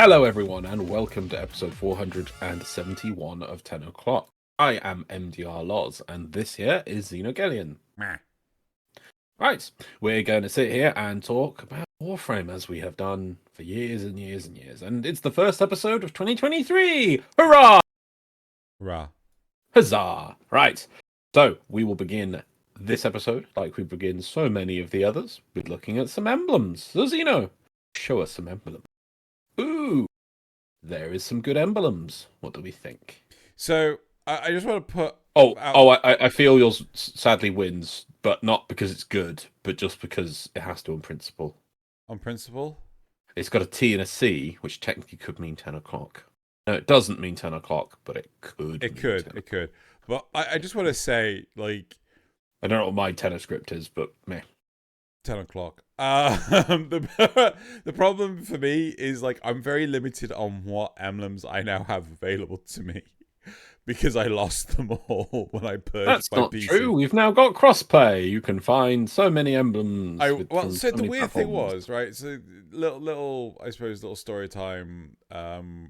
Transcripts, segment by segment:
Hello, everyone, and welcome to episode 471 of Tenno Clock. I am MDRLOz, and this here is Xeno. Right, we're going to sit here and talk about Warframe as we have done for years and years and years, and it's the first episode of 2023. Hurrah! Hurrah! Huzzah! Right, so we will begin this episode, like we begin so many of the others, with looking at some emblems. So Xeno, show us some emblems. Ooh, there is some good emblems. What do we think? So I just want to put. I feel yours sadly wins, but not because it's good, but just because it has to on principle. On principle? It's got a T and a C, which technically could mean 10 o'clock. No, it doesn't mean 10 o'clock, but it could. It could. But I just want to say, like, I don't know what my tenor script is, but meh. 10 o'clock. The problem for me is, like, I'm very limited on what emblems I now have available to me because I lost them all when I purged That's my not PC. true. We've now got crossplay. You can find so many emblems. So the weird thing was, right? So little, I suppose, little story time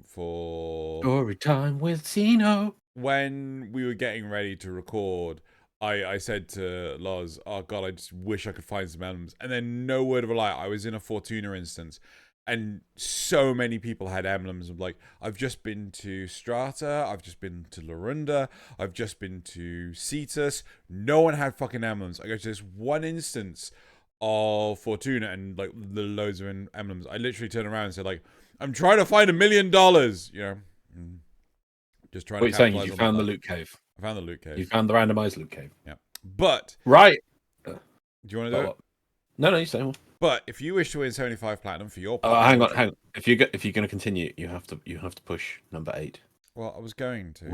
for story time with Xeno. When we were getting ready to record, I said to Loz, oh God, I just wish I could find some emblems. And then no word of a lie, I was in a Fortuna instance and so many people had emblems of like, I've just been to Strata, I've just been to Larunda, I've just been to Cetus. No one had fucking emblems. I go to this one instance of Fortuna and like the loads of emblems. I literally turned around and said like, I'm trying to find $1 million, you know. Just trying What to are you saying? You found the loot cave. I found the loot cave. You found the randomized loot cave. Yeah. But right. Do you want to do it? No, you say more. But if you wish to win 75 platinum for your hang on. If you're going to continue, you have to push number 8. Well, I was going to.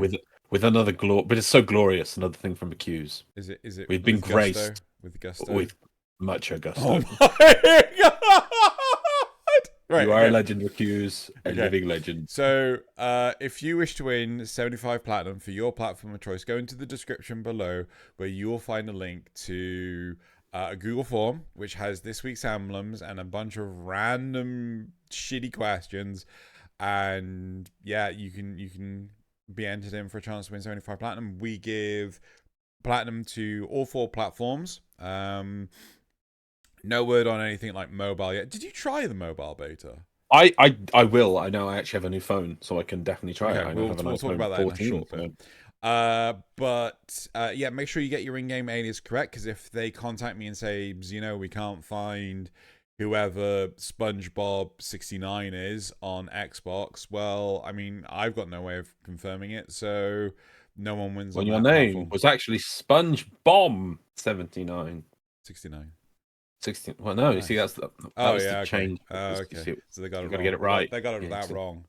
With another but it's so glorious, another thing from accused. Is it We've been graced with gusto? With much gusto. Oh my god. Right, you are a legend, Recuse, a living legend. So, if you wish to win 75 platinum for your platform of choice, go into the description below where you will find a link to a Google form which has this week's emblems and a bunch of random shitty questions. And yeah, you can be entered in for a chance to win 75 platinum. We give platinum to all 4 platforms. No word on anything like mobile yet. Did you try the mobile beta? I will. I know I actually have a new phone, so I can definitely try it. We'll talk about that 14, in a short bit. But yeah, make sure you get your in-game alias correct, because if they contact me and say, Xeno, we can't find whoever SpongeBob69 is on Xbox, well, I mean, I've got no way of confirming it, so no one wins on your that name platform. Was actually SpongeBomb79. 69. 16. Well, no, you see, that was the change. Okay. So they got to get it right. They got it that wrong.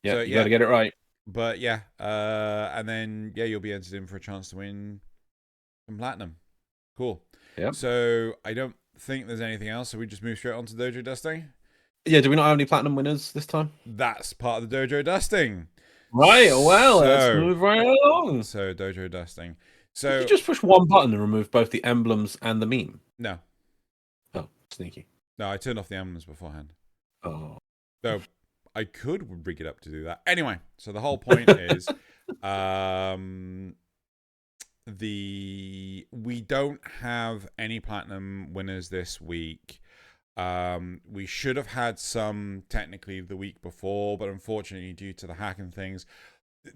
Yeah, so, you got to get it right. But yeah, and then yeah, you'll be entered in for a chance to win some platinum. Cool. Yeah. So I don't think there's anything else. So we just move straight on to dojo dusting. Yeah. Do we not have any platinum winners this time? That's part of the dojo dusting. Right. Well, let's move right along. So dojo dusting. So did you just push one button and remove both the emblems and the meme? No. Oh, sneaky. No, I turned off the emblems beforehand. Oh. So I could rig it up to do that. Anyway, so the whole point is we don't have any platinum winners this week. We should have had some technically the week before, but unfortunately due to the hacking things,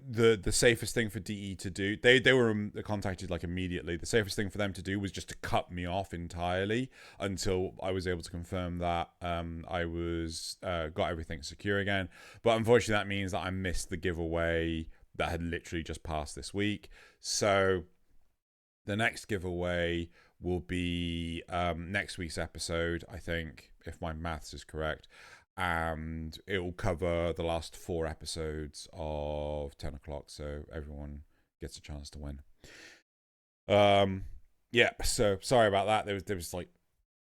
the safest thing for DE to do, they were contacted like immediately. The safest thing for them to do was just to cut me off entirely until I was able to confirm that I was got everything secure again. But unfortunately that means that I missed the giveaway that had literally just passed this week. So the next giveaway will be next week's episode, I think, if my maths is correct. And it will cover the last 4 episodes of 10 o'clock, so everyone gets a chance to win. Yeah, so sorry about that. There was like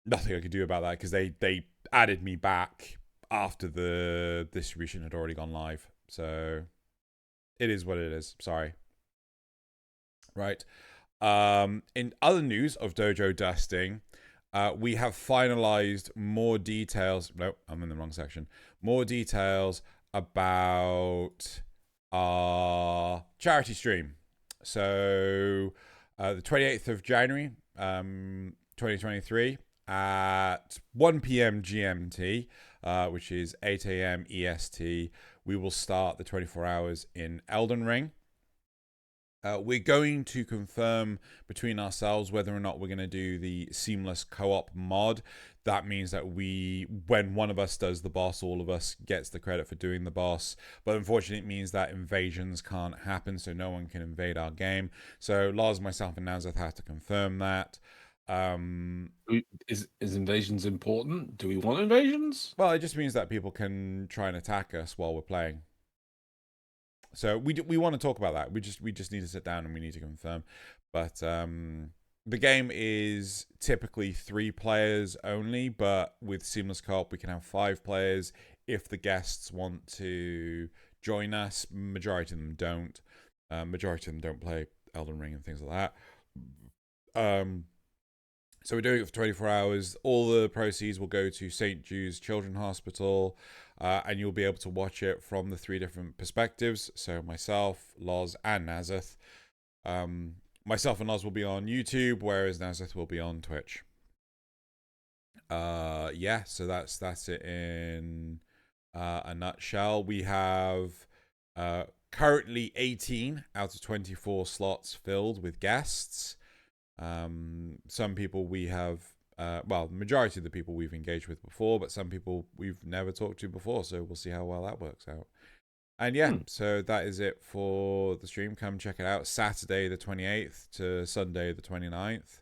nothing I could do about that because they added me back after the distribution had already gone live. So it is what it is. Sorry. Right. In other news of dojo dusting, we have finalized more details. No, I'm in the wrong section. More details about our charity stream. So the 28th of January, 2023 at 1 p.m. GMT, which is 8 a.m. EST, we will start the 24 hours in Elden Ring. We're going to confirm between ourselves whether or not we're going to do the seamless co-op mod. That means that when one of us does the boss, all of us gets the credit for doing the boss. But unfortunately, it means that invasions can't happen, so no one can invade our game. So Lars, myself, and Nazeth have to confirm that. Is invasions important? Do we want invasions? Well, it just means that people can try and attack us while we're playing. So we want to talk about that. We just need to sit down and we need to confirm. But the game is typically 3 players only, but with seamless co-op we can have 5 players if the guests want to join us. Majority of them don't. Majority of them don't play Elden Ring and things like that. So we're doing it for 24 hours. All the proceeds will go to St. Jude's Children's Hospital, and you'll be able to watch it from the 3 different perspectives. So myself, Loz, and Nazeth. Myself and Loz will be on YouTube, whereas Nazeth will be on Twitch. Yeah, so that's it in a nutshell. We have currently 18 out of 24 slots filled with guests. Some people we have, the majority of the people we've engaged with before, but some people we've never talked to before, so we'll see how well that works out. And yeah, so that is it for the stream. Come check it out. Saturday the 28th to Sunday the 29th.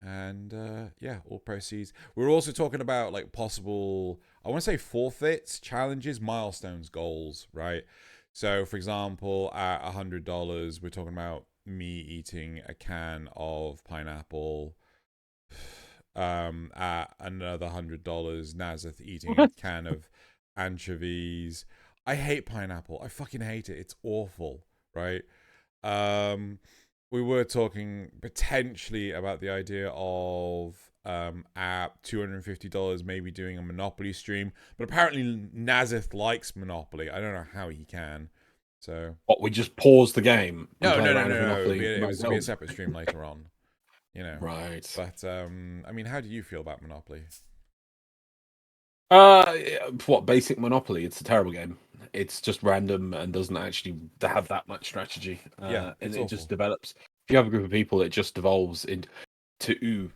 And yeah, all proceeds. We're also talking about like possible, I want to say forfeits, challenges, milestones, goals, right? So for example, at $100, we're talking about me eating a can of pineapple. At another $100, Nazeth eating a can of anchovies. I hate pineapple. I fucking hate it. It's awful, right? We were talking potentially about the idea of at $250 maybe doing a Monopoly stream, but apparently Nazeth likes Monopoly. I don't know how he can. So what, we just pause the game? No. Monopoly It would be a separate stream later on. You know. Right. But I mean, how do you feel about Monopoly? What, basic Monopoly? It's a terrible game. It's just random and doesn't actually have that much strategy. Yeah, and it just develops. If you have a group of people, it just devolves into.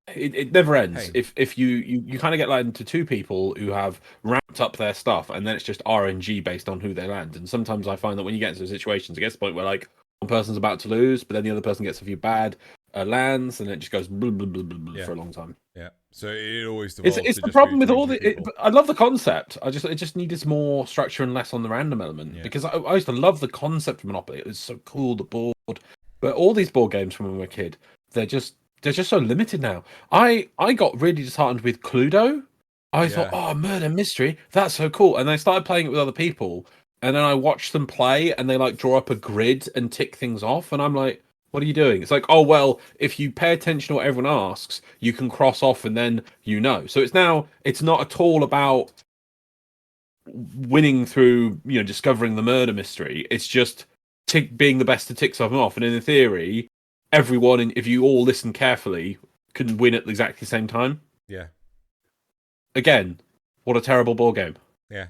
It never ends. Hey. If you kind of get like into 2 people who have ramped up their stuff, and then it's just RNG based on who they land. And sometimes I find that when you get into situations, it gets to the point where like one person's about to lose, but then the other person gets a few bad lands, and it just goes blah, blah, blah, blah, blah for a long time. Yeah, so it always devolves. It's the problem with all the. I love the concept. It just needed more structure and less on the random element, because I used to love the concept of Monopoly. It was so cool, the board. But all these board games from when we were a kid, they're just so limited now. I got really disheartened with Cluedo. I thought, oh, murder mystery, that's so cool. And I started playing it with other people, and then I watched them play, and they like draw up a grid and tick things off, and I'm like, what are you doing? It's like, oh well, if you pay attention to what everyone asks, you can cross off, and then you know. So it's not at all about winning through discovering the murder mystery. It's just being the best to tick something off, and in theory, everyone, if you all listen carefully, can win at exactly the same time. Yeah. Again, what a terrible ball game. Yeah.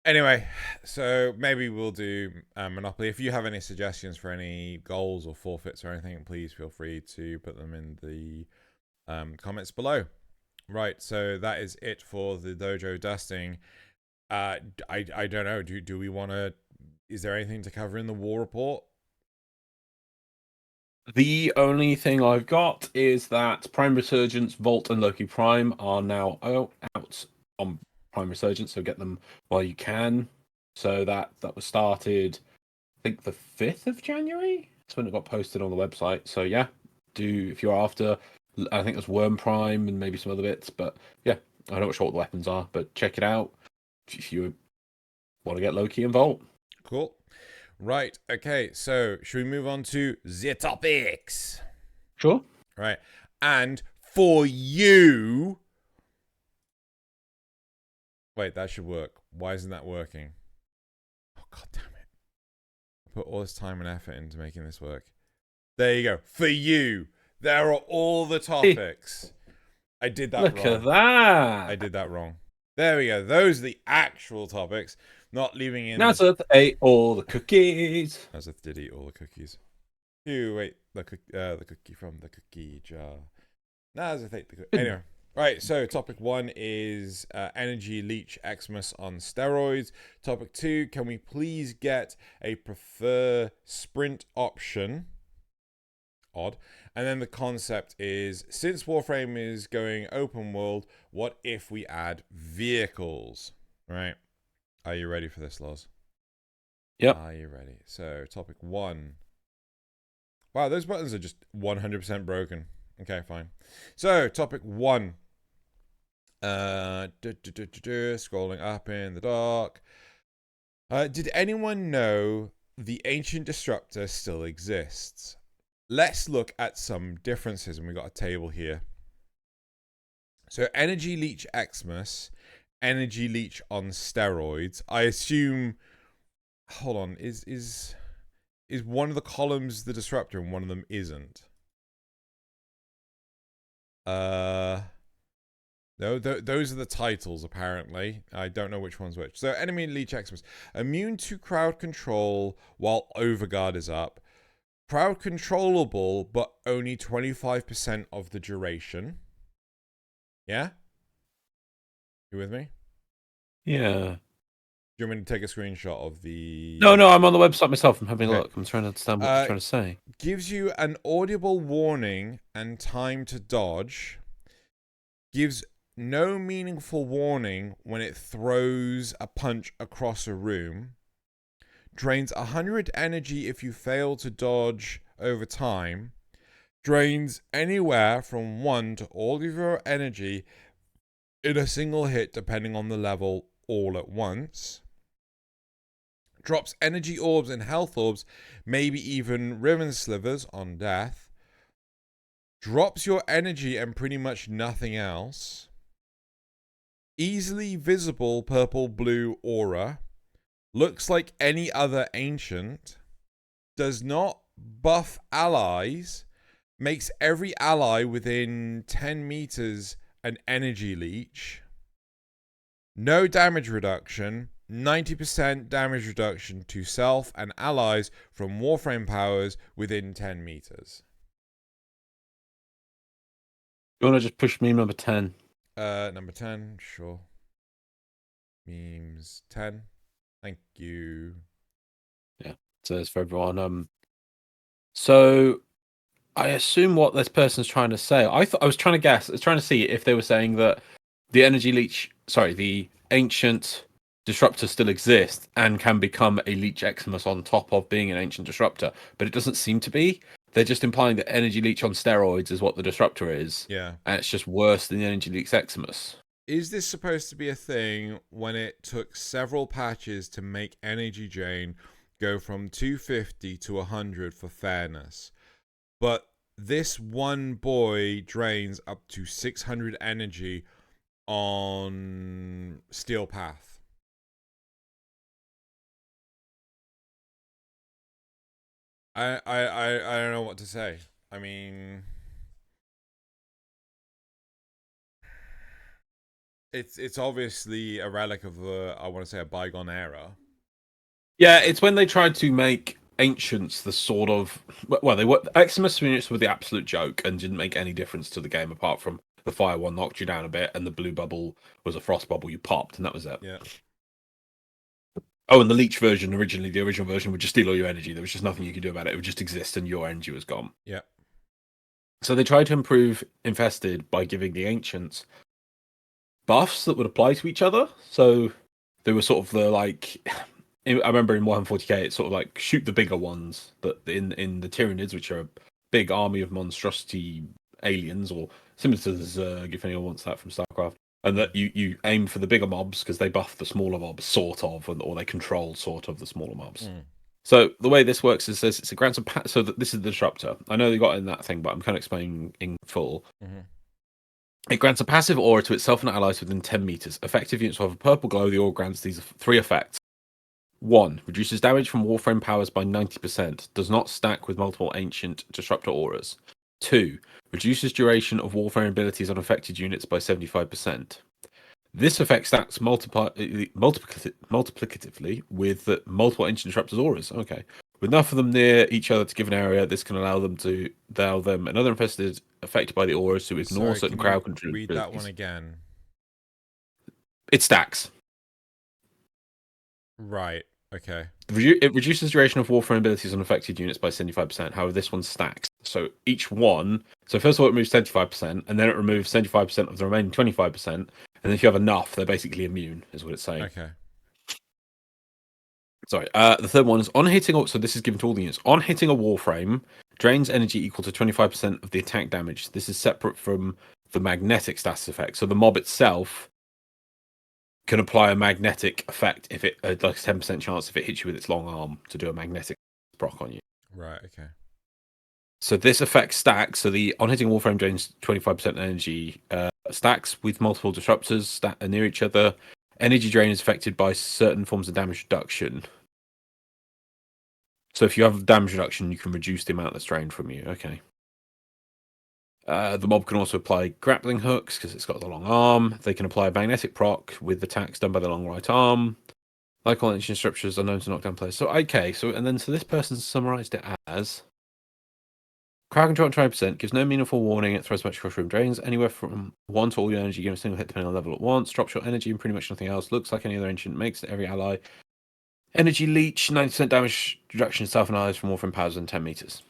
Anyway, so maybe we'll do Monopoly. If you have any suggestions for any goals or forfeits or anything, please feel free to put them in the comments below. Right, so that is it for the dojo dusting. I don't know. Do we want to? Is there anything to cover in the war report? The only thing I've got is that Prime Resurgence, Vault, and Loki Prime are now out on Prime Resurgence, so get them while you can. So that was started, I think, the 5th of January. That's when it got posted on the website. So yeah, if you're after, I think there's Worm Prime and maybe some other bits. But yeah, I'm not sure what the weapons are, but check it out if you want to get Loki and Vault. Cool. Right, okay, so should we move on to the topics? Sure. Right, and for you, Wait, that should work. Why isn't that working? Oh, God damn it. I put all this time and effort into making this work. There you go. For you. There are all the topics. I did that Look wrong. at that. I did that wrong. There we go. Those are the actual topics. Not leaving in... Nazareth ate all the cookies. Nazareth did eat all the cookies. You ate the cookie from the cookie jar. Nazareth ate the cookie. Anyway. Right, so topic 1 is Energy Leech Xmas on steroids. Topic 2, can we please get a prefer sprint option? Odd. And then the concept is, since Warframe is going open world, what if we add vehicles? Right. Are you ready for this, Loz? Yep. Are you ready? So, topic 1. Wow, those buttons are just 100% broken. Okay, fine. So, topic 1. Scrolling up in the dark. Did anyone know the ancient disruptor still exists? Let's look at some differences, and we got a table here. So, Energy Leech Xmas, Energy Leech on steroids. I assume. Hold on, is one of the columns the disruptor and one of them isn't? No, those are the titles, apparently. I don't know which one's which. So, Enemy Leech Xmas. Immune to crowd control while Overguard is up. Crowd controllable, but only 25% of the duration. Yeah? You with me? Yeah. Do you want me to take a screenshot of the... No, I'm on the website myself. I'm having a look. I'm trying to understand what you're trying to say. Gives you an audible warning and time to dodge. Gives no meaningful warning when it throws a punch across a room. Drains 100 energy if you fail to dodge over time. Drains anywhere from 1 to all of your energy in a single hit depending on the level all at once. Drops energy orbs and health orbs, maybe even ribbon slivers on death. Drops your energy and pretty much nothing else. Easily visible purple-blue aura. Looks like any other ancient. Does not buff allies. Makes every ally within 10 meters an energy leech. No damage reduction. 90% damage reduction to self and allies from Warframe powers within 10 meters. You want to just push meme number 10? Number 10, sure. Memes 10. Thank you. Yeah, so it's for everyone. So I assume what this person's trying to say. I was trying to guess. I was trying to see if they were saying that the the ancient disruptor still exists and can become a Leech Xmas on top of being an ancient disruptor, but it doesn't seem to be. They're just implying that Energy Leech on steroids is what the disruptor is. Yeah. And it's just worse than the Energy Leech Xmas. Is this supposed to be a thing when it took several patches to make energy drain go from 250 to 100 for fairness? But this one boy drains up to 600 energy on Steel Path. I don't know what to say. I mean, it's obviously a relic of I want to say a bygone era. Yeah, it's when they tried to make ancients the sort of they were Xmas units were the absolute joke and didn't make any difference to the game apart from the fire one knocked you down a bit and the blue bubble was a frost bubble you popped and that was it. Yeah. Oh, and the Leech version, the original version, would just steal all your energy. There was just nothing you could do about it. It would just exist and your energy was gone. Yeah. So they tried to improve Infested by giving the Ancients buffs that would apply to each other. So they were sort of I remember in 140k, it's sort of like shoot the bigger ones, but in the Tyranids, which are a big army of monstrosity aliens, or similar to the Zerg, if anyone wants that from StarCraft. And that you aim for the bigger mobs because they buff the smaller mobs, sort of, or they control sort of the smaller mobs. Mm. So the way this works is it's a grants of so that this is the disruptor. I know they got in that thing, but I'm kind of explaining in full. Mm-hmm. It grants a passive aura to itself and allies within 10 meters. Effective units will have a purple glow. The aura grants these 3 effects. 1. Reduces damage from Warframe powers by 90%. Does not stack with multiple Ancient Disruptor auras. 2. Reduces duration of Warframe abilities on affected units by 75%. This effect stacks multiplicatively with multiple Ancient Disruptor's auras. Okay. With enough of them near each other to give an area, this can allow them another infested affected by the auras to ignore certain crowd control. Read that one again. It stacks. Right. Okay. It reduces duration of Warframe abilities on affected units by 75%. However, this one stacks. So each one. So first of all, it removes 75%, and then it removes 75% of the remaining 25%. And then if you have enough, they're basically immune, is what it's saying. Okay. Sorry. The third one is on hitting. So this is given to all the units. On hitting a Warframe, drains energy equal to 25% of the attack damage. This is separate from the magnetic status effect. So the mob itself can apply a magnetic effect if it like a 10% chance if it hits you with its long arm to do a magnetic proc on you. Right. Okay. So this effect stacks. So the on hitting Warframe drains 25% energy. Stacks with multiple disruptors near each other. Energy drain is affected by certain forms of damage reduction. So if you have damage reduction, you can reduce the amount that's drained from you. Okay. The mob can also apply grappling hooks because it's got the long arm. They can apply a magnetic proc with attacks done by the long right arm. Like all ancient structures are known to knock down players. So okay, so this person summarized it as crowd control at 20% gives no meaningful warning. It throws much crush room, drains anywhere from 1 to all your energy, gives a single hit depending on level at once. Drops your energy and pretty much nothing else. Looks like any other ancient. Makes every ally energy leech, 90% damage reduction self and allies from Warframe powers in 10 meters.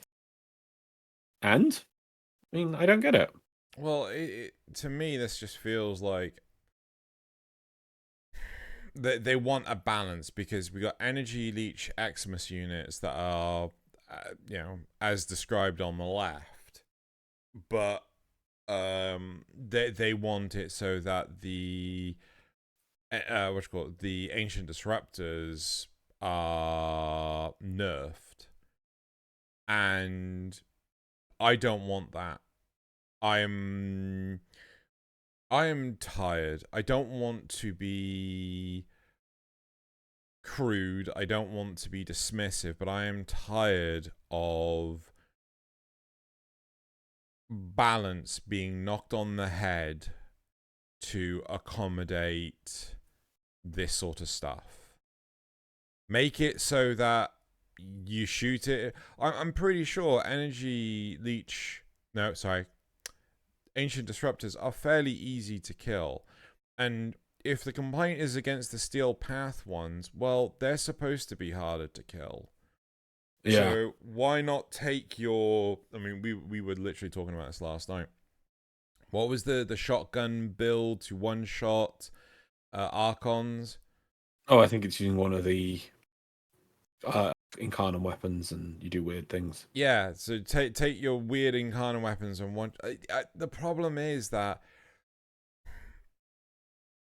And I mean, I don't get it. Well, to me, this just feels like they want a balance because we got energy leech Xmas units that are, as described on the left, but they want it so that the the ancient disruptors are nerfed, and I don't want that. I am tired. I don't want to be crude. I don't want to be dismissive, but I am tired of balance being knocked on the head to accommodate this sort of stuff. Make it so that you shoot it. I'm pretty sure energy leech. No, sorry. Ancient disruptors are fairly easy to kill. And if the complaint is against the steel path ones, well, they're supposed to be harder to kill. Yeah. So why not take your... I mean, we were literally talking about this last night. What was the shotgun build to one-shot Archons? Oh, I think it's using one of the Incarnate weapons and you do weird things. Yeah, so take your weird Incarnate weapons and one... the problem is that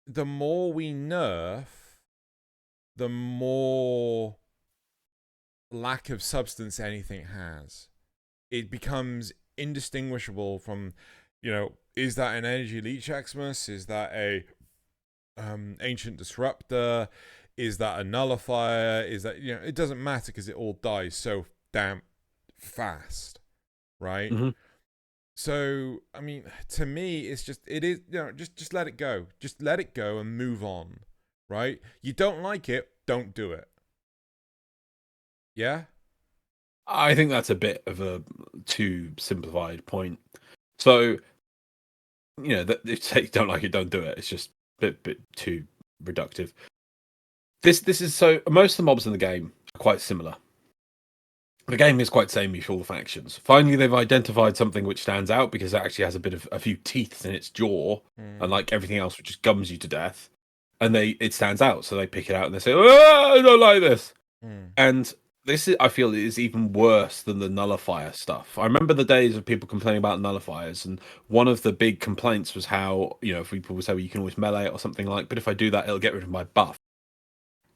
the more we nerf, the more lack of substance anything has. It becomes indistinguishable from, is that an energy leech Xmas? Is that a ancient disruptor? Is that a nullifier? Is that, it doesn't matter because it all dies so damn fast, right? Mm-hmm. So, I mean, to me, it is, just let it go. Just let it go and move on, right? You don't like it, don't do it. Yeah? I think that's a bit of a too simplified point. So, that if you don't like it, don't do it. It's just a bit too reductive. This is so most of the mobs in the game are quite similar. The game is quite samey for all the factions. Finally, they've identified something which stands out because it actually has a few teeth in its jaw, unlike everything else, which just gums you to death. And it stands out, so they pick it out and they say, "I don't like this." And this I feel is even worse than the nullifier stuff. I remember the days of people complaining about nullifiers, and one of the big complaints was how if people would say, "Well, you can always melee it or something like," but if I do that, it'll get rid of my buff.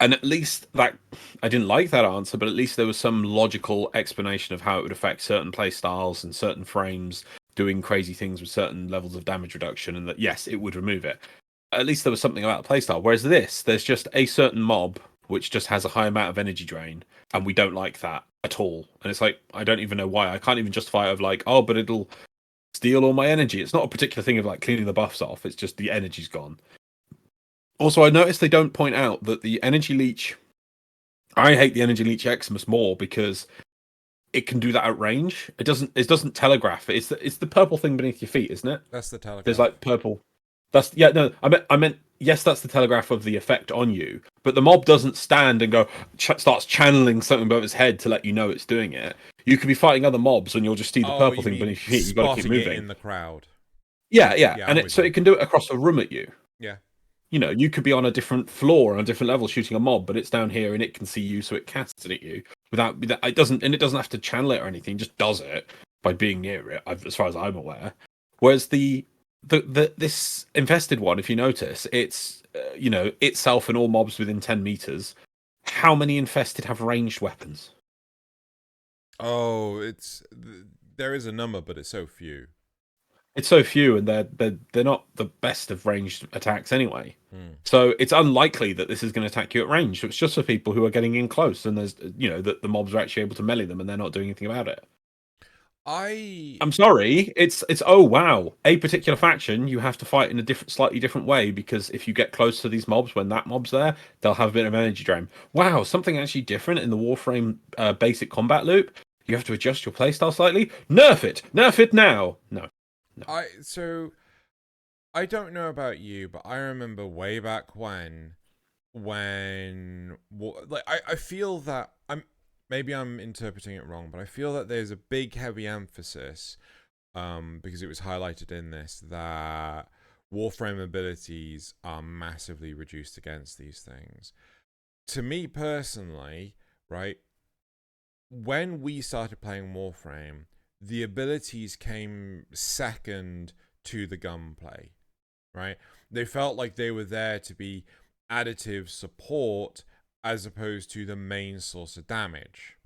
And at least that I didn't like that answer, but at least there was some logical explanation of how it would affect certain play styles and certain frames doing crazy things with certain levels of damage reduction, and that yes, it would remove it. At least there was something about the playstyle. Whereas this, there's just a certain mob which just has a high amount of energy drain, and we don't like that at all. And it's like, I don't even know why. I can't even justify it of like, oh, but it'll steal all my energy. It's not a particular thing of like cleaning the buffs off. It's just the energy's gone. Also, I noticed they don't point out that the energy leech. I hate the energy leech Xmas more because it can do that at range. It doesn't telegraph. It's the purple thing beneath your feet, isn't it? That's the telegraph. There's like purple. That's yeah. No, I meant yes. That's the telegraph of the effect on you. But the mob doesn't stand and go starts channeling something above its head to let you know it's doing it. You could be fighting other mobs and you'll just see the purple thing beneath your feet. You've got to keep moving. It in the crowd. Yeah, and it can do it across a room at you. Yeah. You know, you could be on a different floor on a different level shooting a mob, but it's down here and it can see you, so it casts it at you without it doesn't have to channel it or anything. It just does it by being near it, as far as I'm aware. Whereas this infested one, if you notice, it's itself and all mobs within 10 meters. How many infested have ranged weapons? Oh, there is a number, but it's so few. It's so few, and they're not the best of ranged attacks anyway. So it's unlikely that this is going to attack you at range. So it's just for people who are getting in close, and there's that the mobs are actually able to melee them, and they're not doing anything about it. I'm sorry. It's oh wow, a particular faction you have to fight in a slightly different way, because if you get close to these mobs when that mob's there, they'll have a bit of energy drain. Wow, something actually different in the Warframe basic combat loop. You have to adjust your playstyle slightly. Nerf it now. No. I don't know about you, but I remember way back when I feel that maybe I'm interpreting it wrong, but I feel that there's a big heavy emphasis because it was highlighted in this that Warframe abilities are massively reduced against these things. To me personally, right, when we started playing Warframe, the abilities came second to the gunplay, right? They felt like they were there to be additive support as opposed to the main source of damage.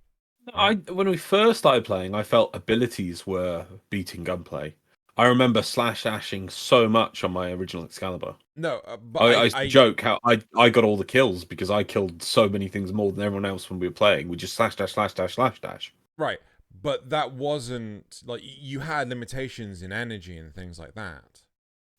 Right? When we first started playing, I felt abilities were beating gunplay. I remember slash-ashing so much on my original Excalibur. No, but I joke how I got all the kills because I killed so many things more than everyone else when we were playing. We just slash dash slash dash slash dash. Right, but that wasn't like you had limitations in energy and things like that.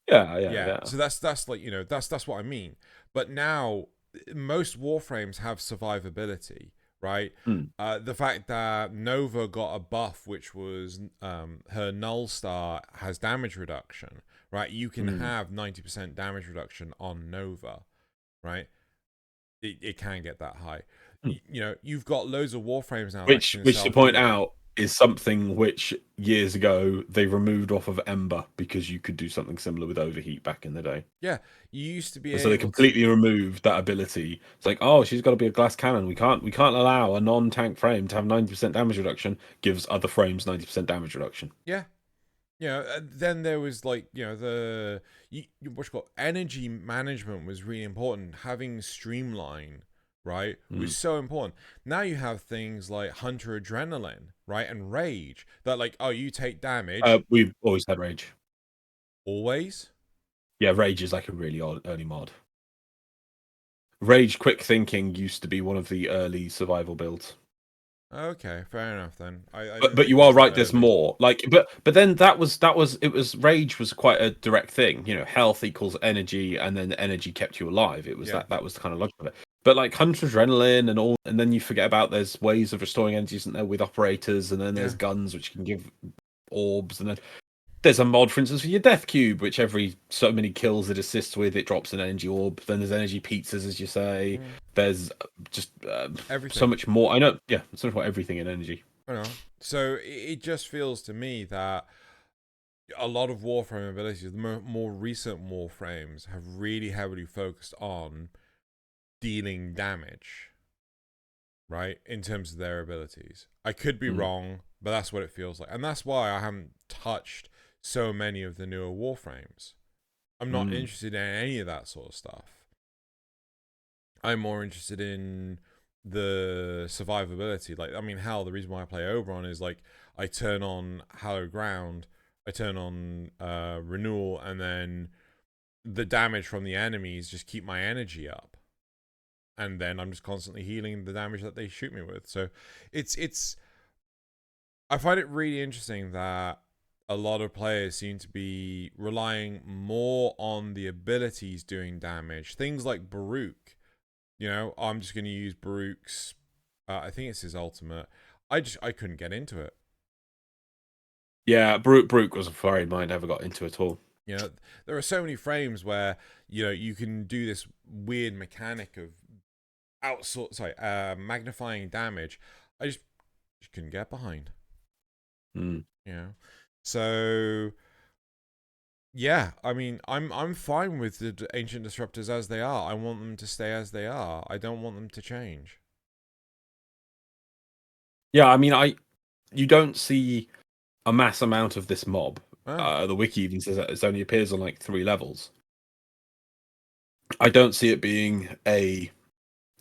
Yeah. So that's like that's what I mean. But now most Warframes have survivability, right? The fact that Nova got a buff, which was her Null Star has damage reduction, right? You can have 90% damage reduction on Nova, right? It can get that high. You've got loads of Warframes now. Which to point out is something which years ago they removed off of Ember because you could do something similar with Overheat back in the day. Yeah, you used to be. So they completely removed that ability. It's like, oh, she's got to be a glass cannon. We can't allow a non-tank frame to have 90% damage reduction. Gives other frames 90% damage reduction. Yeah. Then there was like what's called energy management was really important. Having streamline, right, was so important. Now you have things like Hunter Adrenaline, right, and Rage that like, oh, you take damage. We've always had Rage. Always? Yeah, Rage is like a really early mod. Rage Quick Thinking used to be one of the early survival builds. Okay, fair enough then. But you are right. There's more. Like, but then it was Rage was quite a direct thing. Health equals energy, and then energy kept you alive. It was that was the kind of logic of it. But like Hunter Adrenaline and all, and then you forget about there's ways of restoring energy, isn't there, with operators, and then there's guns which can give orbs, and then there's a mod, for instance, for your Death Cube, which every so many kills it assists with, it drops an energy orb. Then there's energy pizzas, as you say. There's just so much more. I know, so much more everything in energy. I know. So it just feels to me that a lot of Warframe abilities, the more recent Warframes, have really heavily focused on dealing damage, right, in terms of their abilities. I could be wrong, but that's what it feels like. And that's why I haven't touched so many of the newer Warframes. I'm not interested in any of that sort of stuff. I'm more interested in the survivability. Like, I mean, hell, the reason why I play Oberon is like I turn on Hallowed Ground, I turn on renewal, and then the damage from the enemies just keep my energy up, and then I'm just constantly healing the damage that they shoot me with. So it's I find it really interesting that a lot of players seem to be relying more on the abilities doing damage. Things like Baruch, I'm just going to use Baruch's. I think it's his ultimate. I couldn't get into it. Yeah, Baruch was a foreign mine I never got into at all. There are so many frames where you can do this weird mechanic of magnifying damage. I just couldn't get behind. So yeah, I mean, I'm fine with the ancient disruptors as they are. I want them to stay as they are. I don't want them to change. Yeah, I mean, you don't see a mass amount of this mob. The wiki even says that it only appears on like 3 levels. I don't see it being a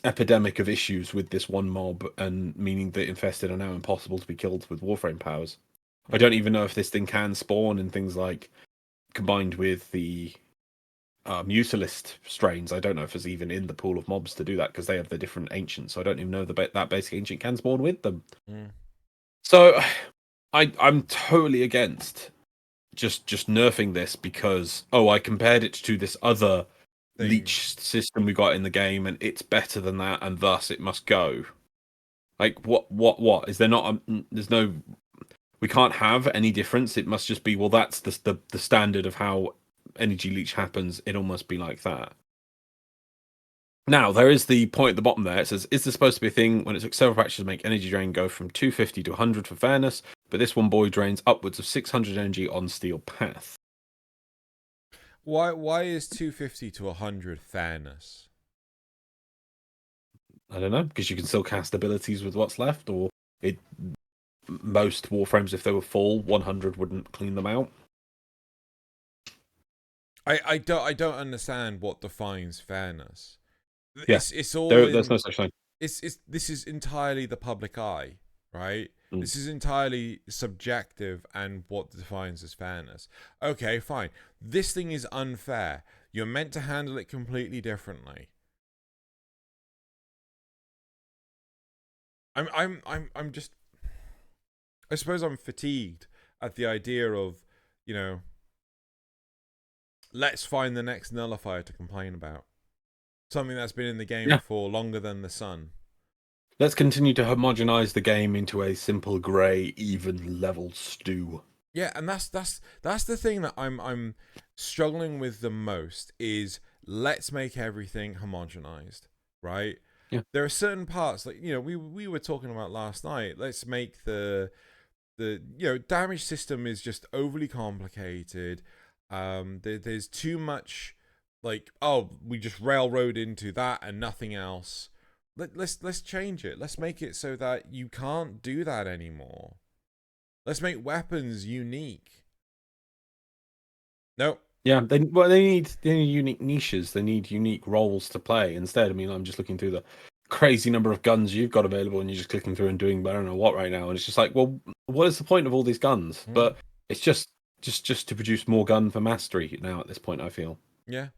epidemic of issues with this one mob, and meaning that infested are now impossible to be killed with Warframe powers. I don't even know if this thing can spawn in things like combined with the Mutalist strains. I don't know if it's even in the pool of mobs to do that, because they have the different ancients. So I don't even know that basic ancient can spawn with them. So I'm totally against just nerfing this because I compared it to this other leech system we got in the game, and it's better than that, and thus it must go. Like what is there not? There's no. We can't have any difference. It must just be, well, that's the standard of how energy leech happens. It'll must be like that. Now, there is the point at the bottom there. It says, is this supposed to be a thing when it took several patches to make energy drain go from 250 to 100 for fairness, but this one boy drains upwards of 600 energy on Steel Path? Why is 250 to 100 fairness? I don't know, because you can still cast abilities with what's left, or most Warframes, if they were full, 100 wouldn't clean them out. I don't understand what defines fairness. Yes, it's all there's no such thing. This is entirely the public eye, right? This is entirely subjective, and what defines as fairness. Okay, fine. This thing is unfair. You're meant to handle it completely differently. I'm just, I suppose I'm fatigued at the idea of, let's find the next nullifier to complain about. Something that's been in the game for longer than the sun. Let's continue to homogenize the game into a simple grey, even level stew. Yeah, and that's the thing that I'm struggling with the most is, let's make everything homogenized, right? Yeah. There are certain parts, like, we were talking about last night. Let's make the damage system is just overly complicated. There's too much, like, we just railroad into that and nothing else. Let's change it. Let's make it so that you can't do that anymore. Let's make weapons unique. Nope. Yeah, they need unique niches. They need unique roles to play. Instead, I mean, I'm just looking through the crazy number of guns you've got available, and you're just clicking through and doing I don't know what right now, and it's just like, well, what is the point of all these guns? But it's just to produce more gun for mastery now at this point, I feel. Yeah.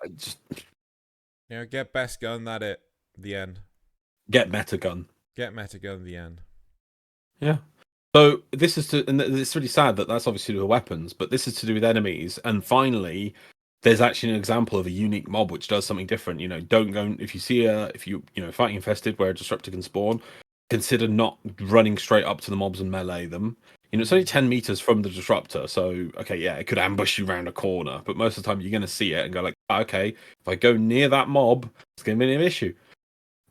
I just get best gun, that it. The end. Get meta gun. Get meta gun, the end. Yeah. So this is and it's really sad that that's obviously to do with weapons, but this is to do with enemies. And finally, there's actually an example of a unique mob which does something different. Don't go if you see fighting infested where a disruptor can spawn, consider not running straight up to the mobs and melee them. It's only 10 meters from the disruptor, so okay, yeah, it could ambush you around a corner, but most of the time you're going to see it and go like, okay, if I go near that mob, it's going to be an issue.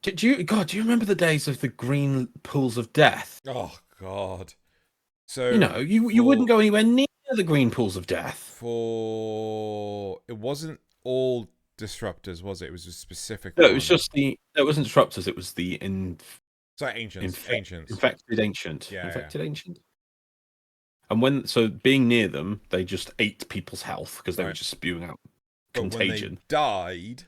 Do you remember the days of the green pools of death? Oh God! So you wouldn't go anywhere near the green pools of death. It wasn't all disruptors, was it? It was a specific. No, it was just it wasn't disruptors. It was the ancients. Infected ancient. Yeah, infected ancient. And being near them, they just ate people's health because they were just spewing out contagion. When they died.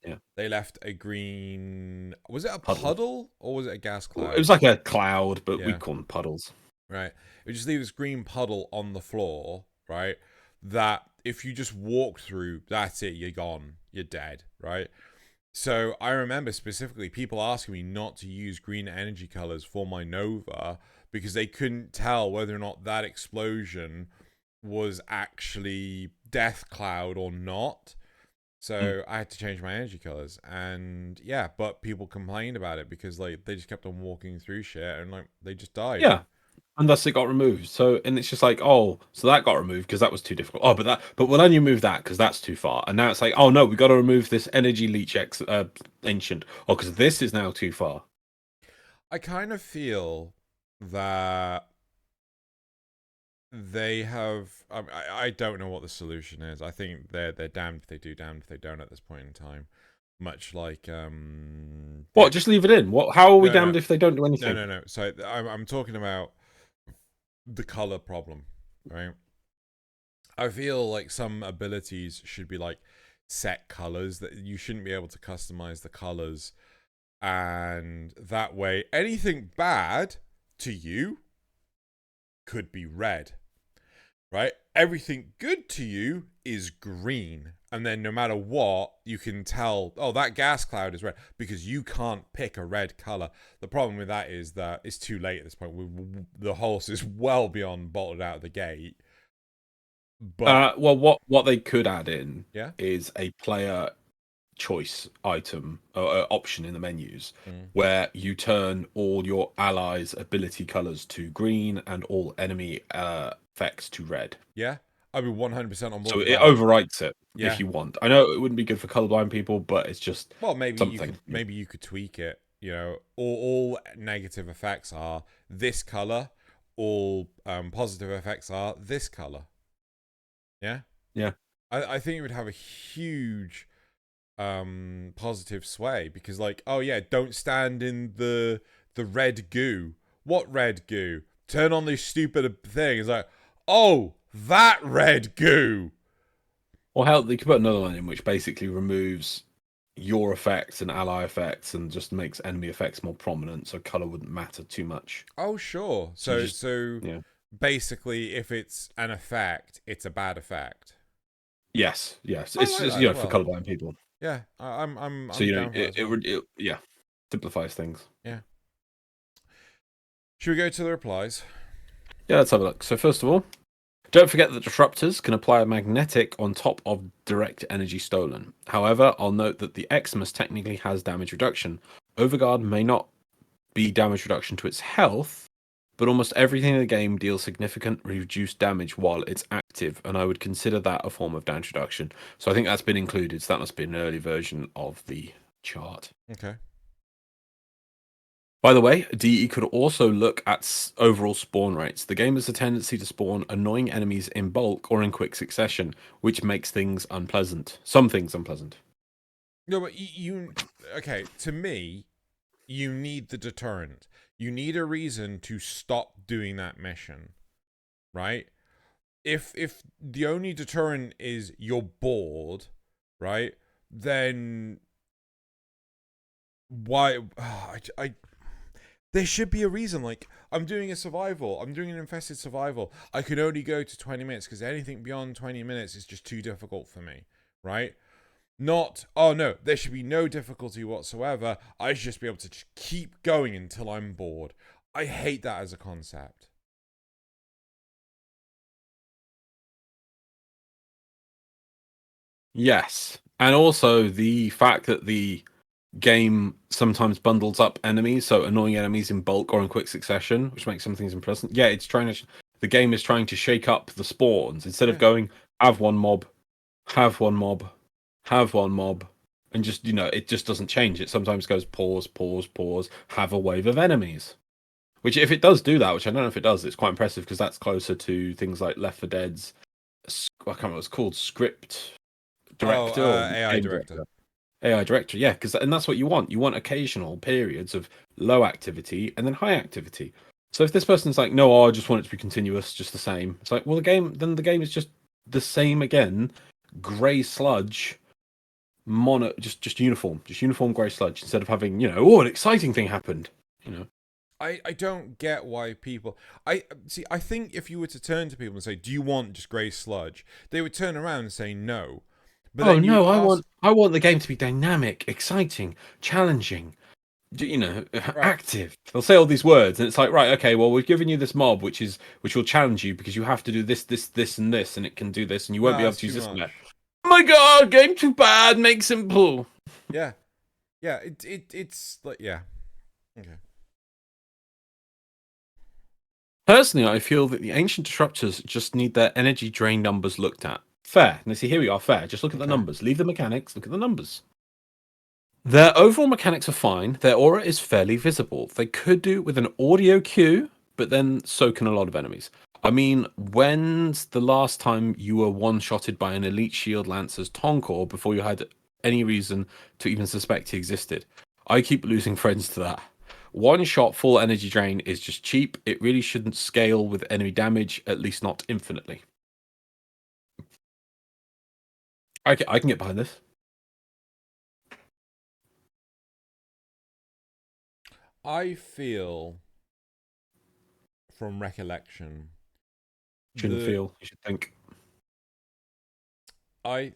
Yeah, they left a green. Was it a puddle or was it a gas cloud? It was like a cloud, but we call them puddles. right? It just leave this green puddle on the floor, right? That if you just walk through, that's it, you're gone, you're dead, right? So I remember specifically people asking me not to use green energy colors for my Nova because they couldn't tell whether or not that explosion was actually Death Cloud or not. So I had to change my energy colors, and yeah, but people complained about it because like they just kept on walking through shit and like they just died. Yeah. And thus it got removed. So, and it's just like, oh, so that got removed because that was too difficult. Oh, but well, then you move that because that's too far. And now it's like, oh no, we got to remove this energy leech ancient. Oh, because this is now too far. I kind of feel that they have. I don't know what the solution is. I think they're damned if they do, damned if they don't at this point in time. Much like What? Just leave it in. What? How are we No, damned no. if they don't do anything? No. So I'm talking about the color problem, right? I feel like some abilities should be like set colors that you shouldn't be able to customize the colors, and that way anything bad to you could be red, right? Everything good to you is green, and then no matter what, you can tell, oh, that gas cloud is red because you can't pick a red color. The problem with that is that it's too late at this point. The horse is well beyond bolted out of the gate. But Well, what they could add in yeah, is a player choice item option in the menus Mm. where you turn all your allies' ability colors to green and all enemy effects to red. yeah, I'd be 100% on board So with it that. overwrites it Yeah. if you want. I know it wouldn't be good for colorblind people, but it's just Well, maybe something. you could tweak it. You know, all negative effects are this color. All positive effects are this color. Yeah. Yeah. I think it would have a huge positive sway because like, oh yeah, don't stand in the red goo. What red goo? Turn on this stupid thing. It's like, oh, that red goo. Or hell, they could put another one in which basically removes your effects and ally effects and just makes enemy effects more prominent, so color wouldn't matter too much. Oh sure. Yeah. Basically, if it's an effect, it's a bad effect. Yes. It's I like just that as for well. colorblind people. Yeah, I'm So down for that as well. it simplifies things. Yeah. Should we go to the replies? Yeah, let's have a look. So first of all, don't forget that disruptors can apply a magnetic on top of direct energy stolen. However, I'll note that the Xmas technically has damage reduction. Overguard may not be damage reduction to its health, but almost everything in the game deals significant reduced damage while it's active, and I would consider that a form of damage reduction. So I think that's been included, so that must be an early version of the chart. Okay. By the way, DE could also look at overall spawn rates. The game has a tendency to spawn annoying enemies in bulk or in quick succession, which makes things unpleasant. Some things unpleasant. No, but you okay, to me, you need the deterrent. You need a reason to stop doing that mission. Right? If the only deterrent is you're bored, right? Then why I there should be a reason. Like, I'm doing a survival. I'm doing an infested survival. I could only go to 20 minutes because anything beyond 20 minutes is just too difficult for me, right? Not, oh no, there should be no difficulty whatsoever. I should just be able to just keep going until I'm bored. I hate that as a concept. Yes. And also the fact that the game sometimes bundles up enemies, so annoying enemies in bulk or in quick succession, which makes some things unpleasant. Yeah, it's trying to. The game is trying to shake up the spawns instead of going have one mob, have one mob, have one mob, and just it just doesn't change. It sometimes goes pause, pause, pause, have a wave of enemies. Which, if it does do that, which I don't know if it does, it's quite impressive because that's closer to things like Left 4 Dead's. I can't remember what it's called, script director, or AI director. AI director, yeah, and that's what you want. You want occasional periods of low activity and then high activity. So if this person's like, no, I just want it to be continuous, just the same. It's like, well, the game is just the same again, grey sludge, just uniform grey sludge instead of having, an exciting thing happened. I don't get why people. I see. I think if you were to turn to people and say, "Do you want just grey sludge?" they would turn around and say no. But Oh then you no, ask, I want the game to be dynamic, exciting, challenging, right? active. They'll say all these words, and it's like, right, okay, well, we've given you this mob, which will challenge you because you have to do this, and this, and it can do this, and you won't No, be able that's to use too this and that. much. Oh my god, game too bad, make simple. Yeah, yeah. It's like yeah. Okay. Personally, I feel that the ancient disruptors just need their energy drain numbers looked at. Fair. Now, see, here we are, fair. Just look at the Okay. numbers. Leave the mechanics, look at the numbers. Their overall mechanics are fine. Their aura is fairly visible. They could do with an audio cue, but then so can a lot of enemies. I mean, when's the last time you were one-shotted by an elite shield lancer's Tonkor before you had any reason to even suspect he existed? I keep losing friends to that. One shot full energy drain is just cheap. It really shouldn't scale with enemy damage, at least not infinitely. I can get behind this. I feel, from recollection, Shouldn't the feel. You should think. I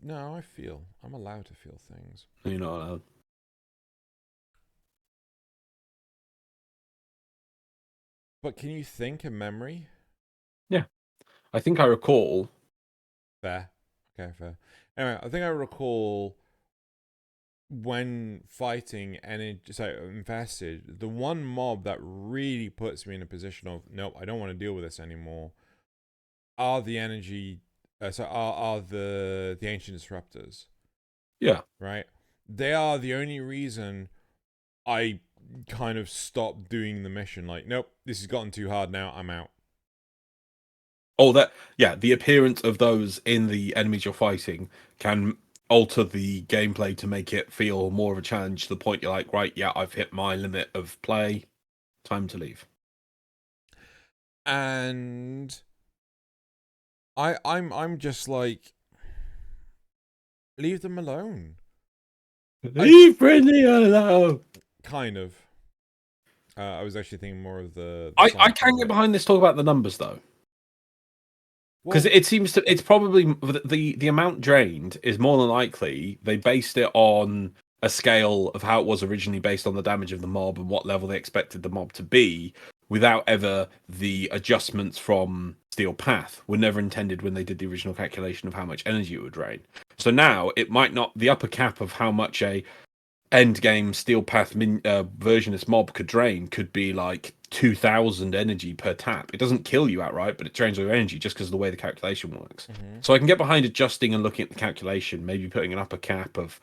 no, I feel I'm allowed to feel things. You're not allowed. But can you think a memory? Yeah. I think I recall. Fair. Okay, fair. Anyway, I think I recall when fighting infested, the one mob that really puts me in a position of nope, I don't want to deal with this anymore. Are the energy? Are the ancient disruptors? Yeah. Right. They are the only reason I kind of stopped doing the mission. Like, nope, this has gotten too hard now. I'm out. Oh, that yeah. The appearance of those in the enemies you're fighting can alter the gameplay to make it feel more of a challenge. To the point you're like, right, yeah, I've hit my limit of play. Time to leave. And I'm just like, leave them alone. Leave Brinley alone. Kind of. I was actually thinking more of the I side can get project. behind this talk about the numbers though. Because Well, it seems to, it's probably the amount drained is more than likely they based it on a scale of how it was originally based on the damage of the mob and what level they expected the mob to be, without ever the adjustments from Steel Path were never intended when they did the original calculation of how much energy it would drain. So now it might not, the upper cap of how much a end game Steel Path versionless mob could drain could be like 2,000 energy per tap. It doesn't kill you outright, but it drains all your energy just because of the way the calculation works. So I can get behind adjusting and looking at the calculation, maybe putting an upper cap of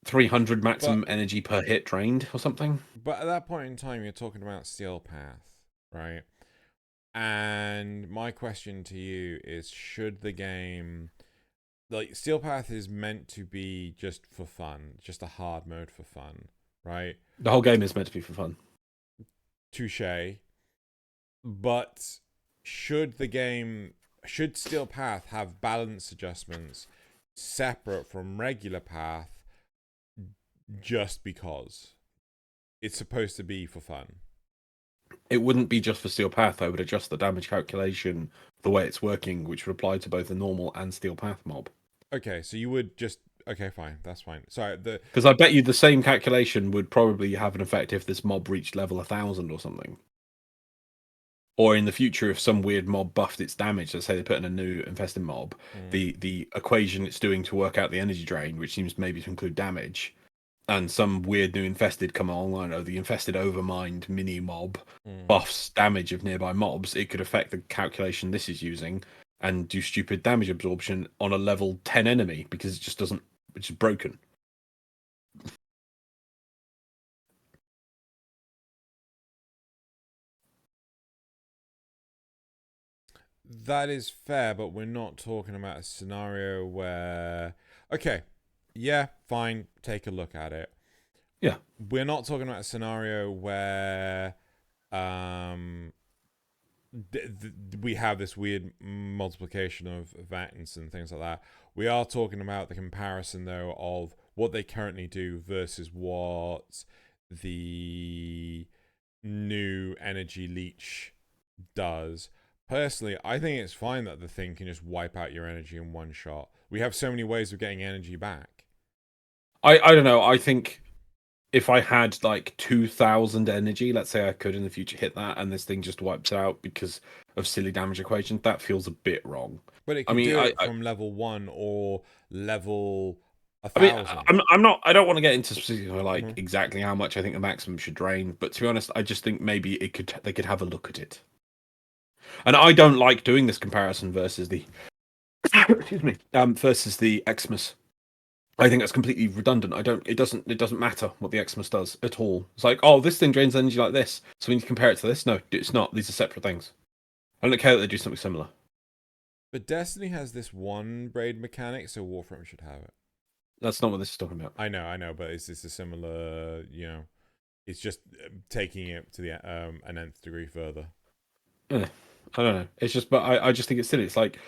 300 maximum energy per hit drained or something. But at that point in time, you're talking about Steel Path, right? And my question to you is, should the game, like, Steel Path is meant to be just for fun, just a hard mode for fun, right? The whole game is meant to be for fun. Touche. But should Steel Path have balance adjustments separate from regular path just because it's supposed to be for fun? It wouldn't be just for Steel Path. I would adjust the damage calculation the way it's working, which would apply to both the normal and Steel Path mob. Okay, so you would just okay, fine, that's fine. Sorry, Because I bet you the same calculation would probably have an effect if this mob reached level 1,000 or something. Or in the future, if some weird mob buffed its damage, let's say they put in a new infested mob, the equation it's doing to work out the energy drain, which seems maybe to include damage, and some weird new infested come along, I don't know, the infested overmind mini mob buffs damage of nearby mobs, it could affect the calculation this is using and do stupid damage absorption on a level 10 enemy because it just doesn't, it's just broken. That is fair, but we're not talking about a scenario where okay, yeah, fine, take a look at it. Yeah. We're not talking about a scenario where we have this weird multiplication of events and things like that. We are talking about the comparison though of what they currently do versus what the new energy leech does. Personally, I think it's fine that the thing can just wipe out your energy in one shot. We have so many ways of getting energy back. I don't know. I think if I had like 2,000 energy, let's say I could in the future hit that, and this thing just wipes it out because of silly damage equation, that feels a bit wrong. But it I could mean, do it from level 1 or level I mean, 1,000. I'm not. I don't want to get into specifics of like Mhm. exactly how much I think the maximum should drain, but to be honest, I just think maybe they could have a look at it. And I don't like doing this comparison versus the excuse me versus the Xmas. I think that's completely redundant. It doesn't matter what the Xmas does at all. It's like, oh, this thing drains energy like this, so we need to compare it to this. No, it's not. These are separate things. I don't care that they do something similar. But Destiny has this one braid mechanic, so Warframe should have it. That's not what this is talking about. I know, but it's a similar, it's just taking it to the an nth degree further. I don't know. It's just, but I just think it's silly. It's like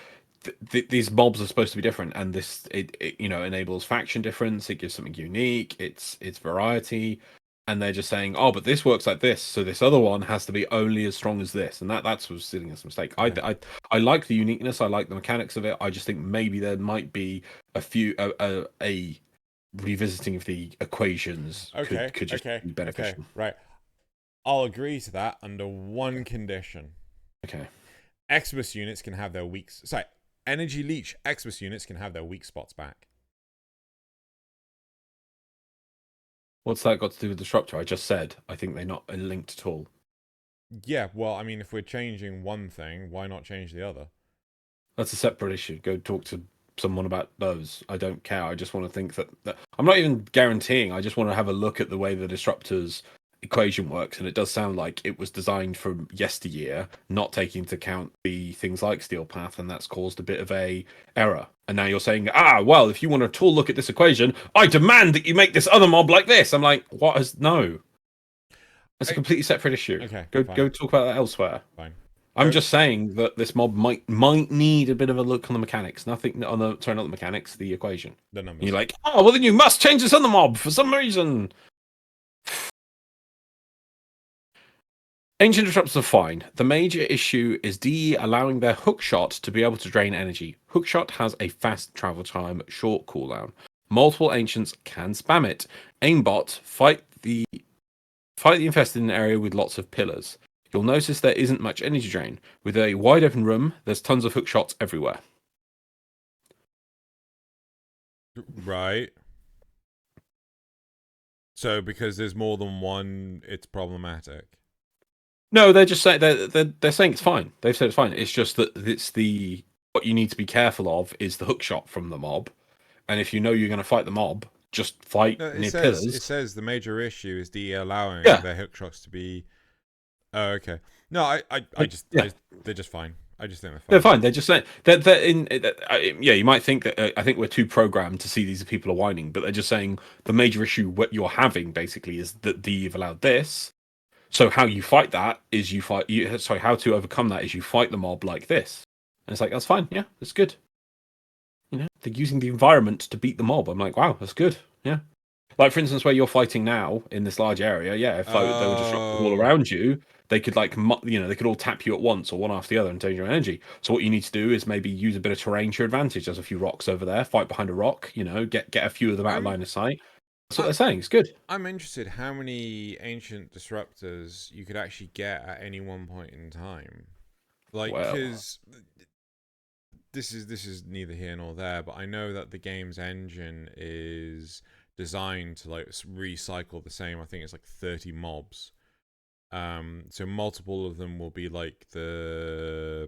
these mobs are supposed to be different, and this it enables faction difference. It gives something unique. It's variety, and they're just saying, oh, but this works like this, so this other one has to be only as strong as this, and that's what's sitting as a mistake. Okay. I like the uniqueness. I like the mechanics of it. I just think maybe there might be a revisiting of the equations could just be beneficial. Right. I'll agree to that under one condition. Okay. Xmas units can have their weak... Sorry, Energy Leech Xmas units can have their weak spots back. What's that got to do with Disruptor? I just said I think they're not linked at all. Yeah, well, I mean, if we're changing one thing, why not change the other? That's a separate issue. Go talk to someone about those. I don't care. I just want to think that I'm not even guaranteeing. I just want to have a look at the way the Disruptor's equation works, and it does sound like it was designed from yesteryear, not taking into account the things like Steel Path, and that's caused a bit of a error. And now you're saying, well, if you want a full look at this equation, I demand that you make this other mob like this. I'm like, what is no? It's a completely separate issue. Okay, go talk about that elsewhere. Fine. I'm just saying that this mob might need a bit of a look on the mechanics. Nothing on the not the mechanics, the equation. The numbers. And you're like, oh well, then you must change this on the mob for some reason. Ancient disruptors are fine. The major issue is DE allowing their hookshot to be able to drain energy. Hookshot has a fast travel time, short cooldown. Multiple ancients can spam it. Aimbot fight the infested in an area with lots of pillars. You'll notice there isn't much energy drain. With a wide open room, there's tons of hook shots everywhere. Right. So because there's more than one, it's problematic. No, they're just saying they're saying it's fine. They've said it's fine. It's just that what you need to be careful of is the hook shot from the mob. And if you know you're going to fight the mob, just fight near pillars. It says the major issue is DE allowing their hook shots to be. Oh, okay. No, they're just fine. I just think they're fine. They're fine. They're just saying they're in. Yeah, you might think that I think we're too programmed to see these people are whining, but they're just saying the major issue what you're having basically is that you've allowed this. So how you fight that is how to overcome that is you fight the mob like this, and it's like that's fine. Yeah, that's good. They're using the environment to beat the mob. I'm like, wow, that's good. Yeah. Like, for instance, where you're fighting now in this large area, if they were just all around you, they could, they could all tap you at once or one after the other and drain your energy. So what you need to do is maybe use a bit of terrain to your advantage. There's a few rocks over there. Fight behind a rock, get a few of them out of line of sight. That's what they're saying. It's good. I'm interested how many ancient disruptors you could actually get at any one point in time. Because this is neither here nor there, but I know that the game's engine is designed to recycle the same. I think it's 30 mobs. So multiple of them will be like the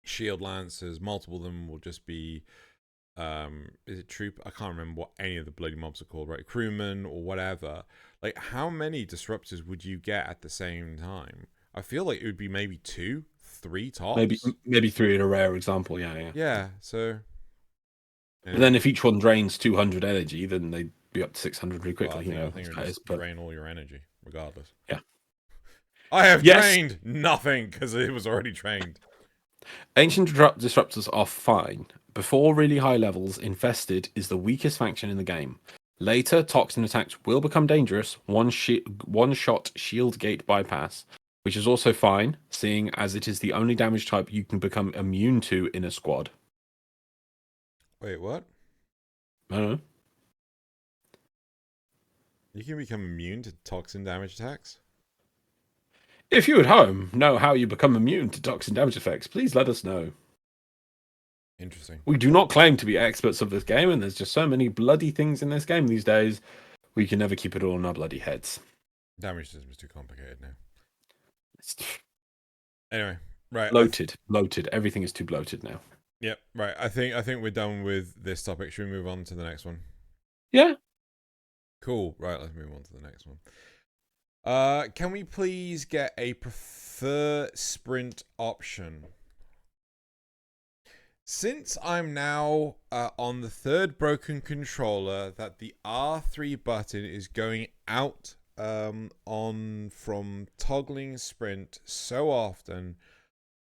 shield lancers. Multiple of them will just be is it troop? I can't remember what any of the bloody mobs are called, right? Crewmen or whatever. How many disruptors would you get at the same time? I feel like it would be maybe 2, 3 tops. Maybe 3 in a rare example. Yeah. So. But then if each one drains 200 energy, then they'd be up to 600 really quickly. I think you're just drain all your energy, regardless. Yeah. I have drained nothing because it was already trained. Ancient disruptors are fine. Before really high levels, Infested is the weakest faction in the game. Later, toxin attacks will become dangerous. One-shot shield gate bypass, which is also fine, seeing as it is the only damage type you can become immune to in a squad. Wait, what? I don't know. You can become immune to toxin damage attacks? If you at home know how you become immune to toxin damage effects, please let us know. Interesting. We do not claim to be experts of this game, and there's just so many bloody things in this game these days, we can never keep it all in our bloody heads. Damage system is too complicated now. Anyway, right. Bloated. Everything is too bloated now. Yep, right. I think we're done with this topic. Should we move on to the next one? Yeah. Cool. Right, let's move on to the next one. Can we please get a prefer sprint option? Since I'm now on the third broken controller that the R3 button is going out on from toggling sprint so often,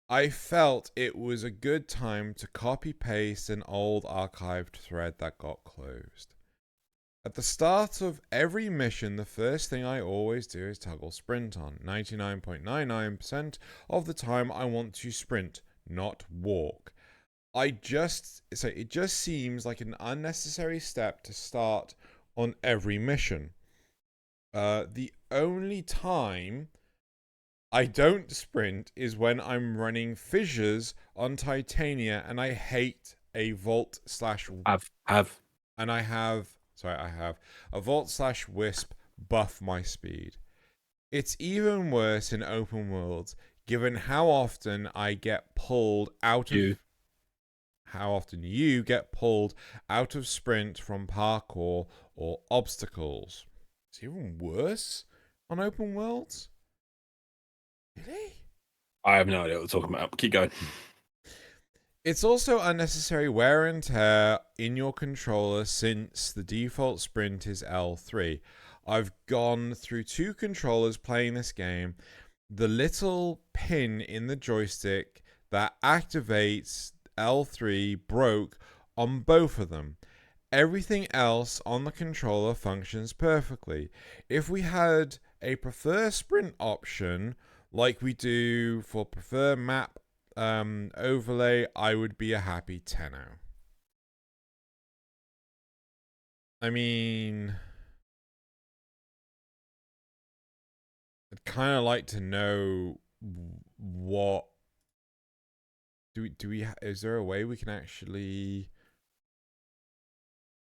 I felt it was a good time to copy paste an old archived thread that got closed. At the start of every mission, the first thing I always do is toggle sprint on. 99.99% of the time I want to sprint, not walk. It just seems like an unnecessary step to start on every mission. The only time I don't sprint is when I'm running fissures on Titania, and I hate a vault slash. I have a vault slash wisp buff my speed. It's even worse in open worlds, given how often I get pulled out of. How often you get pulled out of sprint from parkour or obstacles. It's even worse on open worlds? Really? I have no idea what we're talking about. Keep going. It's also unnecessary wear and tear in your controller since the default sprint is L3. I've gone through 2 controllers playing this game. The little pin in the joystick that activates L3 broke on both of them. Everything else on the controller functions perfectly. If we had a prefer sprint option like we do for prefer map overlay, I would be a happy Tenno. I mean, I'd kind of like to know what do we is there a way we can actually?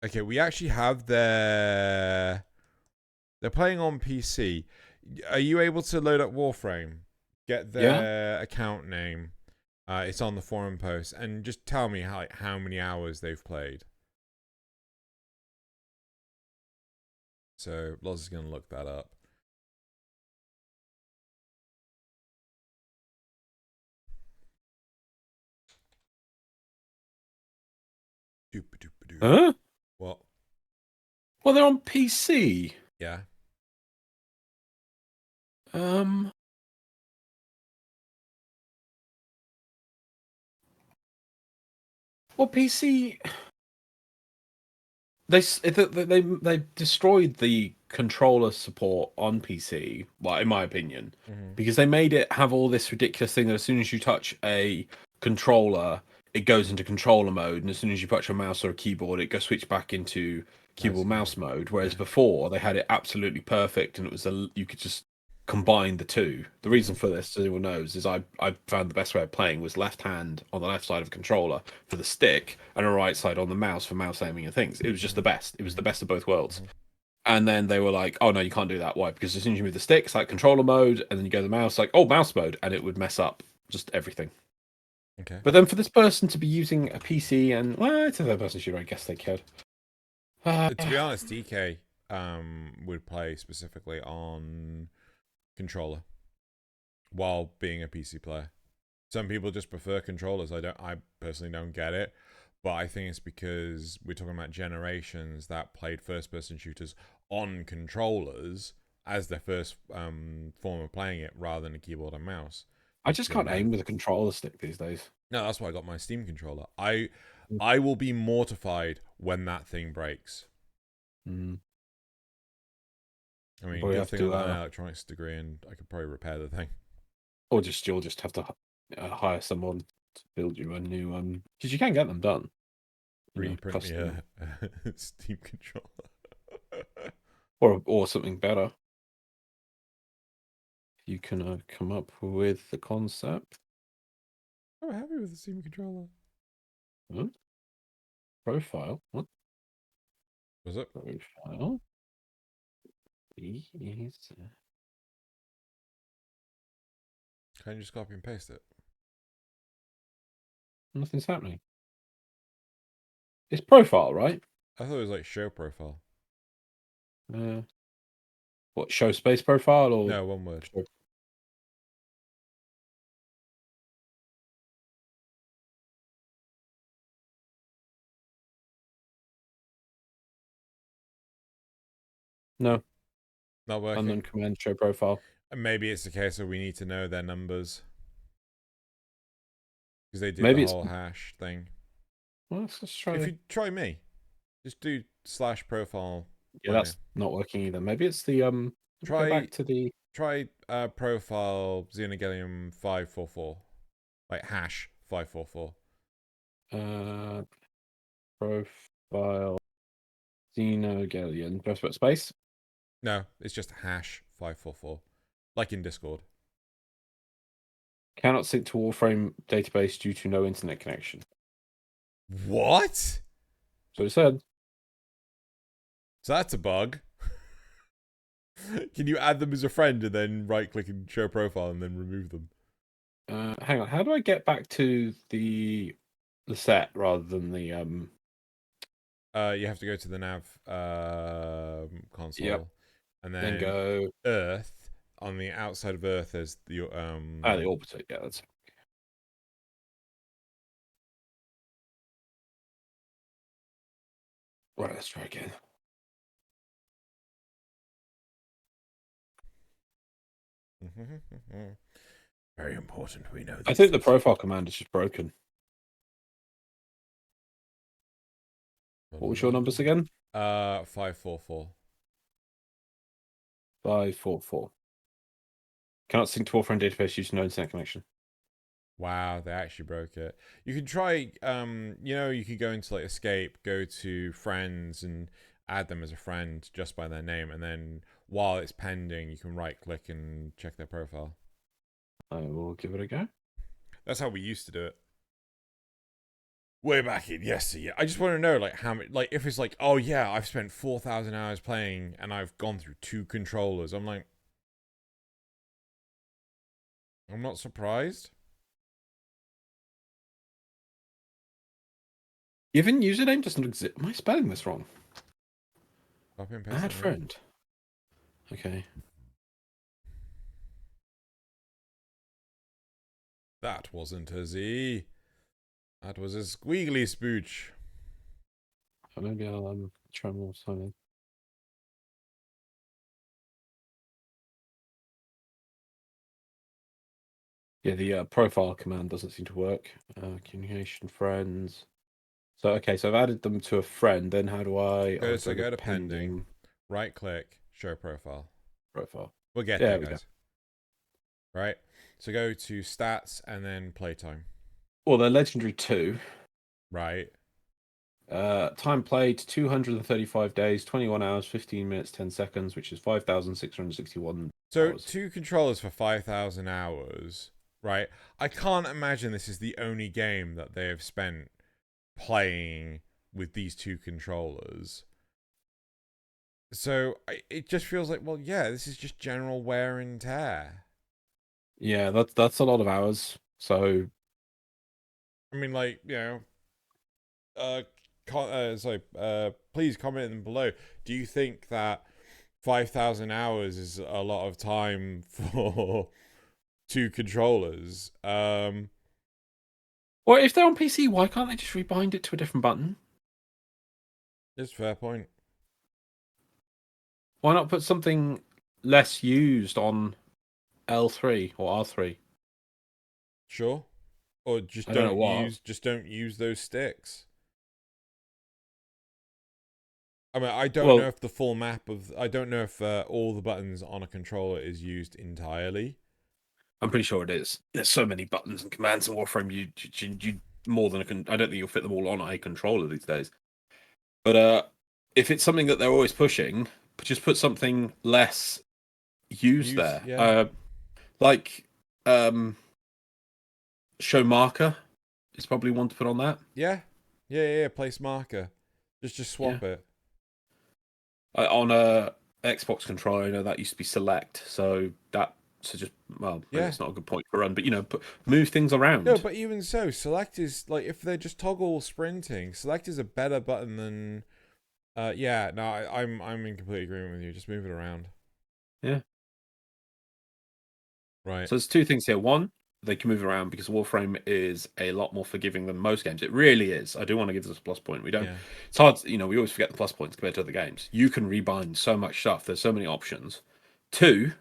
Okay, we actually have they're playing on PC. Are you able to load up Warframe? Get their account name. It's on the forum post, and just tell me how many hours they've played. So Loz is gonna look that up. Huh? What? Well, they're on PC. Yeah. Well, PC. They destroyed the controller support on PC. Well, in my opinion, because they made it have all this ridiculous thing that as soon as you touch a controller, it goes into controller mode, and as soon as you touch a mouse or a keyboard, it goes switch back into keyboard mouse mode. Whereas before they had it absolutely perfect, and it was you could just combine the two. The reason for this, as everyone knows, is I found the best way of playing was left hand on the left side of a controller for the stick, and a right side on the mouse for mouse aiming and things. It was just the best. It was the best of both worlds. And then they were like, "Oh no, you can't do that. Why? Because as soon as you move the stick, it's like controller mode, and then you go to the mouse, like mouse mode, and it would mess up just everything." Okay. But then for this person to be using a PC and it's a third person shooter, I guess they could. To be honest, DK would play specifically on controller while being a PC player. Some people just prefer controllers. I personally don't get it, but I think it's because we're talking about generations that played first person shooters on controllers as their first form of playing it rather than a keyboard and mouse. I just can't aim with a controller stick these days. No, that's why I got my Steam controller. I will be mortified when that thing breaks. Mm. I mean, Probably good have thing to, I'm an electronics degree, and I could probably repair the thing. or you'll just have to hire someone to build you a new because you can get them done. 3D print me Custom, a Steam controller. or something better. You can come up with the concept. I'm happy with the Steam controller. Huh? Profile. What? Was it? Profile. Is Can you just copy and paste it? nothing's happening. It's profile, right? I thought it was like show profile. What, show space profile or No, one word. show? No, Not working. unknown command show profile. And maybe it's the case of we need to know their numbers. Because they did Maybe the it's. whole hash thing. Well, let's try. If you try me, just do /profile. Yeah, that's not working either. Maybe it's the Try go back to the profile Xenogelium 544, like hash 544. profile Xenogelion. Just put space. No, it's just hash 544, like in Discord. Cannot sync to Warframe database due to no internet connection. What? So it said. So that's a bug. Can you add them as a friend and then right click and show profile and then remove them? Hang on. How do I get back to the set rather than the You have to go to the nav console. Yep. And then go Earth. On the outside of Earth is the the orbiter. Yeah, that's. Right, let's try again. Very important. We know. I think the profile command is just broken. What was your numbers again? 544. 544. Cannot sync to Warframe database using no internet connection. Wow, they actually broke it. You could try, you could go into like escape, go to friends and add them as a friend just by their name. And then while it's pending, you can right click and check their profile. I will give it a go. That's how we used to do it. Way back in yesteryear. I just want to know, like, how many, like, if it's like, oh yeah, I've spent 4,000 hours playing and I've gone through 2 controllers. I'm like, I'm not surprised. Given username doesn't exist. Am I spelling this wrong? Copy and paste Add it, friend. Okay. That wasn't a Z. That was a squiggly spooch. Oh, maybe I'll try more sign in. Yeah, the profile command doesn't seem to work. Communication friends. So okay, so I've added them to a friend. Then how do I Go to pending. Right click, show profile. Profile. We'll get there, guys. Right. So go to stats and then playtime. Well, they're legendary 2. Right. Time played 235 days, 21 hours, 15 minutes, 10 seconds, which is 5,661 So hours. 2 controllers for 5,000 hours. Right. I can't imagine this is the only game that they have spent playing with these 2 controllers. So it just feels like, well, yeah, this is just general wear and tear. Yeah, that's a lot of hours. So, I mean, like, please comment in below. Do you think that 5,000 hours is a lot of time for 2 controllers? well, if they're on PC, why can't they just rebind it to a different button? It's a fair point. Why not put something less used on L3 or R3? Sure. Or just don't use those sticks. I mean, I don't know if the full map of... I don't know if all the buttons on a controller is used entirely. I'm pretty sure it is. There's so many buttons and commands in Warframe, you more than I don't think you'll fit them all on a controller these days. But if it's something that they're always pushing, just put something less used there. Yeah. Like show marker is probably one to put on that. Yeah. Place marker. Just swap it. On a Xbox controller, I know that used to be select, so just it's not a good point for run, but move things around. No, but even so, select is like, if they're just toggle sprinting, select is a better button than I'm in complete agreement with you. Just move it around. Yeah. Right. So there's two things here. One, they can move around because Warframe is a lot more forgiving than most games. It really is. I do want to give this a plus point. We don't. Yeah. It's hard. We always forget the plus points compared to other games. You can rebind so much stuff. There's so many options. Two,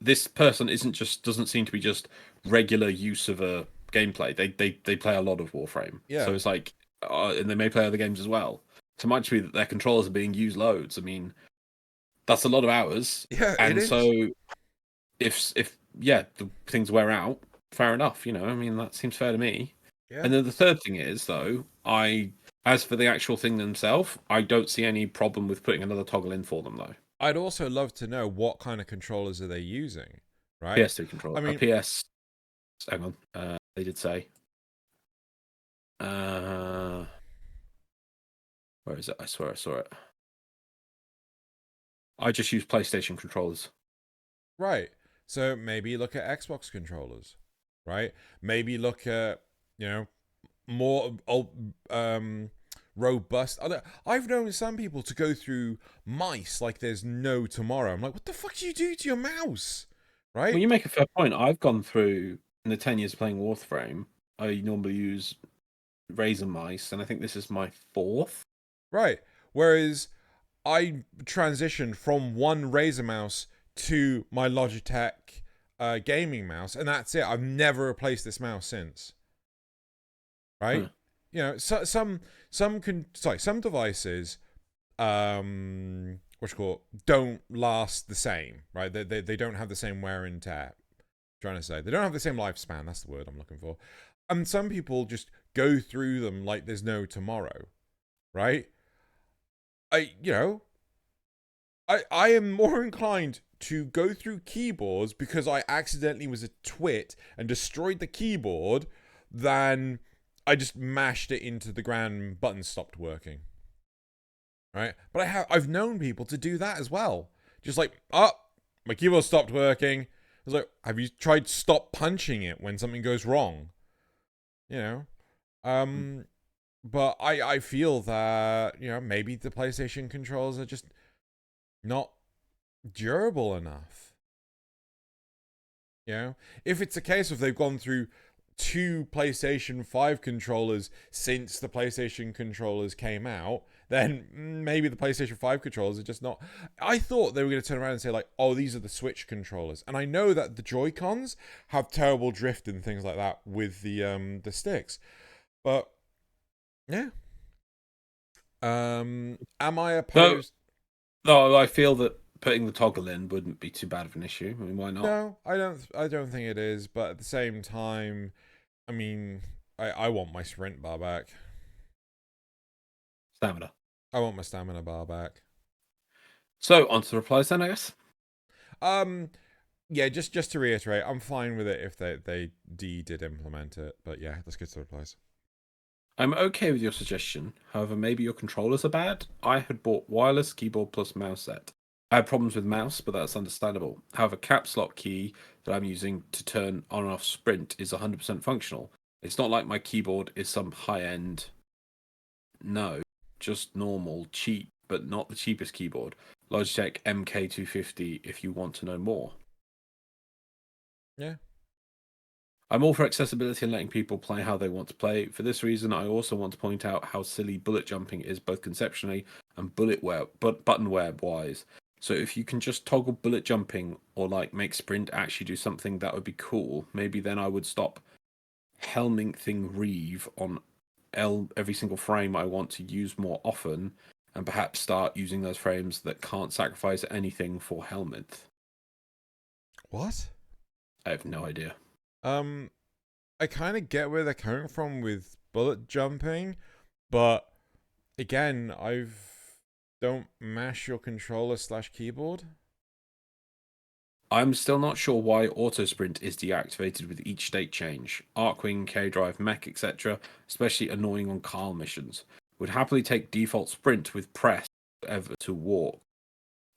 this person doesn't seem to be just regular use of a gameplay. They play a lot of Warframe. Yeah. So it's like, and they may play other games as well. So it might be that their controllers are being used loads. I mean, that's a lot of hours. Yeah. And so if the things wear out, fair enough. I mean, that seems fair to me. Yeah. And then the third thing is, though, as for the actual thing themselves, I don't see any problem with putting another toggle in for them, though. I'd also love to know what kind of controllers are they using, right? PS2 controller. I mean, PS. Hang on. They did say. Where is it? I swear I saw it. I just use PlayStation controllers. Right. So maybe look at Xbox controllers, right? Maybe look at, more robust. I've known some people to go through mice like there's no tomorrow. I'm like, what the fuck do you do to your mouse? Right? Well, you make a fair point. I've gone through, in the 10 years playing Warframe, I normally use Razer mice, and I think this is my 4th. Right. Whereas I transitioned from one Razer mouse to my Logitech gaming mouse, and that's it. I've never replaced this mouse since. Right? Some devices don't last the same, right? They don't have the same wear and tear. I'm trying to say they don't have the same lifespan. That's the word I'm looking for. And some people just go through them like there's no tomorrow, right? I am more inclined to go through keyboards because I accidentally was a twit and destroyed the keyboard than I just mashed it into the ground and buttons stopped working. Right? But I've known people to do that as well. Just like, my keyboard stopped working. I was like, have you tried stop punching it when something goes wrong? But I feel that, maybe the PlayStation controls are just not durable enough. If it's a case of they've gone through 2 PlayStation 5 controllers since the PlayStation controllers came out, then maybe the PlayStation 5 controllers are just not... I thought they were going to turn around and say, like, oh, these are the Switch controllers. And I know that the Joy-Cons have terrible drift and things like that with the sticks. But, yeah. Am I opposed... No, I feel that putting the toggle in wouldn't be too bad of an issue. I mean, why not? No, I don't think it is. But at the same time, I mean, I want my sprint bar back. Stamina. I want my stamina bar back. So, on to the replies then, I guess. Yeah, just to reiterate, I'm fine with it if they did implement it. But yeah, let's get to the replies. I'm okay with your suggestion. However, maybe your controllers are bad. I had bought wireless keyboard plus mouse set. I had problems with mouse, but that's understandable. However, caps lock key that I'm using to turn on and off sprint is 100% functional. It's not like my keyboard is some high-end... No, just normal, cheap, but not the cheapest keyboard. Logitech MK250 if you want to know more. Yeah. I'm all for accessibility and letting people play how they want to play. For this reason, I also want to point out how silly bullet jumping is both conceptually and button wear wise. So if you can just toggle bullet jumping or like make sprint actually do something, that would be cool. Maybe then I would stop helming thing reeve on every single frame I want to use more often and perhaps start using those frames that can't sacrifice anything for helmet. What? I have no idea. I kind of get where they're coming from with bullet jumping, but again, don't mash your controller / keyboard. I'm still not sure why auto sprint is deactivated with each state change. Arcwing, K-Drive, Mech, etc., especially annoying on Carl missions. Would happily take default sprint with press ever to walk,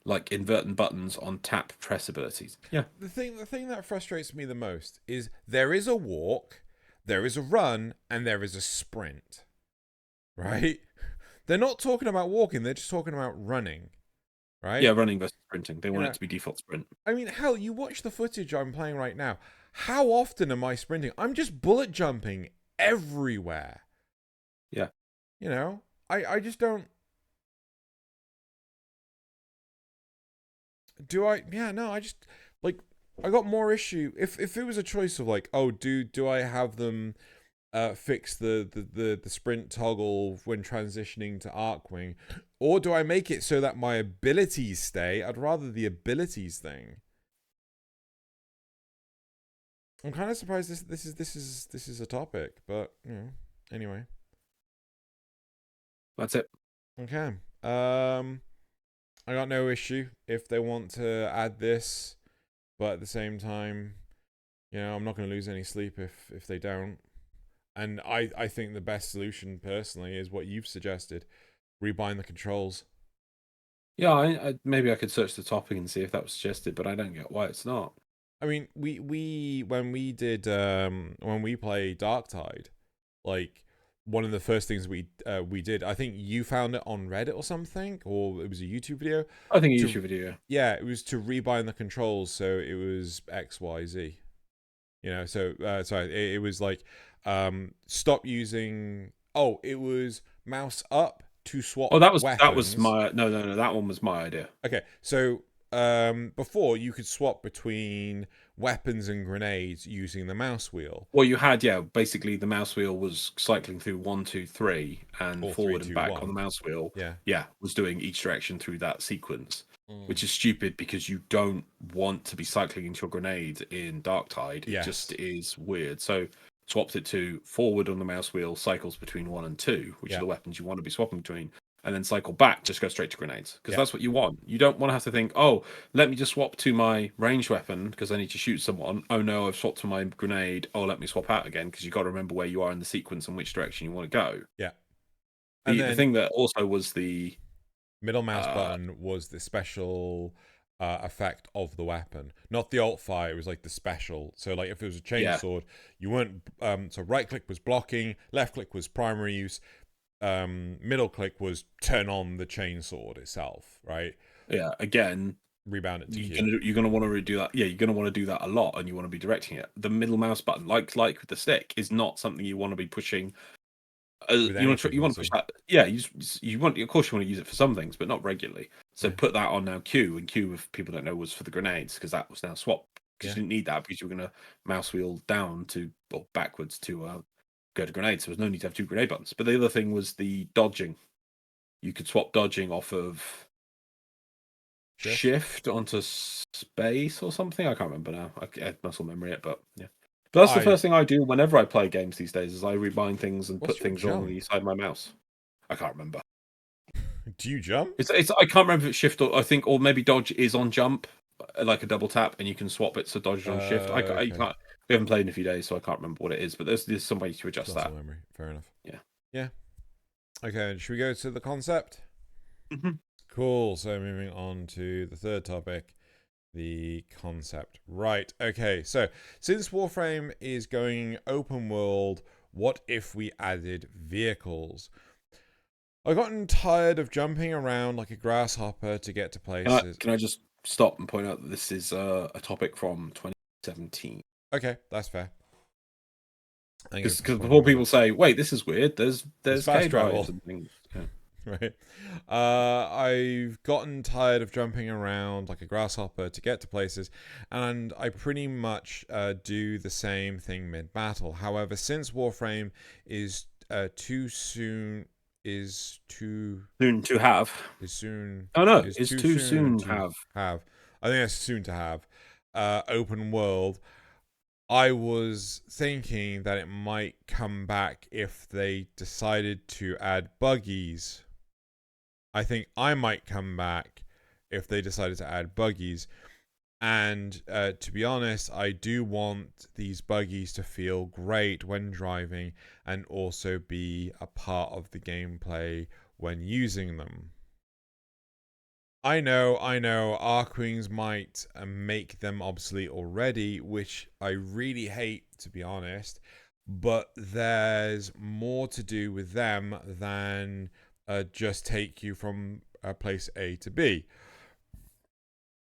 like inverting buttons on tap press abilities. Yeah. The thing that frustrates me the most is there is a walk, there is a run, and there is a sprint. Right? They're not talking about walking, they're just talking about running. Right? Yeah, running versus sprinting. They want it to be default sprint. I mean, hell, you watch the footage I'm playing right now. How often am I sprinting? I'm just bullet jumping everywhere. Yeah. You know? I just don't... Do I... Yeah, no, I just... Like, I got more issue. If it was a choice of like, oh, do I have them fix the sprint toggle when transitioning to Arcwing, or do I make it so that my abilities stay? I'd rather the abilities thing. I'm kind of surprised this is a topic, but you know, anyway. That's it. Okay. I got no issue if they want to add this, but at the same time, you know, I'm not going to lose any sleep if they don't. And I think the best solution, personally, is what you've suggested. Rebind the controls. Yeah, I maybe I could search the topic and see if that was suggested, but I don't get why it's not. I mean, we when we did when we played Darktide, like one of the first things we did, I think you found it on Reddit or something, or it was a YouTube video. I think a YouTube video. Yeah, it was to rebind the controls, so it was XYZ. You know, so sorry, it was like stop using. Oh, it was mouse up to swap. Oh, that was weapons. my no, that one was my idea. Okay, so before you could swap between weapons and grenades using the mouse wheel. Well, you had, yeah, basically the mouse wheel was cycling through 1, 2, 3 and Or forward 3, 2, and back 1. on the mouse wheel. Yeah, was doing each direction through that sequence, which is stupid because you don't want to be cycling into your grenade in Darktide. It just is weird. So swapped it to forward on the mouse wheel, cycles between 1 and 2, which are the weapons you want to be swapping between. And then cycle back, just go straight to grenades. Because that's what you want. You don't want to have to think, oh, let me just swap to my ranged weapon because I need to shoot someone. Oh no, I've swapped to my grenade. Oh, let me swap out again, because you've got to remember where you are in the sequence and which direction you want to go. Yeah. The thing that also was the middle mouse button was the special effect of the weapon. Not the alt fire, it was like the special. So like if it was a chainsword, you weren't so right click was blocking, left click was primary use. Middle click was turn on the chainsword itself, right? Yeah, again, rebound it to you're gonna want to do that. Yeah, you're gonna want to do that a lot, and you want to be directing it. The middle mouse button, like with the stick, is not something you want to be pushing. You want to push that. Yeah, you want. Of course, you want to use it for some things, but not regularly. So put that on now. Q, and Q, if people don't know, was for the grenades, because that was now swap. Because you didn't need that, because you were gonna mouse wheel down to or backwards to go to grenades. So there's no need to have 2 grenade buttons. But the other thing was the dodging. You could swap dodging off of shift onto space or something. I can't remember now. I muscle memory it, but yeah. But that's the first thing I do whenever I play games these days, is I rebind things and put things on the side of my mouse. I can't remember. Do you jump? It's I can't remember if it's shift or I think, or maybe dodge is on jump, like a double tap, and you can swap it so dodge is on shift. I can't. We haven't played in a few days, so I can't remember what it is. But there's some way to adjust that. Memory. Fair enough. Yeah. Okay, should we go to the concept? Mm-hmm. Cool. So moving on to the third topic, the concept. Right. Okay. So since Warframe is going open world, what if we added vehicles? I've gotten tired of jumping around like a grasshopper to get to places. Can I just stop and point out that this is a topic from 2017? Okay, that's fair. Because before people say, "Wait, this is weird," there's fast travel and things. Yeah. Right. I've gotten tired of jumping around like a grasshopper to get to places, and I pretty much do the same thing mid-battle. However, since Warframe is too soon, is too soon to have. is soon. Oh no, Is it's too too soon soon to have. have. I think that's soon to have. Open world. I was thinking that it might come back if they decided to add buggies. I think I might come back if they decided to add buggies. And to be honest, I do want these buggies to feel great when driving and also be a part of the gameplay when using them. I know, Archwings might make them obsolete already, which I really hate, to be honest. But there's more to do with them than just take you from place A to B.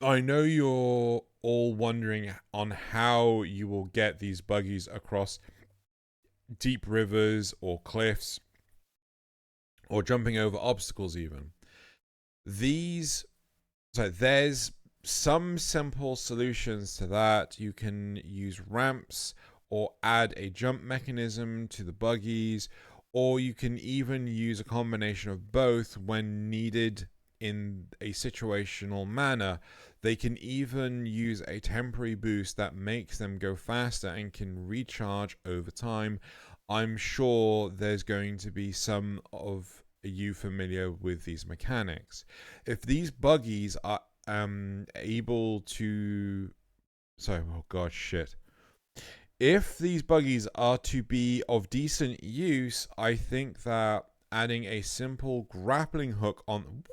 I know you're all wondering on how you will get these buggies across deep rivers or cliffs or jumping over obstacles even. There's some simple solutions to that. You can use ramps or add a jump mechanism to the buggies, or you can even use a combination of both when needed in a situational manner. They can even use a temporary boost that makes them go faster and can recharge over time. I'm sure there's going to be some of you familiar with these mechanics. If these buggies are able to if these buggies are to be of decent use, I think that adding a simple grappling hook on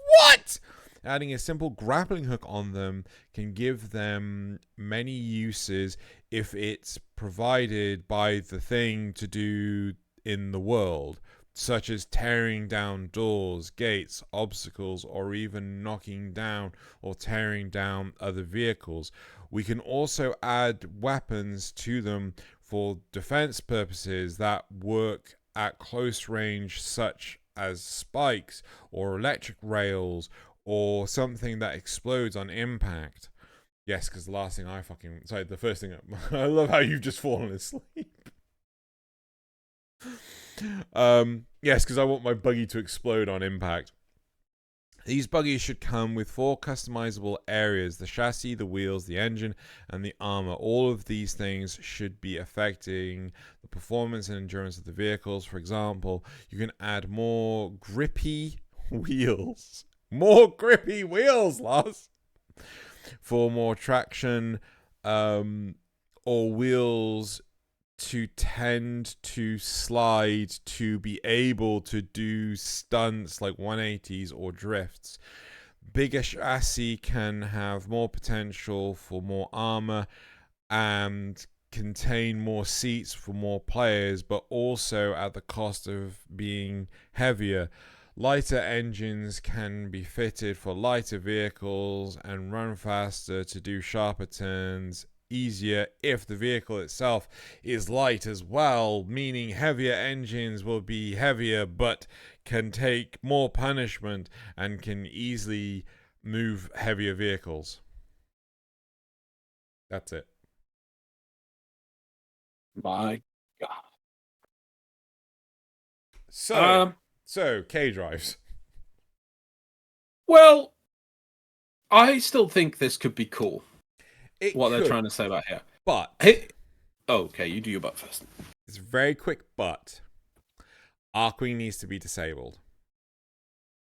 them can give them many uses if it's provided by the thing to do in the world, such as tearing down doors, gates, obstacles, or even knocking down or tearing down other vehicles. We can also add weapons to them for defense purposes that work at close range, such as spikes or electric rails or something that explodes on impact. Yes, because the first thing I love how you've just fallen asleep. Yes, because I want my buggy to explode on impact. These buggies should come with 4 customizable areas: the chassis, the wheels, the engine, and the armor. All of these things should be affecting the performance and endurance of the vehicles. For example, you can add more grippy wheels. More grippy wheels, Loz! For more traction, or wheels to tend to slide to be able to do stunts like 180s or drifts. Bigger chassis can have more potential for more armor and contain more seats for more players, but also at the cost of being heavier. Lighter engines can be fitted for lighter vehicles and run faster to do sharper turns easier if the vehicle itself is light as well, meaning heavier engines will be heavier but can take more punishment and can easily move heavier vehicles. That's it. My God. So K drives. Well, I still think this could be cool. They're trying to say about here. But okay, you do your butt first. It's a very quick but. Archwing needs to be disabled.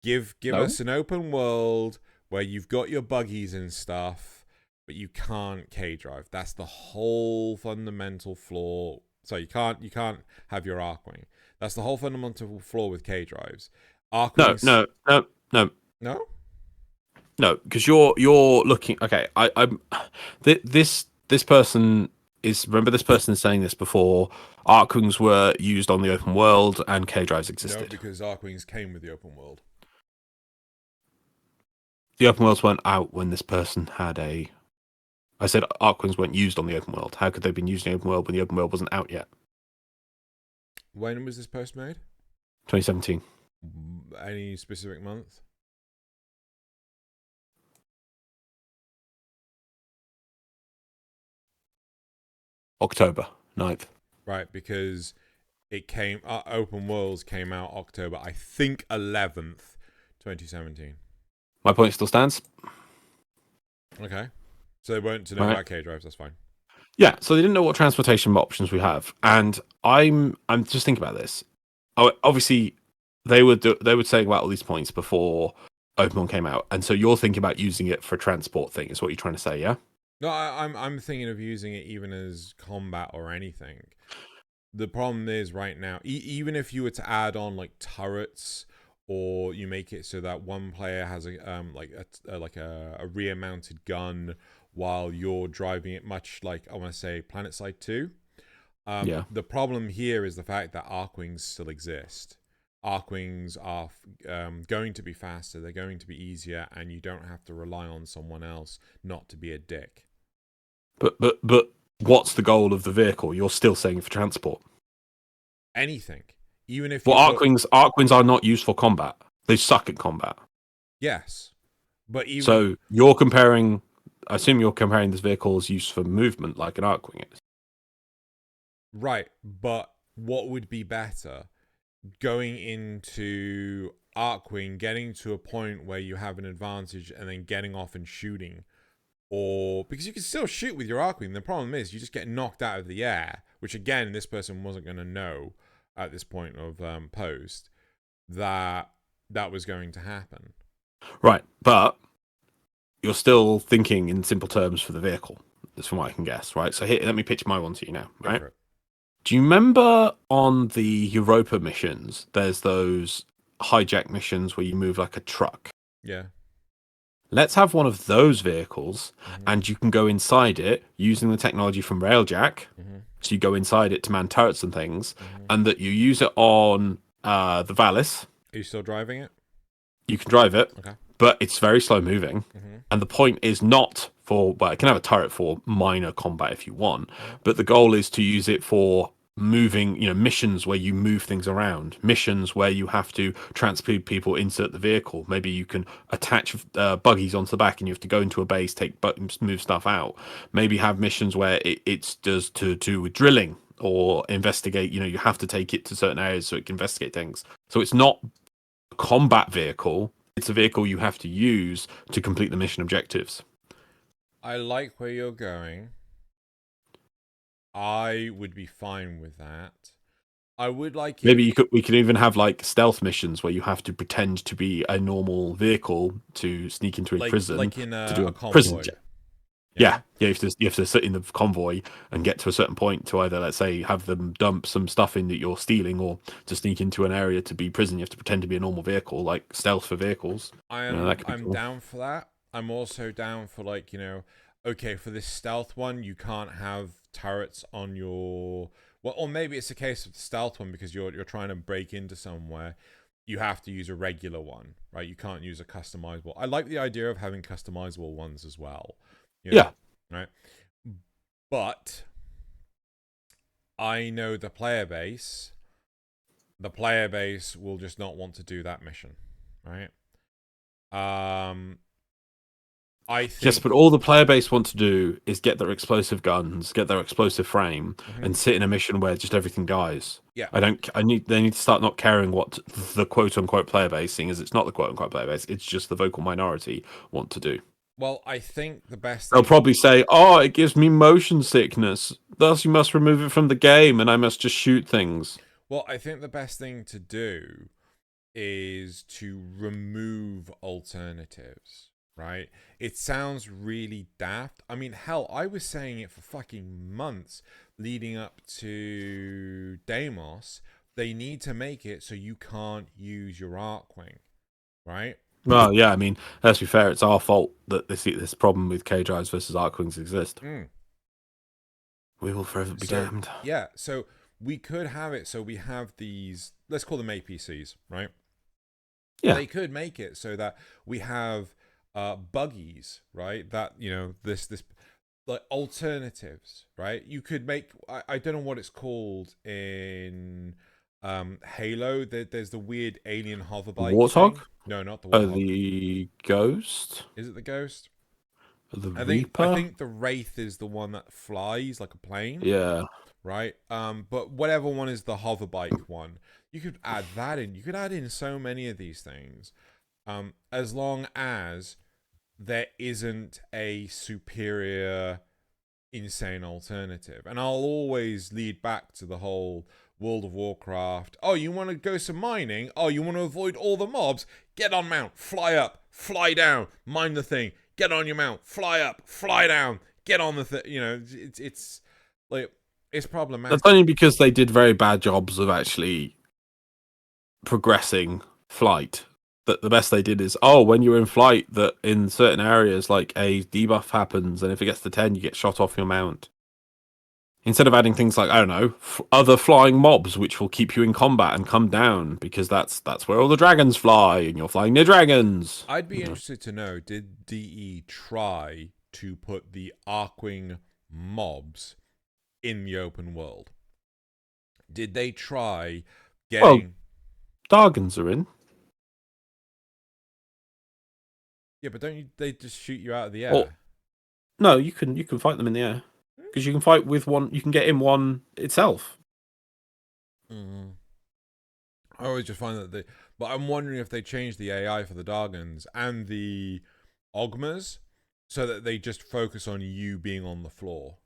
Give us an open world where you've got your buggies and stuff, but you can't K drive. That's the whole fundamental flaw. So you can't have your Archwing. That's the whole fundamental flaw with K drives. Archwings... No, because you're looking. Okay, I'm. This person is. Remember, this person is saying this before Archwings were used on the open world and K drives existed. No, because Archwings came with the open world. The open worlds weren't out when this person had a. I said Archwings weren't used on the open world. How could they have been used in the open world when the open world wasn't out yet? When was this post made? 2017. Any specific month? October 9th. Right, because It came Open Worlds came out October, I think 11th, 2017. My point still stands. Okay, so they weren't to know Right. about K drives. That's fine. Yeah, so they didn't know what transportation options we have, and I'm just thinking about this. Obviously, they were saying about all these points before Open came out, and so you're thinking about using it for a transport thing, is what you're trying to say, yeah? No, I'm thinking of using it even as combat or anything. The problem is right now, even if you were to add on like turrets, or you make it so that one player has a rear mounted gun while you're driving it, much like I want to say PlanetSide 2. Yeah. The problem here is the fact that Arcwings still exist. Arcwings are going to be faster, they're going to be easier, and you don't have to rely on someone else not to be a dick. But what's the goal of the vehicle? You're still saying for transport. Anything. Even if Well, Arcwings are not used for combat. They suck at combat. Yes. But even So you're comparing, I assume you're comparing this vehicle's use for movement like an Arcwing is. right, but what would be better? Going into Arcwing, getting to a point where you have an advantage and then getting off and shooting. Or because you can still shoot with your Arcwing. The problem is you just get knocked out of the air, which again, this person wasn't going to know at this point of post that was going to happen. Right, but you're still thinking in simple terms for the vehicle. That's from what I can guess, right? So here, let me pitch my one to you now, right? Do you remember on the Europa missions, there's those hijack missions where you move like a truck? Yeah. Let's have one of those vehicles, and you can go inside it using the technology from Railjack. So you go inside it to man turrets and things, and that you use it on the Valis. Are you still driving it? You can drive it, Okay. but it's very slow moving. And the point is not for, well, it can have a turret for minor combat if you want, but the goal is to use it for moving, missions where you move things around, missions where you have to transport people, insert the vehicle. Maybe you can attach buggies onto the back and you have to go into a base, take buttons, move stuff out. Maybe have missions where it's just to do with drilling or investigate, you have to take it to certain areas so it can investigate things. So it's not a combat vehicle. It's a vehicle you have to use to complete the mission objectives. I like where you're going. I would be fine with that. I would like Maybe we could even have like stealth missions where you have to pretend to be a normal vehicle to sneak into a prison, like in to do a convoy. prison check. Yeah. You have to sit in the convoy and get to a certain point to either, let's say, have them dump some stuff in that you're stealing, or to sneak into an area to be prison. You have to pretend to be a normal vehicle, like stealth for vehicles. I'm cool. down for that. I'm also down for okay, for this stealth one, you can't have turrets on your, well, or maybe it's a case of the stealth one because you're trying to break into somewhere. You have to use a regular one, right? You can't use a customizable. I like the idea of having customizable ones as well. Yeah. Right. But I know the player base. The player base will just not want to do that mission, right? I think... Yes, but all the player base want to do is get their explosive guns, get their explosive frame, and sit in a mission where just everything dies. Yeah. They need to start not caring what the quote unquote player base, seeing as it's not the quote unquote player base, it's just the vocal minority want to do. Well, I think the best They'll probably say, "Oh, it gives me motion sickness. Thus, you must remove it from the game, and I must just shoot things." Well, I think the best thing to do is to remove alternatives. Right? It sounds really daft. I mean, hell, I was saying it for fucking months leading up to Deimos. They need to make it so you can't use your Arcwing, right? Well, yeah, I mean, let's be fair, it's our fault that this problem with K-Drives versus Arcwings exist. We will forever be damned. Yeah, so we could have it so we have these, let's call them APCs, right? Yeah. They could make it so that we have buggies, right? That, this like alternatives, right? You could make, I don't know what it's called in Halo. There's the weird alien hoverbike Warthog thing. No, not the Warthog. The Ghost. Is it the Ghost? The Reaper. I think the Wraith is the one that flies like a plane. Yeah. right? But whatever one is the hover bike one, you could add that in. You could add in so many of these things, as long as there isn't a superior, insane alternative. And I'll always lead back to the whole World of Warcraft. Oh, you want to go some mining? Oh, you want to avoid all the mobs? Get on mount, fly up, fly down, mine the thing. Get on your mount, fly up, fly down, get on the thing. You know, it's like, it's problematic. That's only because they did very bad jobs of actually progressing flight. That the best they did is, when you're in flight, that in certain areas, like a debuff happens, and if it gets to 10, you get shot off your mount. Instead of adding things like, I don't know, other flying mobs, which will keep you in combat and come down, because that's where all the dragons fly, and you're flying near dragons. I'd be interested to know, did DE try to put the Arcwing mobs in the open world? Did they try getting... Well, Dargans are in. Yeah, but they just shoot you out of the air? No, you can fight them in the air. Because you can fight with one, you can get in one itself. I always just find that but I'm wondering if they changed the AI for the Dargans and the Ogmas so that they just focus on you being on the floor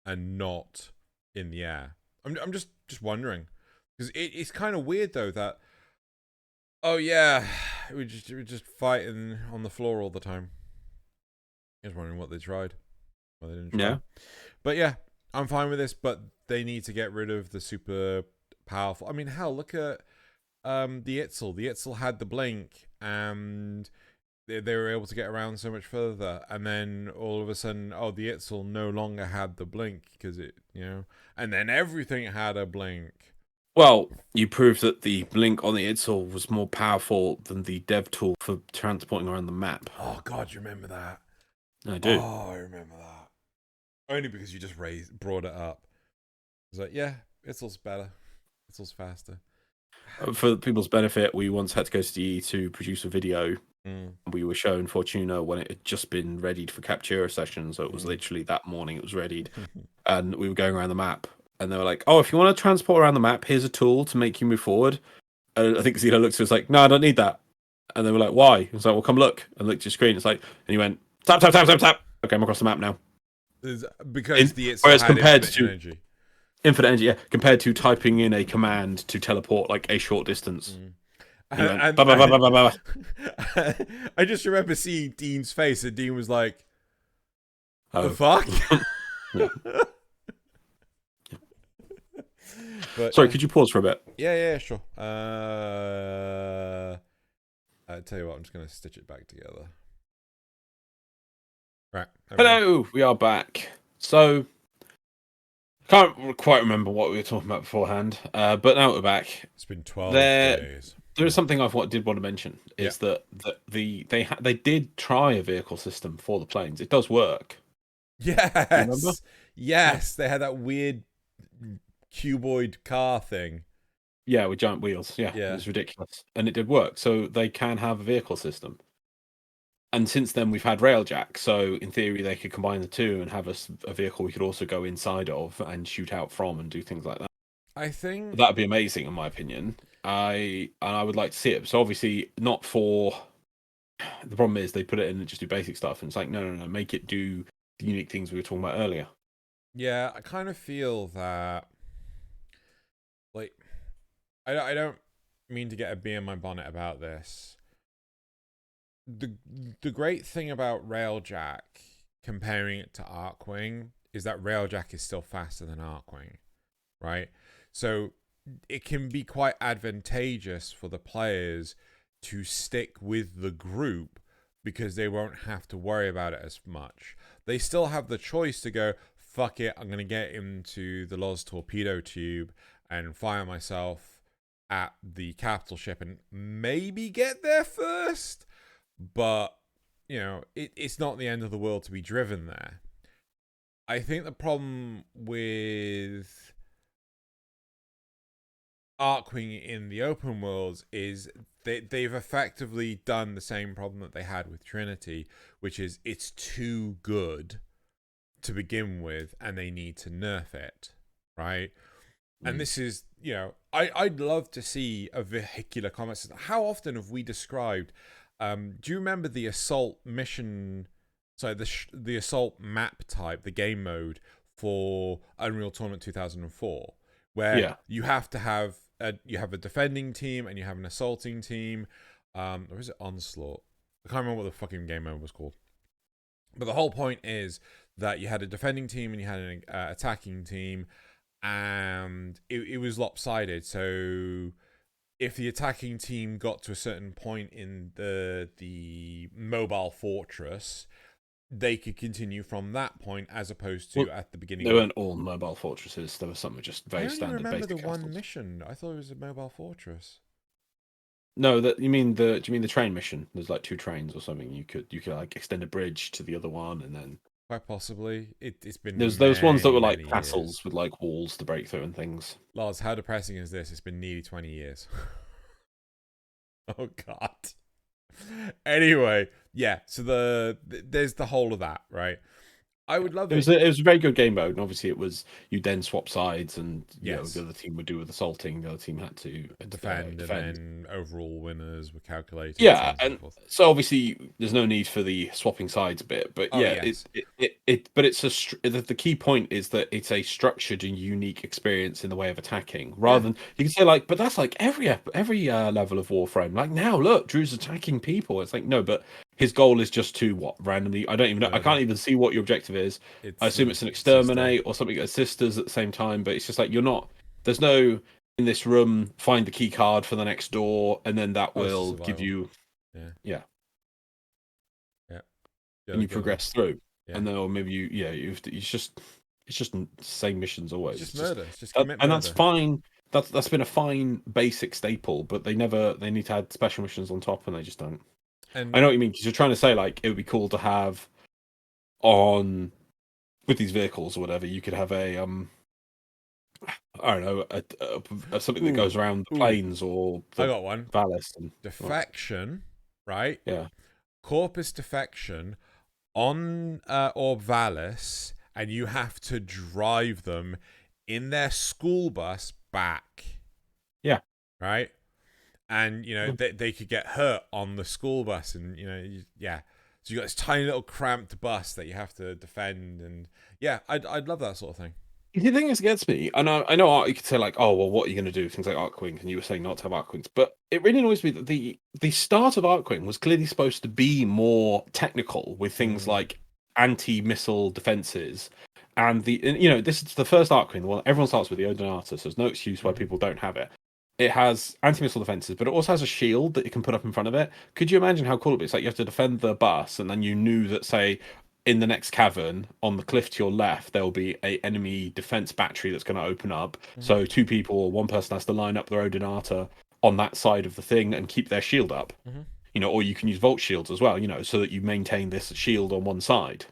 and not in the air. I'm just wondering, because it's kind of weird though that, we're just fighting on the floor all the time. I was wondering what they tried. Well, they didn't try. Yeah. But yeah, I'm fine with this, but they need to get rid of the super powerful. I mean, hell, look at the Itzel. The Itzel had the blink, and they were able to get around so much further. And then all of a sudden, the Itzel no longer had the blink because and then everything had a blink. Well, you proved that the blink on the Itzel was more powerful than the dev tool for transporting around the map. Oh God, you remember that? I do. Oh, I remember that. Only because you just brought it up. I was like, yeah, Itzel's better. Itzel's faster. For people's benefit, we once had to go to DE to produce a video. We were showing Fortuna when it had just been readied for Captura session, so it was literally that morning it was readied. And we were going around the map, and they were like, if you want to transport around the map, here's a tool to make you move forward. And I think Xeno looked at us like, no, I don't need that. And they were like, why? He was like, well, come look. And looked at your screen. It's like, and he went, tap, tap, tap, tap, tap. Okay, I'm across the map now. Because the Itzel had compared infinite to energy. Infinite energy, yeah, compared to typing in a command to teleport like a short distance. I just remember seeing Dean's face, and Dean was like, "The fuck?" But, sorry, could you pause for a bit? Yeah, sure. I tell you what, I'm just gonna stitch it back together. Right. Hello, we are back. So, can't quite remember what we were talking about beforehand, but now we're back. It's been 12 days. There is something I did want to mention, is that they did try a vehicle system for the planes. It does work. Yes. Yes, they had that weird cuboid car thing. Yeah, with giant wheels. Yeah, it was ridiculous. And it did work. So they can have a vehicle system. And since then, we've had Railjack. So in theory, they could combine the two and have a vehicle we could also go inside of and shoot out from and do things like that. I think that would be amazing, in my opinion. I would like to see it. So obviously, not for... The problem is they put it in and just do basic stuff. And it's like, no, make it do the unique things we were talking about earlier. Yeah, I kind of feel that... Like, I don't mean to get a bee in my bonnet about this. The great thing about Railjack, comparing it to Arcwing, is that Railjack is still faster than Arcwing, right? So it can be quite advantageous for the players to stick with the group because they won't have to worry about it as much. They still have the choice to go, fuck it, I'm going to get into the Loz torpedo tube and fire myself at the capital ship and maybe get there first. But, it's not the end of the world to be driven there. I think the problem with Arcwing in the open worlds is they've effectively done the same problem that they had with Trinity, which is it's too good to begin with, and they need to nerf it. right? And this is, I'd love to see a vehicular combat system. How often have we described? Do you remember the assault mission? So the assault map type, the game mode for Unreal Tournament 2004, where you have to have you have a defending team and you have an assaulting team, or is it Onslaught? I can't remember what the fucking game mode was called. But the whole point is that you had a defending team and you had an attacking team. And it was lopsided. So if the attacking team got to a certain point in the mobile fortress, they could continue from that point, as opposed to at the beginning. They weren't all mobile fortresses. There was some just very standard. I remember basic the one castles. mission. I thought it was a mobile fortress. No, do you mean the train mission? There's like 2 trains or something. You could like extend a bridge to the other one, and then quite possibly it's been. There's those ones that were like castles with like walls to break through and things. Loz, how depressing is this? It's been nearly 20 years. Oh God. Anyway, yeah. So there's the whole of that, right? I would love it. It was a very good game mode, and obviously it was you then swap sides, and the other team would do with assaulting. The other team had to defend, and then overall winners were calculated. Yeah, and so obviously there's no need for the swapping sides bit, but but it's the key point is that it's a structured and unique experience in the way of attacking, rather than you can say like, but that's like every level of Warframe. Like now, look, Drew's attacking people. It's like no, but his goal is just to randomly. I don't even know. I can't even see what your objective is. I assume it's an exterminate or something as sisters at the same time, but it's just like you're not. There's no in this room. Find the key card for the next door, and then that will give you. Yeah. And you progress through, and then or maybe it's just the same missions always. It's just murder. It's just and that's fine. That's been a fine basic staple, but they need to add special missions on top, and they just don't. And I know what you mean, because you're trying to say like it would be cool to have with these vehicles or whatever. You could have a I don't know, something that goes around the plains or I got one. Valis and defection, right? Yeah. Corpus defection on or Valis, and you have to drive them in their school bus back. Yeah. Right. And they could get hurt on the school bus, and so you got this tiny little cramped bus that you have to defend, and I'd love that sort of thing. The thing is, gets me, and I know you could say like, oh well, what are you going to do? Things like Arcwing, and you were saying not to have Arcwings, but it really annoys me that the start of Arcwing was clearly supposed to be more technical with things like anti-missile defenses, and this is the first Arcwing, the one everyone starts with, the Odinata, so there's no excuse why people don't have it. It has anti-missile defenses, but it also has a shield that you can put up in front of it. Could you imagine how cool it would be? It's like you have to defend the bus, and then you knew that, say, in the next cavern on the cliff to your left, there will be an enemy defense battery that's going to open up. So 2 people or 1 person has to line up their Odinata on that side of the thing and keep their shield up. Or you can use Volt shields as well, so that you maintain this shield on one side.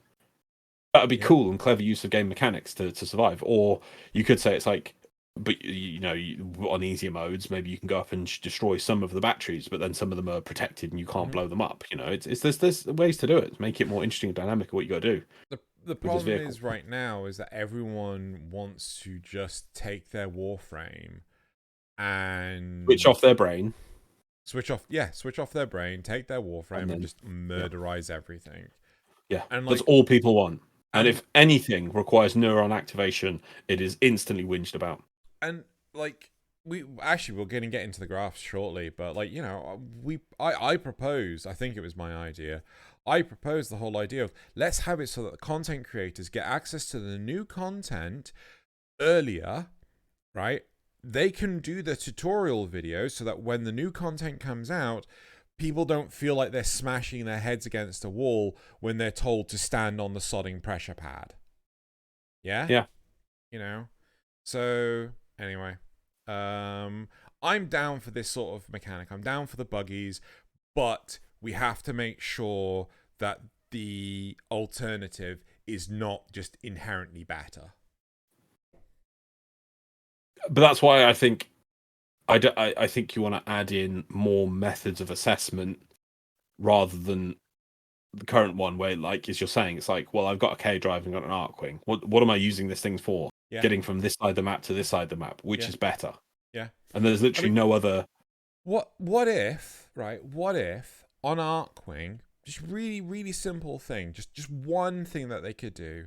That would be cool and clever use of game mechanics to survive. Or you could say it's like, but on easier modes, maybe you can go up and destroy some of the batteries, but then some of them are protected and you can't blow them up. There's ways to do it, make it more interesting and dynamic of what you got to do. The problem is right now is that everyone wants to just take their Warframe and switch off their brain, take their Warframe and just murderize everything. Yeah, and that's all people want. And if anything requires neuron activation, it is instantly whinged about. And we're going to get into the graphs shortly, but I proposed, I think it was my idea, I proposed the whole idea of let's have it so that the content creators get access to the new content earlier, right? They can do the tutorial videos so that when the new content comes out, people don't feel like they're smashing their heads against a wall when they're told to stand on the sodding pressure pad. Yeah? Yeah. So anyway, I'm down for this sort of mechanic. I'm down for the buggies, but we have to make sure that the alternative is not just inherently better. But that's why I think I think you want to add in more methods of assessment rather than the current one where, like as you're saying, it's like, well, I've got a K drive and got an Arcwing. What am I using this thing for? getting from this side of the map to this side of the map, which is better. Yeah. And there's literally no other. What if, right? What if on Arkwing, just really, really simple thing, just one thing that they could do.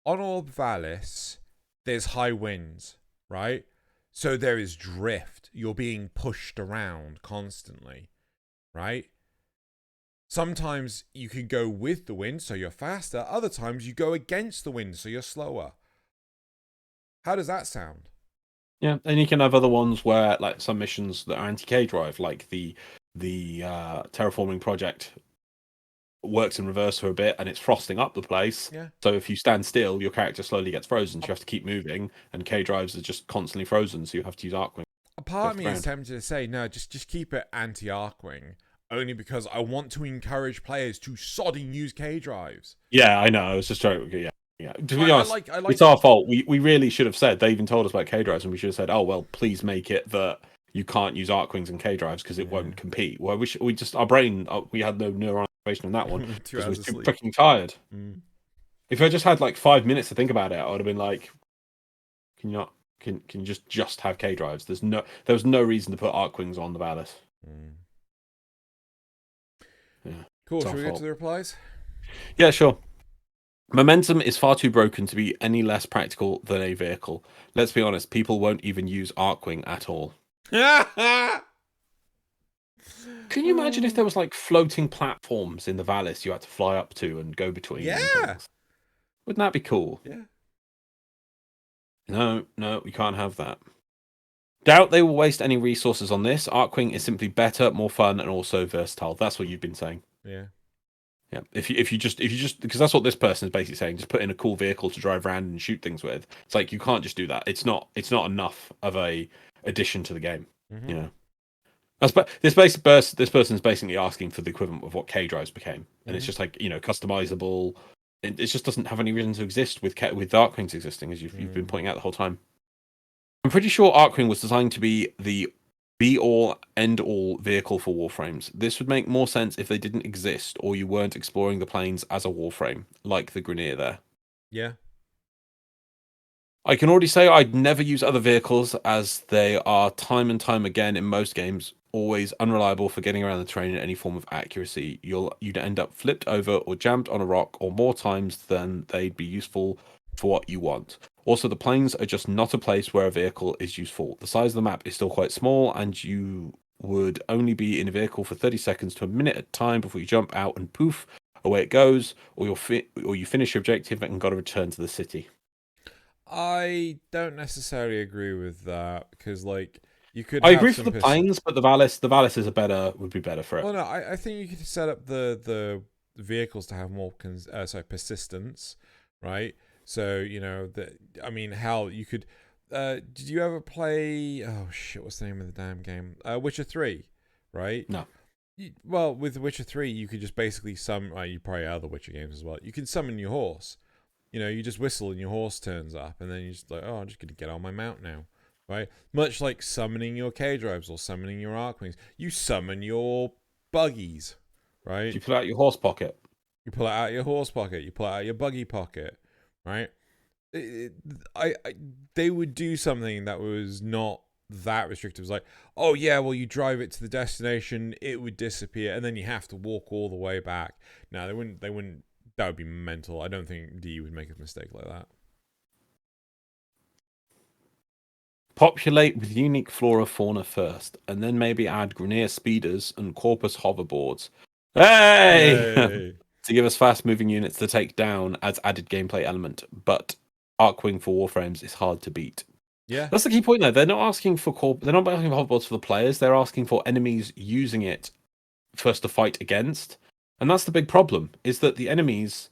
On Orb Valis, there's high winds, right? So there is drift. You're being pushed around constantly, right? Sometimes you can go with the wind, so you're faster. Other times you go against the wind, so you're slower. How does that sound? Yeah, and you can have other ones where, like, some missions that are anti-K drive, like the terraforming project works in reverse for a bit, and it's frosting up the place. Yeah. So if you stand still, your character slowly gets frozen. So you have to keep moving, and K drives are just constantly frozen. So you have to use Arkwing. A part of me is tempted to say no, just keep it anti-Arkwing, only because I want to encourage players to sodding use K drives. Yeah, I know. I was just trying. Yeah. Yeah, to be honest, it's our fault. We really should have said. They even told us about K drives, and we should have said, "Oh well, please make it that you can't use Arkwings and K drives because it won't compete." Well, we just our brain we had no neural activation on that one because we're too freaking tired. If I just had like 5 minutes to think about it, I would have been like, "Can you not? Can you just have K drives?" There was no reason to put Arkwings on the Valis. Yeah, cool. Should we get to the replies? Yeah, sure. Momentum is far too broken to be any less practical than a vehicle. Let's be honest, people won't even use Arkwing at all. Can you imagine if there was like floating platforms in the Valis you had to fly up to and go between? Yeah. Wouldn't that be cool? Yeah. No, we can't have that. Doubt they will waste any resources on this. Arkwing is simply better, more fun, and also versatile. That's what you've been saying. Yeah. Yeah, if you just because that's what this person is basically saying. Just put in a cool vehicle to drive around and shoot things with. It's like you can't just do that. It's not enough of a addition to the game. You know, this person is basically asking for the equivalent of what K drives became, and it's just like customizable. It just doesn't have any reason to exist with Arkwings existing, as you've been pointing out the whole time. I'm pretty sure Arkwing was designed to be the be-all, end-all vehicle for Warframes. This would make more sense if they didn't exist or you weren't exploring the plains as a Warframe, like the Grineer there. Yeah. I can already say I'd never use other vehicles as they are time and time again in most games always unreliable for getting around the terrain in any form of accuracy. You'd end up flipped over or jammed on a rock or more times than they'd be useful for what you want. Also, the plains are just not a place where a vehicle is useful. The size of the map is still quite small, and you would only be in a vehicle for 30 seconds to a minute at a time before you jump out and poof, away it goes, or you finish your objective and got to return to the city. I don't necessarily agree with that because, like, you could. I agree for the plains, but the Valis would be better for it. Well, no, I think you could set up the vehicles to have more persistence, right? So hell, you could. Did you ever play? Oh shit, what's the name of the damn game? Witcher 3, right? No. Well, with Witcher 3, you could just basically summon. You probably have other Witcher games as well. You can summon your horse. You just whistle and your horse turns up, and then you're just like, oh, I'm just gonna get on my mount now, right? Much like summoning your K drives or summoning your Arkwings, you summon your buggies, right? You pull out your horse pocket. You pull it out your horse pocket. You pull it out your buggy pocket. Right? They would do something that was not that restrictive. It was like, oh yeah, well you drive it to the destination, it would disappear, and then you have to walk all the way back. No, they wouldn't. That would be mental. I don't think D would make a mistake like that. Populate with unique flora fauna first, and then maybe add Grineer speeders and Corpus hoverboards. Hey! To give us fast-moving units to take down as added gameplay element, but Arkwing for Warframes is hard to beat. Yeah, that's the key point. Though they're not asking for hoverboards for the players. They're asking for enemies using it first to fight against, and that's the big problem. Is that the enemies?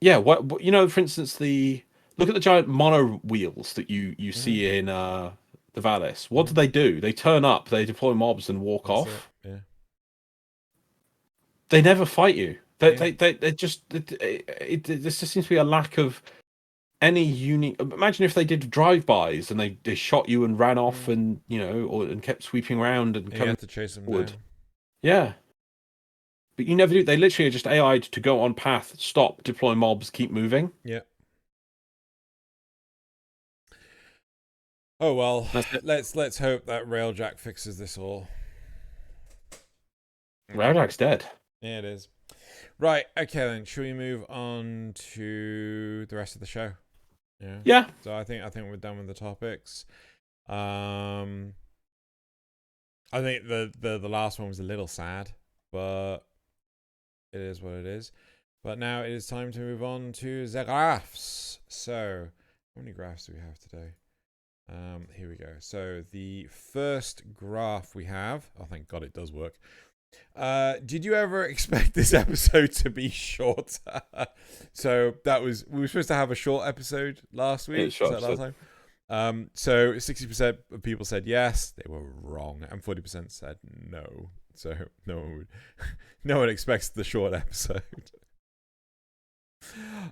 Yeah, for instance, look at the giant mono wheels that you see in the Valis. What do? They turn up, they deploy mobs, and walk off. Yeah, they never fight you. They just there just seems to be a lack of any unique. Imagine if they did drive-bys and they shot you and ran off and and kept sweeping around and you had to chase them down. Yeah, but you never do. They literally are just AI'd to go on path, stop, deploy mobs, keep moving. Yeah. Oh well, That's it. let's hope that Railjack fixes this all. Railjack's dead. Yeah, it is. Right, okay then. Should we move on to the rest of the show? Yeah. Yeah. So I think we're done with the topics. I think the last one was a little sad, but it is what it is. But now it is time to move on to the graphs. So, how many graphs do we have today? Here we go. So the first graph we have, oh thank God it does work. Did you ever expect this episode to be short? So we were supposed to have a short episode last week. Short last time? So 60% of people said yes, they were wrong, and 40% said no. So no one expects the short episode.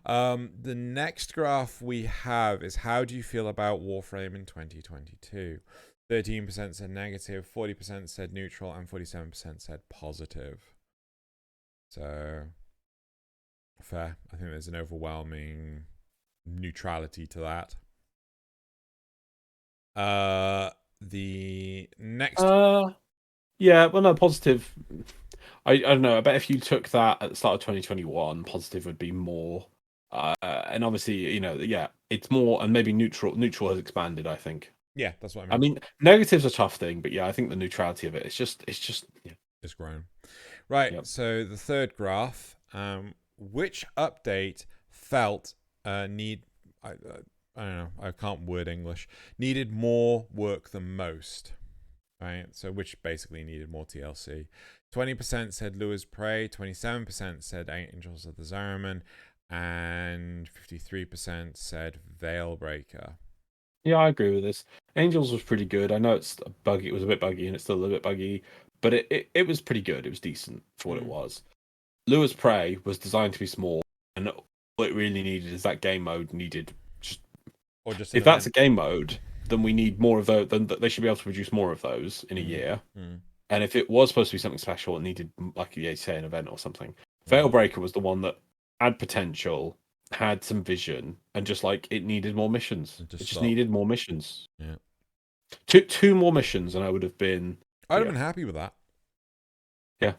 The next graph we have is how do you feel about Warframe in 2022? 13% said negative, 40% said neutral, and 47% said positive. So fair. I think there's an overwhelming neutrality to that. The next yeah, well no, positive. I don't know. I bet if you took that at the start of 2021, positive would be more. And obviously, yeah, it's more, and maybe neutral. Neutral has expanded, I think. Yeah, that's what I mean. I mean, negative's a tough thing, but yeah, I think the neutrality of it, it's just, yeah. It's grown. Right. Yep. So the third graph, which update felt need? I don't know. I can't word English. Needed more work than most. Right. So which basically needed more TLC. 20% said Lua's Prey, 27% said Angels of the Zariman, and 53% said Veilbreaker. Yeah, I agree with this. Angels was pretty good. I know it's buggy. It was a bit buggy, and it's still a little bit buggy, but it was pretty good. It was decent for what it was. Lua's Prey was designed to be small, and all it really needed is that game mode needed just. Or just if that's a game mode, then we need more of those. Then they should be able to produce more of those in a year. And if it was supposed to be something special, it needed, like you say, an event or something. Veilbreaker was the one that had potential, had some vision, and just like it needed more missions. It just needed more missions. Yeah. Two more missions, and I would have been. I'd have been happy with that. Yeah.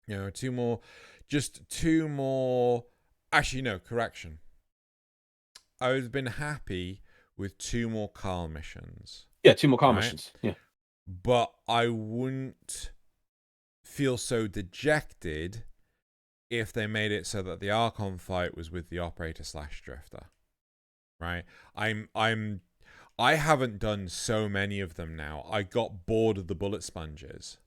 You know, just two more. Actually, no, correction. I would have been happy with 2 more Carl missions. Yeah, 2 more Carl missions. Yeah. But I wouldn't feel so dejected if they made it so that the Archon fight was with the Operator / Drifter. Right? I haven't done so many of them now. I got bored of the bullet sponges.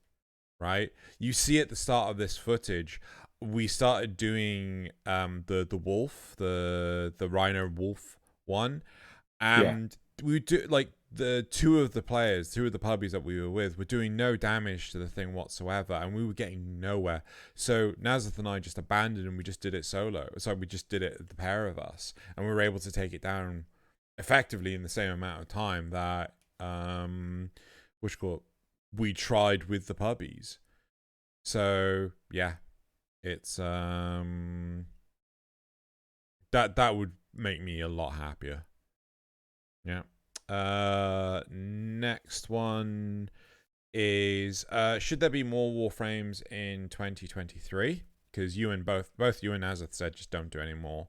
Right? You see at the start of this footage, we started doing the wolf, the Rhino Wolf one, and we would do like the two of the puppies that we were with were doing no damage to the thing whatsoever, and we were getting nowhere. So Nazeth and I just abandoned and we just did it solo. So we just did it, the pair of us, and we were able to take it down effectively in the same amount of time that we tried with the puppies. So yeah, it's that would make me a lot happier. Yeah. Next one is should there be more Warframes in 2023? Because both you and Nazeth said just don't do any more.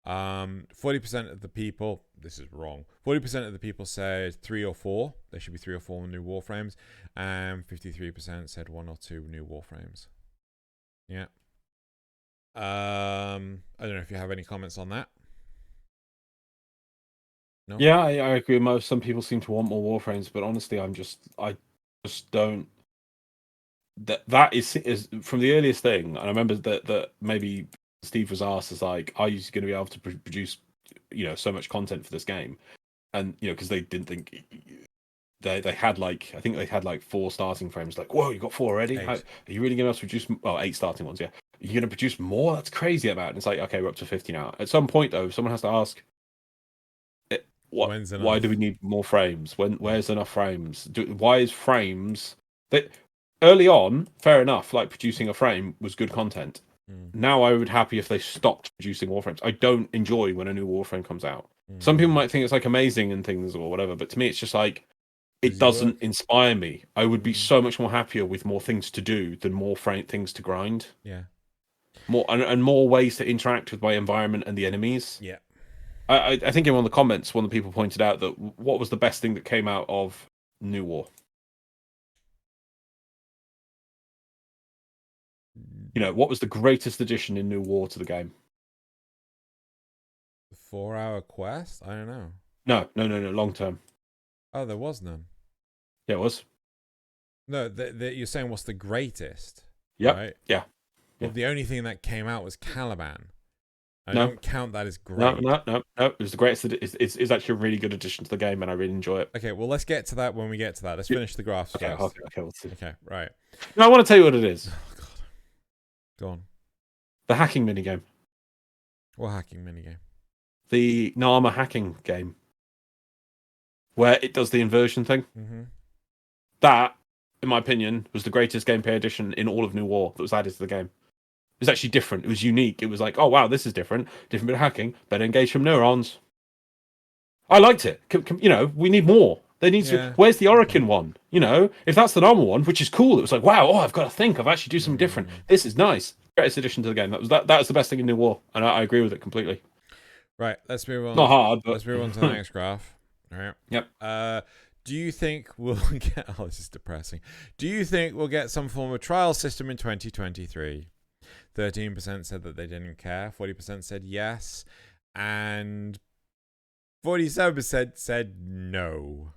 40% of the people, this is wrong. 40% of the people said 3 or 4. There should be 3 or 4 new Warframes, and 53% said 1 or 2 new Warframes. Yeah. I don't know if you have any comments on that. No? Yeah, I agree with most. Some people seem to want more Warframes, but honestly, I just don't. That is from the earliest thing, and I remember that maybe Steve was asked, "Is like, are you going to be able to produce, so much content for this game?" And because they didn't think they had like, I think they had like 4 starting frames. Like, whoa, you got 4 already? Are you really going to be able to produce? Well, 8 starting ones. Yeah, are you going to produce more? That's crazy about it. And it's like, okay, we're up to 50 now. At some point, though, someone has to ask. Why do we need more frames? Where's enough frames? Why is frames that early on fair enough? Like producing a frame was good content. Now I would happy if they stopped producing Warframes. I don't enjoy when a new Warframe comes out. Some people might think it's like amazing and things or whatever, but to me it's just like it doesn't inspire me. I would be so much more happier with more things to do than more things to grind. Yeah. More and more ways to interact with my environment and the enemies. Yeah. I think in one of the comments, one of the people pointed out that what was the best thing that came out of New War? You know, what was the greatest addition in New War to the game? The 4-hour quest? I don't know. No, long term. Oh, there was none. Yeah, it was. No, you're saying what's the greatest? Yeah. Right? Yeah. Well, the only thing that came out was Caliban. I No. don't count that as great. No. It was the greatest. It's actually a really good addition to the game, and I really enjoy it. Okay, well, let's get to that when we get to that. Let's finish the graphs first. Okay, let's see. Okay, right. No, I want to tell you what it is. Oh, God. Go on. The hacking minigame. What hacking minigame? The Nama hacking game. Where it does the inversion thing. Mm-hmm. That, in my opinion, was the greatest gameplay addition in all of New War that was added to the game. It was actually different. It was unique. It was like, oh wow, this is different. Different bit of hacking. Better engage from neurons. I liked it. You know, we need more. They need to. Where's the Orokin one? You know, if that's the normal one, which is cool. It was like, wow, I've got to think. I've actually do something different. This is nice. Greatest addition to the game. That was the best thing in New War, and I agree with it completely. Right, let's move on. Not hard, but let's move on to the next graph. All right. Yep. Do you think we'll get? Oh, this is depressing. Do you think we'll get some form of trial system in 2023? 13% said that they didn't care. 40% said yes, and 47% said no.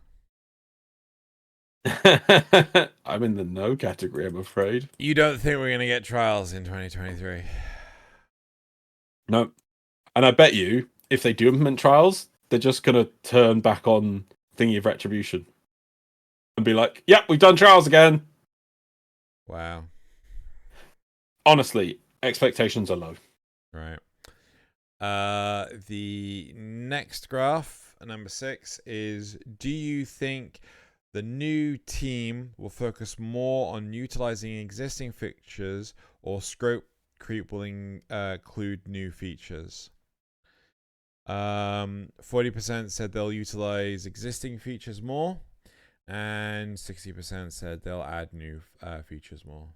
I'm in the no category, I'm afraid. You don't think we're going to get trials in 2023? No. And I bet you, if they do implement trials, they're just going to turn back on Thingy of Retribution and be like, yep, we've done trials again. Wow. Honestly, expectations are low. Right. The next graph, number 6, is do you think the new team will focus more on utilizing existing features or scope creep will include new features? 40% said they'll utilize existing features more, and 60% said they'll add new features more.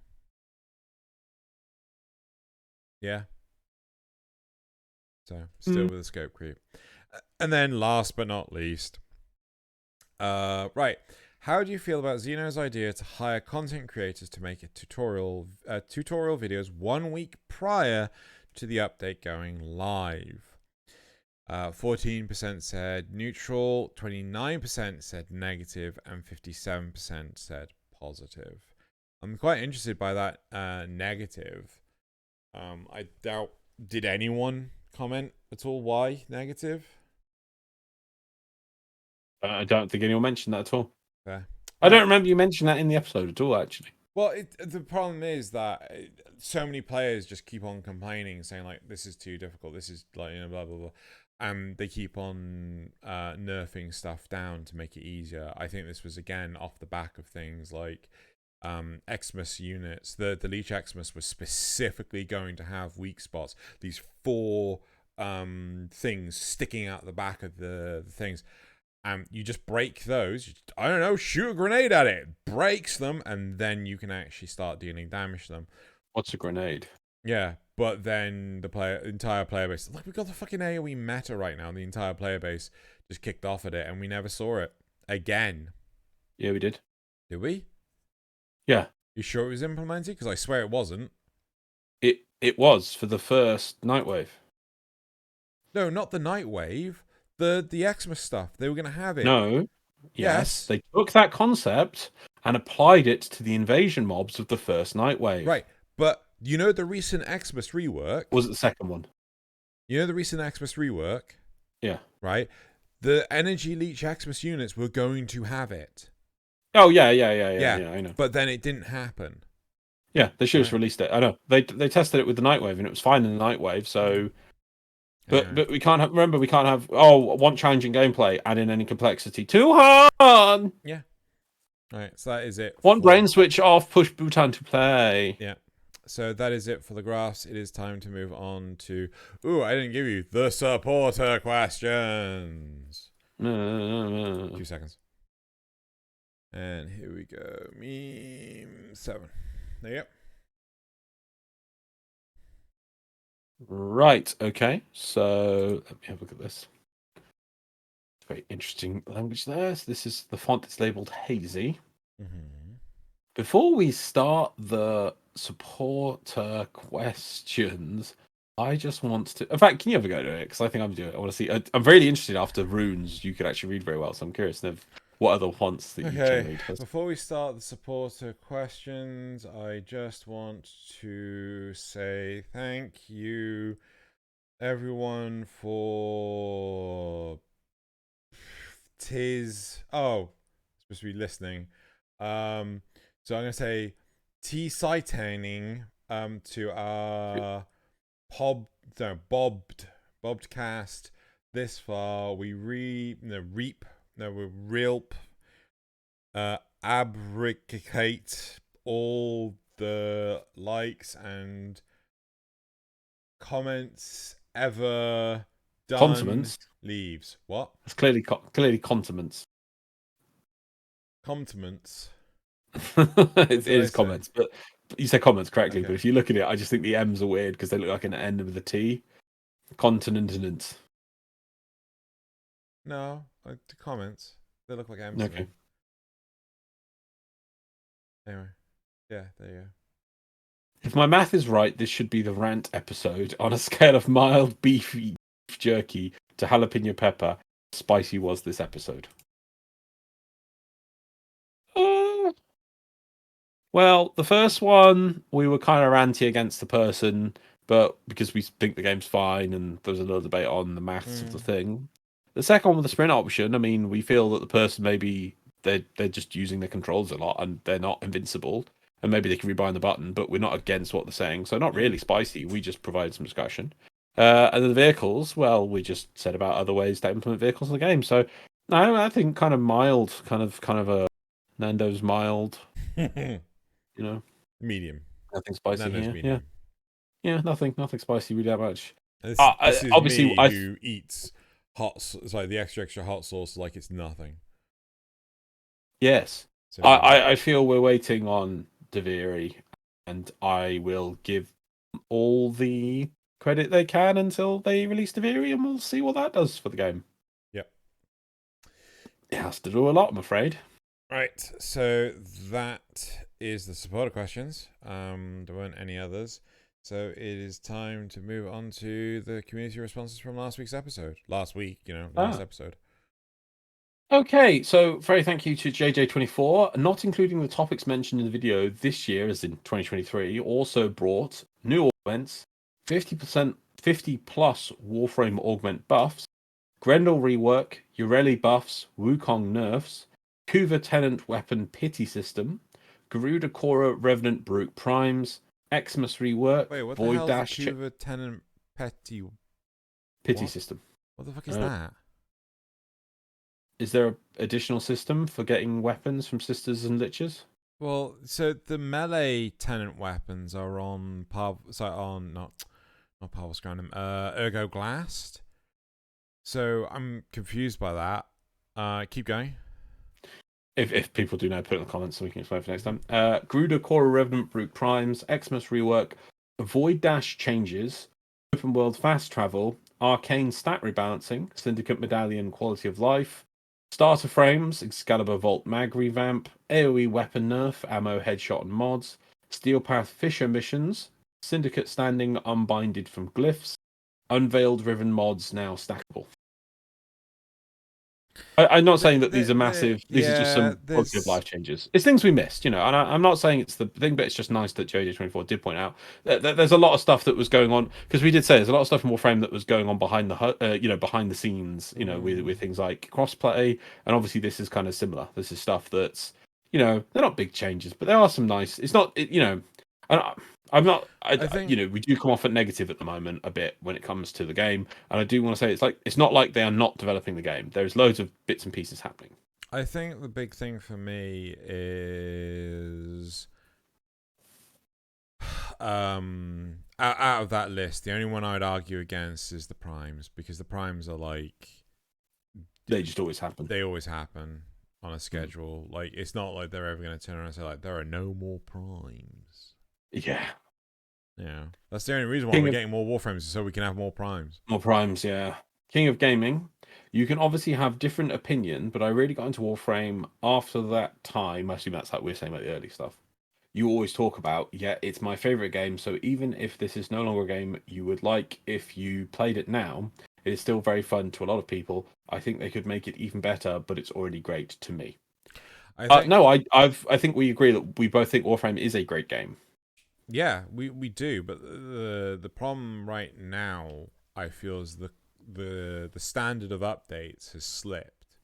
Yeah. So still with the scope creep. And then last but not least, right. How do you feel about Xeno's idea to hire content creators to make a tutorial videos 1 week prior to the update going live? 14% said neutral, 29% said negative, and 57% said positive. I'm quite interested by that negative. I doubt, did anyone comment at all why negative? I don't think anyone mentioned that at all. Fair. I don't remember you mentioning that in the episode at all, actually. Well, the problem is that so many players just keep on complaining, saying like, this is too difficult, this is like, you know, blah, blah, blah. And they keep on nerfing stuff down to make it easier. I think this was, again, off the back of things like Xmas units. The Leech Xmas was specifically going to have weak spots. These 4 things sticking out the back of the things. You just break those. I don't know, shoot a grenade at it. Breaks them, and then you can actually start dealing damage to them. What's a grenade? Yeah, but then the entire player base, like, we've got the fucking AoE meta right now, and the entire player base just kicked off at it, and we never saw it again. Yeah, we did. Did we? Yeah. You sure it was implemented? Because I swear it wasn't. It was for the first Nightwave. No, not the Nightwave. The Xmas stuff. They were going to have it. No. Yes. They took that concept and applied it to the invasion mobs of the first Nightwave. Right. But you know the recent Xmas rework? Was it the second one? You know the recent Xmas rework? Yeah. Right? The Energy Leech Xmas units were going to have it. Oh, yeah, I know. But then it didn't happen. Yeah, they should have released it. I know. They tested it with the Nightwave, and it was fine in the Nightwave, so... But we can't have one challenging gameplay, add in any complexity. Too hard! Yeah. All right, so that is it. One brain switch off, push Bhutan to play. Yeah. So that is it for the graphs. It is time to move on to... Ooh, I didn't give you the supporter questions. 2 seconds. And here we go. Meme 7. There you go. Right, okay. So let me have a look at this. Very interesting language there. So this is the font is labeled Hazy. Mm-hmm. Before we start the supporter questions, I just want to. In fact, can you ever go to it? Because I think I'm doing it. I want to see. I'm really interested after runes. You could actually read very well, so I'm curious to know what other fonts that you generally does. Before we start the supporter questions, I just want to say thank you, everyone, for supposed to be listening. So I'm gonna say T-sightning to our Bobbed this far. We Rilp abricate all the likes and comments ever done. Condiments. Leaves. What? It's clearly condiments. Condiments. It is comments, but you say comments correctly. Okay. But if you look at it, I just think the M's are weird because they look like an N with a T. Continent. No, the comments. They look like M's. Okay. Anyway, yeah, there you go. If my math is right, this should be the rant episode. On a scale of mild beef jerky to jalapeno pepper, spicy was this episode? Well, the first one, we were kind of ranty against the person, but because we think the game's fine, and there was a little debate on the maths of the thing. The second one with the sprint option, I mean, we feel that the person maybe they're just using their controls a lot and they're not invincible, and maybe they can rebind the button, but we're not against what they're saying, so not really spicy. We just provide some discussion. And then the vehicles, well, we just said about other ways to implement vehicles in the game. So I think kind of mild, kind of a Nando's mild. You know, medium. Nothing spicy Nando's here. medium. Yeah, nothing spicy really that much. This is obviously, me who eats the extra hot sauce like it's nothing. Yes, so, I feel we're waiting on Deviri, and I will give all the credit they can until they release Deviri, and we'll see what that does for the game. Yep. It has to do a lot, I'm afraid. Right, so that is the supporter questions. There weren't any others. So it is time to move on to the community responses from last week's episode. Last episode. Okay, so very thank you to JJ24. Not including the topics mentioned in the video this year, as in 2023, also brought new augments, 50 plus Warframe augment buffs, Grendel rework, Ureli buffs, Wukong nerfs, Kuva Tenant weapon pity system, Garuda Korra Revenant Brute primes, Xmas rework. Wait, what Void the hell dash is the Kuva Tenant pity system? What the fuck is that? Is there an additional system for getting weapons from sisters and liches? Well, so the melee tenant weapons are on not Parvus Grandum, Ergo Glast. So I'm confused by that. Keep going. If people do know, put it in the comments so we can explain for next time. Garuda Korra Revenant Brute primes, Xmas rework, Void dash changes, open world fast travel, arcane stat rebalancing, Syndicate medallion quality of life, starter frames, Excalibur Vault mag revamp, AoE weapon nerf, ammo headshot and mods, Steel Path Fisher missions, Syndicate standing unbinded from glyphs, unveiled Riven mods now stackable. I'm not saying that these are massive. These are just some positive life changes. It's things we missed, And I'm not saying it's the thing, but it's just nice that JJ24 did point out that there's a lot of stuff that was going on, because we did say there's a lot of stuff in Warframe that was going on behind the scenes, with things like crossplay, and obviously this is kind of similar. This is stuff that's, they're not big changes, but there are some nice. It's not, I'm not. I think we do come off at negative at the moment a bit when it comes to the game, and I do want to say it's not like they are not developing the game. There's loads of bits and pieces happening. I think the big thing for me is Out of that list, the only one I'd argue against is the primes, because the primes are like They just always happen. They always happen on a schedule. Like, it's not like they're ever going to turn around and say, like, there are no more primes. Yeah. Yeah. That's the only reason why we're getting more Warframes, is so we can have more primes. More primes, yeah. King of Gaming. You can obviously have different opinion, but I really got into Warframe after that time. I assume that's like we're saying about the early stuff. You always talk about, yeah, it's my favorite game. So even if this is no longer a game you would like, if you played it now, it is still very fun to a lot of people. I think they could make it even better, but it's already great to me. I think we agree that we both think Warframe is a great game. Yeah, we do, but the problem right now, I feel, is the standard of updates has slipped,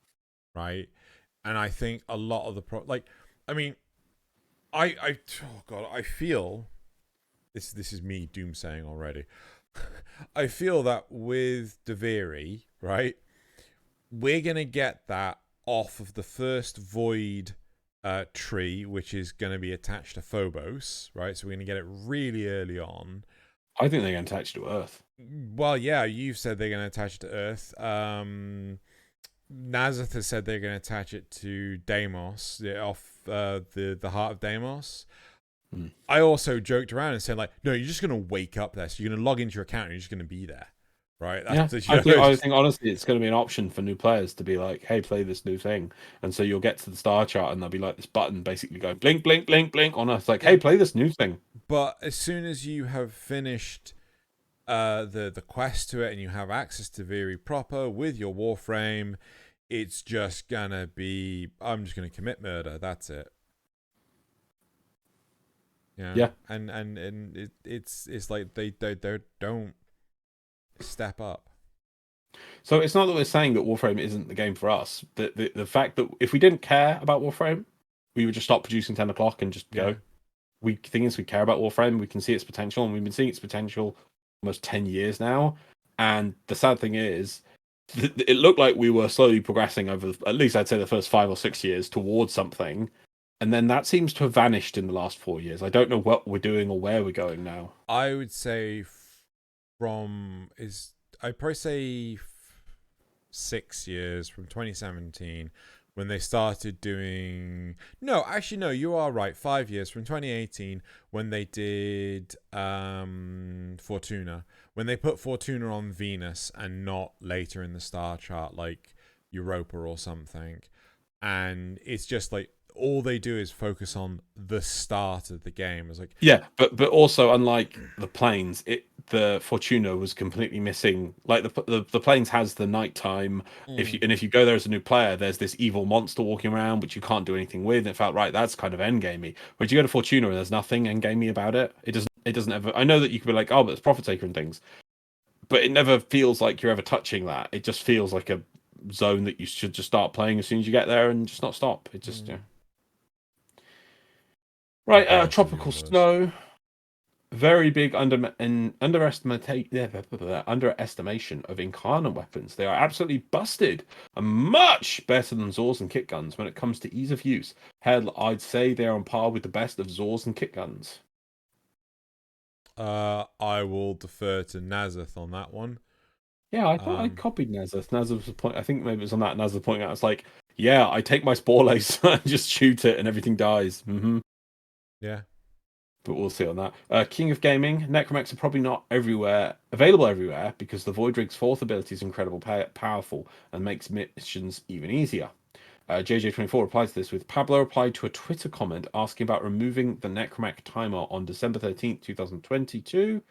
right? And I think a lot of the I feel this is me doomsaying already. I feel that with Deviri, right, we're gonna get that off of the first Void tree, which is going to be attached to Phobos, right? So we're going to get it really early on. I think they're going to attach to Earth. Well, yeah, you've said they're going to attach it to Earth. Nazeth has said they're going to attach it to Deimos, off the heart of Deimos. I also joked around and said, like, no, you're just going to wake up there. So you're going to log into your account and you're just going to be there. Right. I think honestly, it's going to be an option for new players to be like, "Hey, play this new thing," and so you'll get to the star chart, and there'll be like this button basically going blink, blink, blink, blink on us, like, "Hey, play this new thing." But as soon as you have finished the quest to it and you have access to Viri proper with your Warframe, it's just gonna be, I'm just gonna commit murder. That's it. Yeah. And it's like they don't step up. So it's not that we're saying that Warframe isn't the game for us. The fact that if we didn't care about Warframe, we would just stop producing 10 o'clock and just go. The thing is, we care about Warframe. We can see its potential, and we've been seeing its potential almost 10 years now. And the sad thing is, it looked like we were slowly progressing over, at least I'd say, the first 5 or 6 years towards something. And then that seems to have vanished in the last 4 years. I don't know what we're doing or where we're going now. I would say I'd probably say 6 years, from 2017, when they started doing... No, you are right. 5 years, from 2018, when they did Fortuna. When they put Fortuna on Venus and not later in the star chart, like Europa or something. And it's just like, all they do is focus on the start of the game. It's like, yeah, but also, unlike the planes, the Fortuna was completely missing. Like the planes has the nighttime. If you go there as a new player, there's this evil monster walking around which you can't do anything with. And it felt right, that's kind of endgamey. But you go to Fortuna and there's nothing endgamey about it. It doesn't ever. I know that you could be like, oh, but it's Prophet Taker and things, but it never feels like you're ever touching that. It just feels like a zone that you should just start playing as soon as you get there and just not stop. It just Right, tropical snow. Very big underestimation of incarnate weapons. They are absolutely busted and much better than Zors and kit guns when it comes to ease of use. Hell, I'd say they are on par with the best of Zors and kit guns. I will defer to Nazeth on that one. Yeah, I thought I copied Nazeth. Nazeth was I think maybe it was on that. Nazeth pointing out, it's like, yeah, I take my spore lace and just shoot it and everything dies. Yeah. But we'll see on that. King of Gaming, Necromechs are probably not available everywhere, because the Void Rig's fourth ability is incredibly powerful and makes missions even easier. JJ24 replies to this with, Pablo replied to a Twitter comment asking about removing the Necromech timer on December 13th, 2022,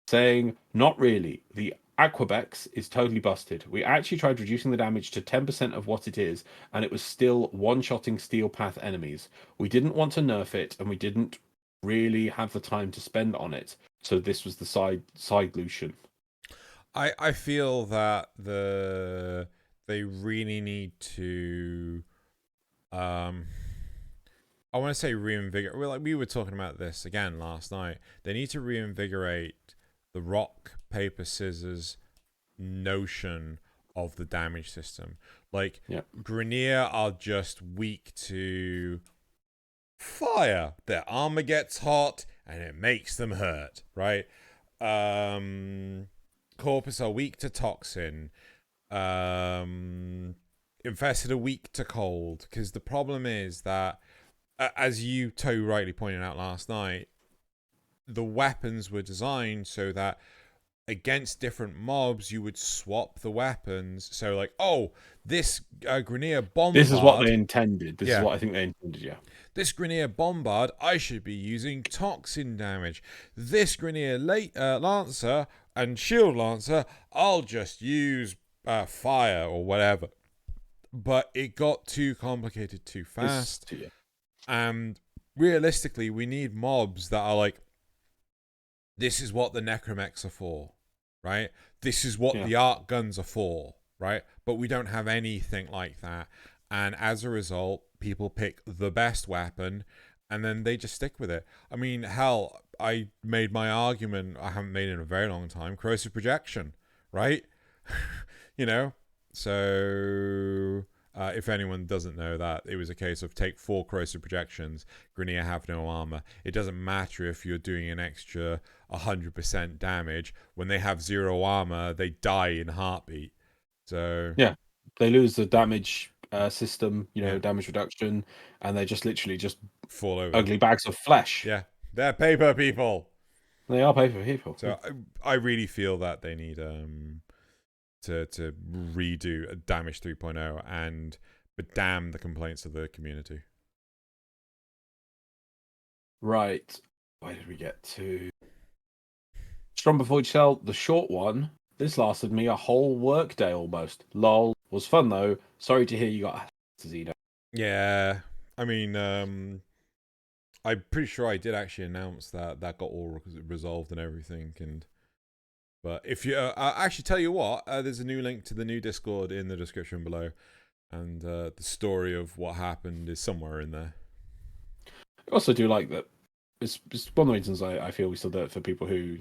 saying, not really. The Aquabex is totally busted. We actually tried reducing the damage to 10% of what it is, and it was still one-shotting Steel Path enemies. We didn't want to nerf it, and we didn't really have the time to spend on it, so this was the side solution. I feel that they really need to I want to say reinvigorate. We were talking about this again last night. They need to reinvigorate the rock, paper, scissors notion of the damage system. Like, Grineer are just weak to fire. Their armor gets hot and it makes them hurt, right? Corpus are weak to toxin. Infested are weak to cold, because the problem is that, as you too rightly pointed out last night, the weapons were designed so that against different mobs you would swap the weapons. So like, oh, this Grineer Bombard, this is what they intended. This is Yeah. what I think they intended. Yeah. this Grineer Bombard, I should be using toxin damage. This Grineer Lancer and Shield Lancer, I'll just use fire or whatever. But it got too complicated too fast. And realistically, we need mobs that are like, this is what the necromechs are for, right? This is what the arc guns are for, right? But we don't have anything like that. And as a result, people pick the best weapon and then they just stick with it. I mean, hell, I made my argument, I haven't made it in a very long time, corrosive projection, right? You know? So if anyone doesn't know that, it was a case of take 4 corrosive projections, Grineer have no armor. It doesn't matter if you're doing an extra 100% damage. When they have 0 armor, they die in heartbeat. So yeah, they lose the damage system, damage reduction, and they just literally just fall over. Ugly bags of flesh. Yeah, they're paper people. They are paper people. So I really feel that they need to redo Damage 3.0 but damn the complaints of the community. Right. Where did we get to? Strong Before Shell, the short one. This lasted me a whole work day almost. Lol. Was fun though. Sorry to hear you got a Xeno. Yeah. I mean, I'm pretty sure I did actually announce that got all resolved and everything. But if you actually tell you what, there's a new link to the new Discord in the description below, and the story of what happened is somewhere in there. I also do like that. It's one of the reasons I feel we still do it for people who,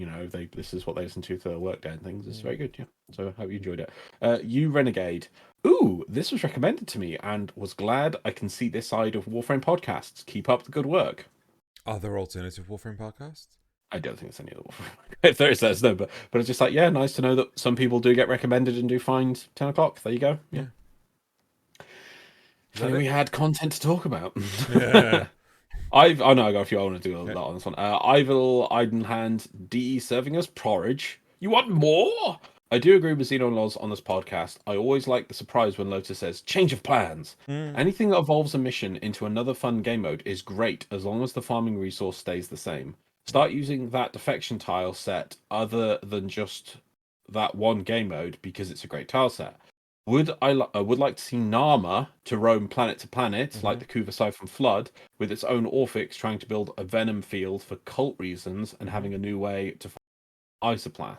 this is what they listen to for their work day and things. It's very good, yeah. So I hope you enjoyed it. You Renegade. Ooh, this was recommended to me and was glad I can see this side of Warframe podcasts. Keep up the good work. Are there alternative Warframe podcasts? I don't think it's any other Warframe. If there is, let us know. But it's just like, yeah, nice to know that some people do get recommended and do find 10 o'clock. There you go. Yeah. We had content to talk about. Yeah. I got a few I want to do a lot on this one. Ivil Idenhand DE serving us porridge. You want more? I do agree with MDRLOz on this podcast. I always like the surprise when Lotus says, change of plans. Anything that evolves a mission into another fun game mode is great as long as the farming resource stays the same. Start using that defection tile set other than just that one game mode because it's a great tile set. I would like to see Nama to roam planet to planet, like the Kuva Siphon Flood, with its own Orphix trying to build a Venom field for cult reasons and having a new way to find Isoplast.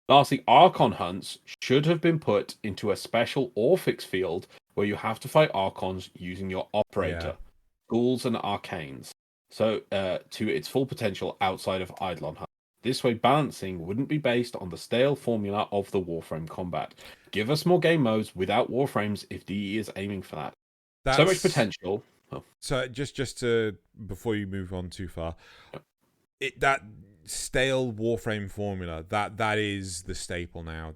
Lastly, Archon hunts should have been put into a special Orphix field where you have to fight Archons using your operator, ghouls and arcanes, so to its full potential outside of Eidolon hunt. This way, balancing wouldn't be based on the stale formula of the Warframe combat. Give us more game modes without Warframes if DE is aiming for that. So much potential. Oh. So just to, before you move on too far, that stale Warframe formula, that is the staple now.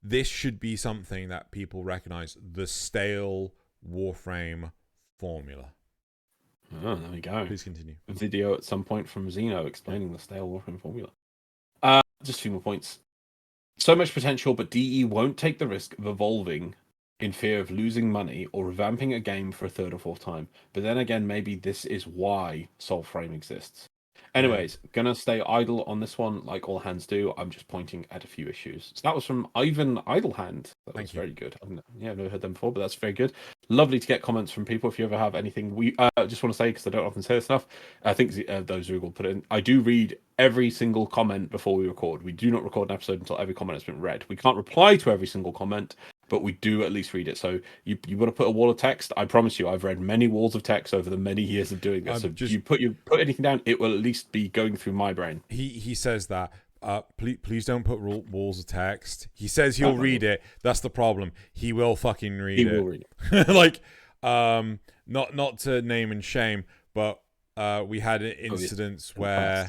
This should be something that people recognize, the stale Warframe formula. Oh, there we go. Please continue. A video at some point from Xeno explaining the stale Warframe formula. Just a few more points. So much potential, but DE won't take the risk of evolving in fear of losing money or revamping a game for a third or fourth time. But then again, maybe this is why Soulframe exists. Anyways, gonna stay idle on this one, like all hands do. I'm just pointing at a few issues. So that was from Ivan Idlehand. That was very good. I've never heard them before, but that's very good. Lovely to get comments from people. If you ever have anything, we just want to say, because I don't often say this enough, I think those who will put it in, I do read every single comment before we record. We do not record an episode until every comment has been read. We can't reply to every single comment, but we do at least read it. So you want to put a wall of text? I promise you, I've read many walls of text over the many years of doing this. So you put anything down, it will at least be going through my brain. He says that. Please don't put walls of text. He says he'll read it. That's the problem. He will fucking read it. He will read it. Like, not to name and shame, but we had incidents where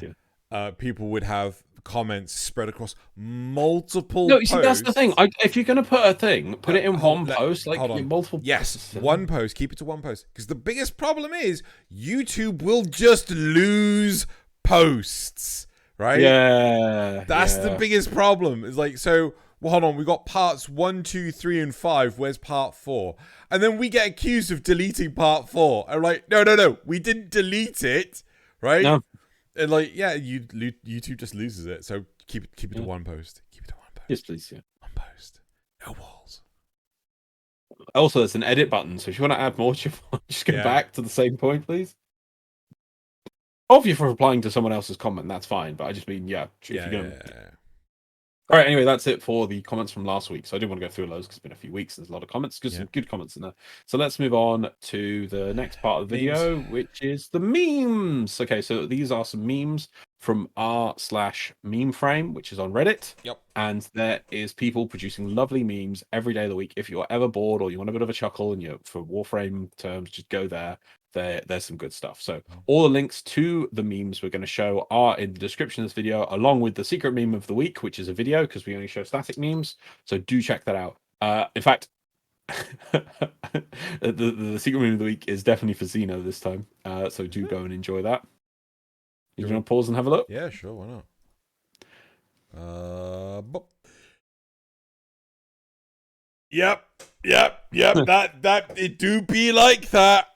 people would have comments spread across multiple No, you posts. see, that's the thing. If you're going to put a thing, put it in one post, like multiple Yes, one post. Keep it to one post. Because the biggest problem is YouTube will just lose posts, right? Yeah. That's the biggest problem. It's like, so, well, hold on. We got parts 1, 2, 3, and 5. Where's part 4? And then we get accused of deleting part 4. I'm like, no. We didn't delete it, right? No. And like, yeah, YouTube just loses it. So keep it to one post. Keep it to one post. Yes, please. Yeah. One post. No walls. Also, there's an edit button, so if you want to add more to your point, just go back to the same point, please. Obviously, for replying to someone else's comment, that's fine. But I just mean, All right, anyway, that's it for the comments from last week. So I do want to go through those because it's been a few weeks. There's a lot of comments. Some good comments in there. So let's move on to the next part of the video, which is the memes. Okay, so these are some memes from r/meme frame, which is on Reddit. Yep. And there is people producing lovely memes every day of the week. If you're ever bored or you want a bit of a chuckle and you're for Warframe terms, just go there. There's some good stuff. So all the links to the memes we're going to show are in the description of this video, along with the secret meme of the week, which is a video because we only show static memes. So do check that out. In fact, the secret meme of the week is definitely for Xeno this time. So do go and enjoy that. You want to pause and have a look? Yeah, sure. Why not? Yep. That it do be like that.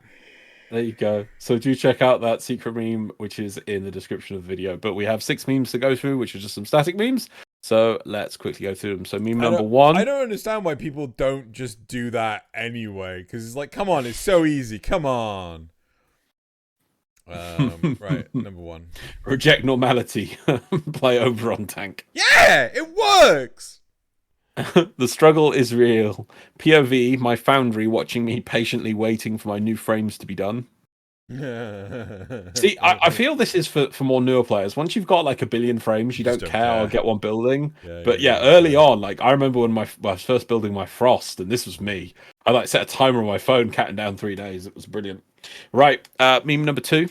There you go. So do check out that secret meme, which is in the description of the video. But we have 6 memes to go through, which are just some static memes. So let's quickly go through them. So meme number 1. I don't understand why people don't just do that anyway. Because it's like, come on, it's so easy. Come on. Right, number 1. Reject normality. Play over on tank. Yeah, it works. The struggle is real. POV, my foundry watching me patiently waiting for my new frames to be done. See, I feel this is for more newer players. Once you've got like 1 billion frames, you don't care or get one building. But early on, like I remember when I was first building my Frost, and this was me. I like set a timer on my phone, counting down 3 days. It was brilliant. Right, meme number 2.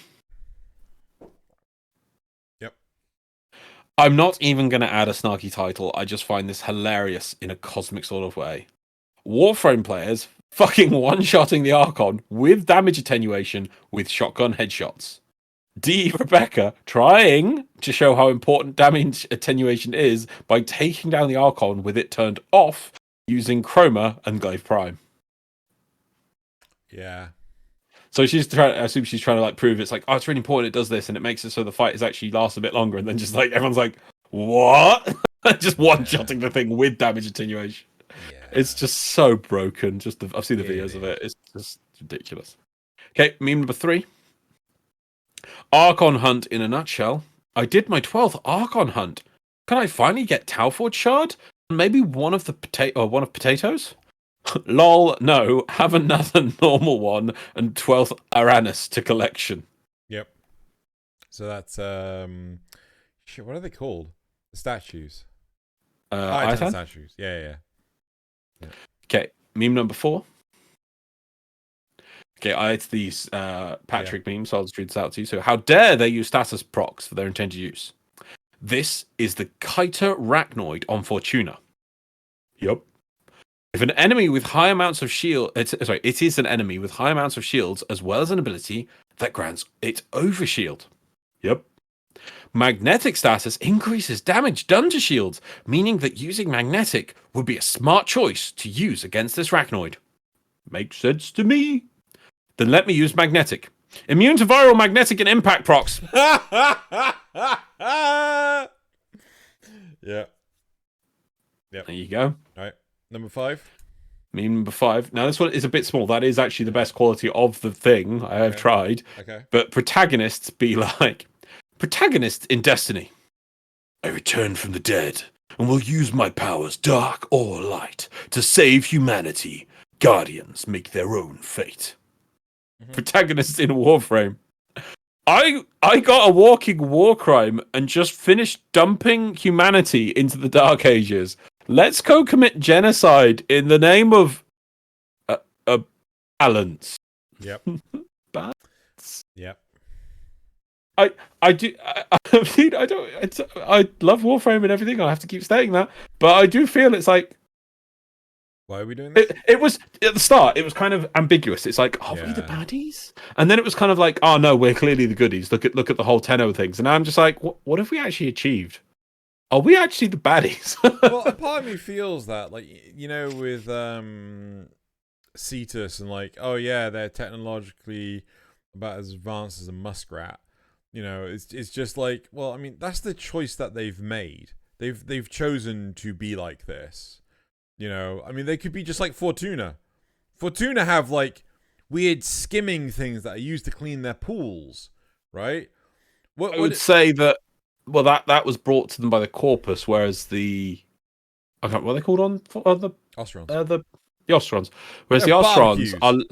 I'm not even going to add a snarky title. I just find this hilarious in a cosmic sort of way. Warframe players fucking one-shotting the Archon with damage attenuation with shotgun headshots. D. Rebecca trying to show how important damage attenuation is by taking down the Archon with it turned off using Chroma and Glaive Prime. Yeah. So I assume she's trying to like prove it's like, oh, it's really important. It does this, and it makes it so the fight is actually lasts a bit longer. And then just like everyone's like, what? Just one-shotting the thing with damage attenuation. Yeah. It's just so broken. I've seen the videos of it. It's just ridiculous. Okay, meme number 3. Archon hunt in a nutshell. I did my 12th Archon hunt. Can I finally get Talford shard? Maybe one of potatoes? Lol, no, have another normal one and 12th Aranus to collection. Yep. So that's shit, what are they called? The statues. Itan statues. Yeah. Okay, meme number 4. Okay, it's these Patrick memes, so I'll just read this out to you. So, how dare they use status procs for their intended use? This is the Kiter Rachnoid on Fortuna. Yup. If an enemy with high amounts of it is an enemy with high amounts of shields as well as an ability that grants it overshield. Yep. Magnetic status increases damage done to shields, meaning that using magnetic would be a smart choice to use against this Rachnoid. Makes sense to me. Then let me use magnetic. Immune to viral, magnetic, and impact procs. Yeah. There you go. All right. Number 5. Meme number 5. Now, this one is a bit small. That is actually the best quality of the thing I have tried. Okay. But protagonists be like, protagonists in Destiny. I returned from the dead and will use my powers, dark or light, to save humanity. Guardians make their own fate. Mm-hmm. Protagonists in Warframe. I got a walking war crime and just finished dumping humanity into the Dark Ages. Let's go commit genocide in the name of balance. Yep. Balance. Yep. I do. I mean, I don't. I love Warframe and everything. I have to keep stating that, but I do feel it's like. Why are we doing this? It was at the start. It was kind of ambiguous. It's like, are we the baddies? And then it was kind of like, oh no, we're clearly the goodies. Look at the whole Tenno things. And I'm just like, what have we actually achieved? Are we actually the baddies? Well, a part of me feels that, like, you know, with Cetus and like, oh yeah, they're technologically about as advanced as a muskrat. You know, it's just like, well, I mean, that's the choice that they've made. They've chosen to be like this. You know, I mean, they could be just like Fortuna. Fortuna have like weird skimming things that are used to clean their pools, right? I would say that. Well, that was brought to them by the Corpus, whereas the I can't. What are they called on the Ostrons? The Ostrons. Whereas They're the Ostrons barbecues.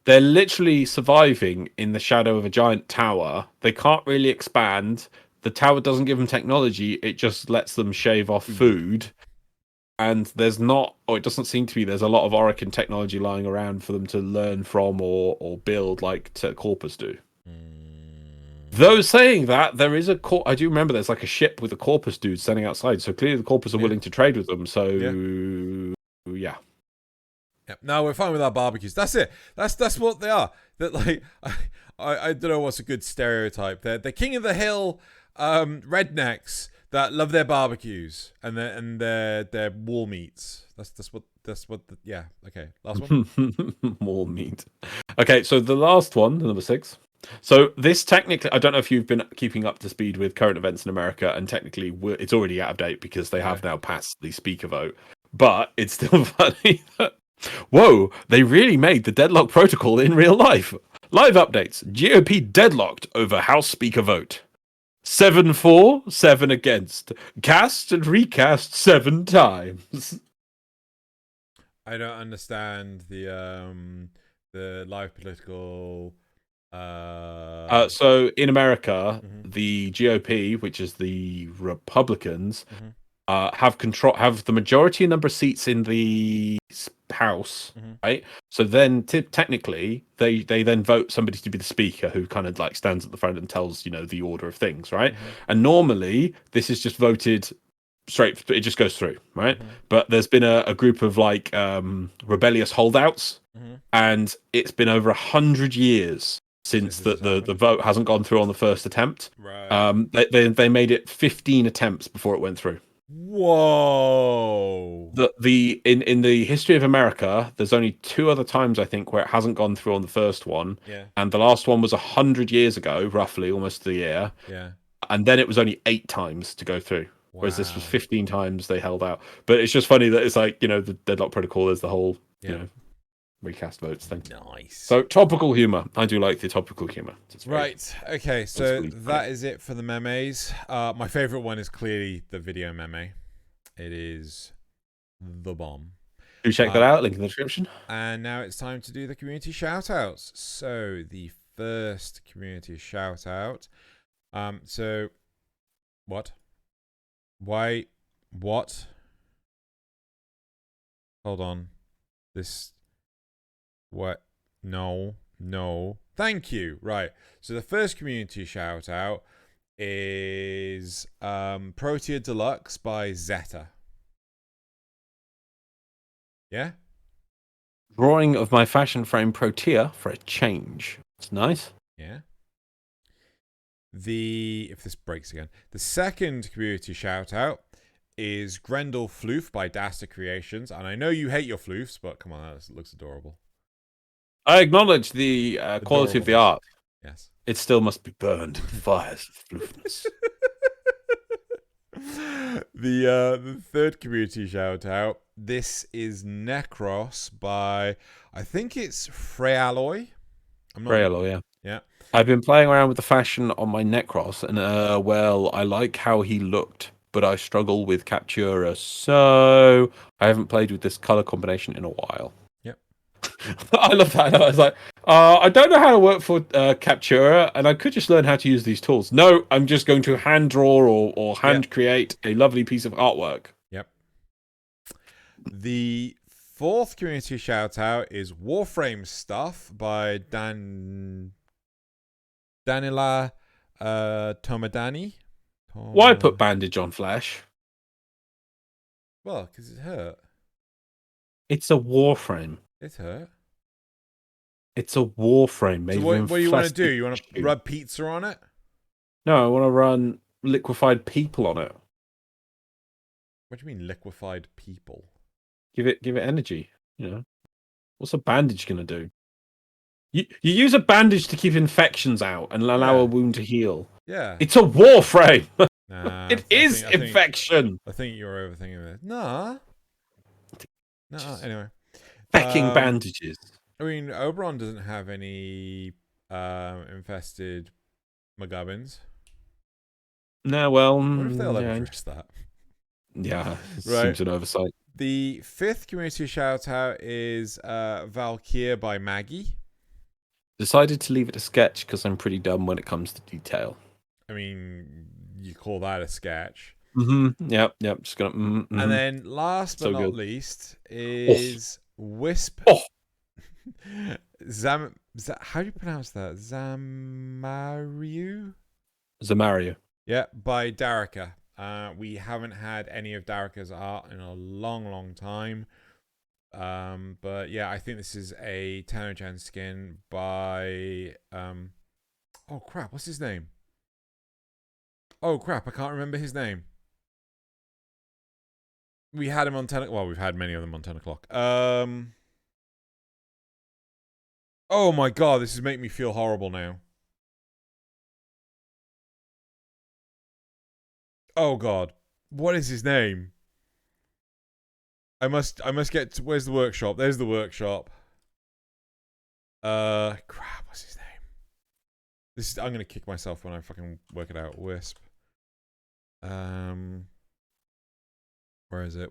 they're literally surviving in the shadow of a giant tower. They can't really expand. The tower doesn't give them technology. It just lets them shave off food. And there's not, or it doesn't seem to be, there's a lot of Orokin technology lying around for them to learn from or build like Corpus do. Though saying that, there is I do remember there's like a ship with a Corpus dude standing outside. So clearly the Corpus are willing to trade with them. So yeah. Yep. No, we're fine with our barbecues. That's it. That's what they are. That like I don't know what's a good stereotype. They're king of the hill rednecks that love their barbecues and their wall meats. That's what yeah. Okay, last one. Wall meat. Okay, so the last one, number 6. So this technically, I don't know if you've been keeping up to speed with current events in America, and technically it's already out of date because they have now passed the speaker vote. But it's still funny that, whoa, they really made the deadlock protocol in real life. Live updates. GOP deadlocked over House Speaker vote. 7 for, 7 against. Cast and recast 7 times. I don't understand the live political. So in America, the GOP, which is the Republicans, have the majority number of seats in the House, right? So then technically they then vote somebody to be the speaker, who kind of like stands at the front and tells the order of things, right? And normally this is just voted straight, it just goes through, right? But there's been a group of like rebellious holdouts, and it's been over 100 years since the vote hasn't gone through on the first attempt. Right. They made it 15 attempts before it went through. Whoa. In the history of America, there's only 2 other times I think where it hasn't gone through on the first one. Yeah. And the last one was 100 years ago, roughly, almost a year. Yeah. And then it was only 8 times to go through. Wow. Whereas this was 15 times they held out. But it's just funny that it's like, the deadlock protocol is the whole, recast votes thing. Nice. So topical humor. I do like the topical humor. Right. Okay. So that is it for the memes. My favorite one is clearly the video meme. It is the bomb. Do check that out. Link in the description. And now it's time to do the community shoutouts. So the first community shoutout. So what? Why? What? Hold on. This. What? No. Thank you. Right. So the first community shout out is Protea Deluxe by Zeta. Yeah? Drawing of my fashion frame Protea for a change. It's nice. Yeah. If this breaks again. The second community shout out is Grendel Floof by Dasta Creations. And I know you hate your floofs, but come on, that looks adorable. I acknowledge the quality of the art. Yes. It still must be burned in fires of floofness. The third community shout out. This is Necros by, I think it's Freyalloy. Freyalloy, yeah. Yeah. I've been playing around with the fashion on my Necros, and I like how he looked, but I struggle with Captura, so I haven't played with this color combination in a while. I love that. I was like, I don't know how to work for Captura, and I could just learn how to use these tools. No, I'm just going to hand draw or hand create a lovely piece of artwork. Yep. The fourth community shout out is Warframe Stuff by Danila Tomadani. Why put bandage on flesh? Well, because it's hurt. It's a warframe. It's hurt. It's a warframe made So what do you want to do? You want to rub pizza on it? No, I want to run liquefied people on it. What do you mean liquefied people? Give it energy. You know, what's a bandage gonna do? You use a bandage to keep infections out and allow a wound to heal. Yeah. It's a warframe. Nah, it is infection. I think you're overthinking this. Nah. Anyway. Fecking bandages. I mean, Oberon doesn't have any infested McGubbins. No, well, What if they'll ever address that? Yeah, right. Seems an oversight. The 5th community shout out is Valkyr by Maggie. Decided to leave it a sketch because I'm pretty dumb when it comes to detail. I mean, you call that a sketch. Yep. Just gonna. And then last but not least is Wisp. Oh. How do you pronounce that? Zamariu? Yeah, by Darika. We haven't had any of Darika's art in a long time. But yeah, I think this is a Tenno Gen skin by oh crap, what's his name? Oh crap, I can't remember his name. We had him on 10. Well, we've had many of them on 10 o'clock. Oh my god, this is making me feel horrible now. Oh god, what is his name? I must get to, where's the workshop? There's the workshop. Crap, what's his name? I'm gonna kick myself when I fucking work it out. Wisp. Where is it?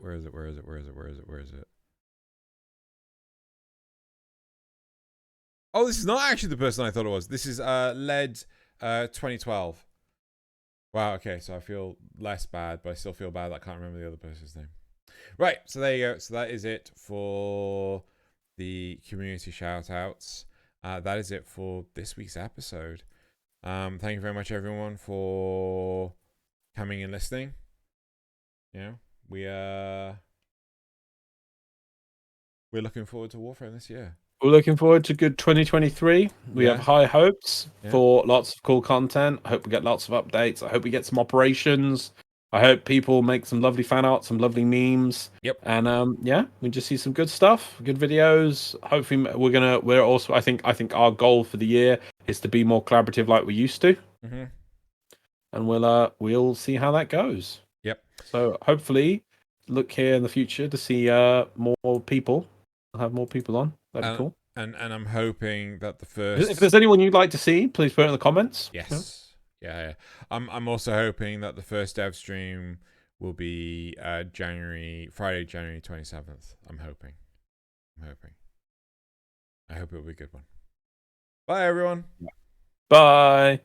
Oh, this is not actually the person I thought it was. This is Led 2012. Wow, okay, so I feel less bad, but I still feel bad that I can't remember the other person's name. Right, so there you go. So that is it for the community shout-outs. That is it for this week's episode. Thank you very much, everyone, for coming and listening. You know, we're looking forward to Warframe this year. We're looking forward to good 2023. We have high hopes for lots of cool content. I hope we get lots of updates. I hope we get some operations. I hope people make some lovely fan art, some lovely memes. Yep. And we just see some good stuff, good videos. Hopefully we're also I think our goal for the year is to be more collaborative like we used to. Mm-hmm. And we'll see how that goes. Yep. So hopefully look here in the future to see more people. I'll have more people on. That'd be cool. And I'm hoping that the first... If there's anyone you'd like to see, please put it in the comments. Yes. Yeah. I'm also hoping that the first dev stream will be Friday, January 27th. I'm hoping. I hope it'll be a good one. Bye, everyone. Bye.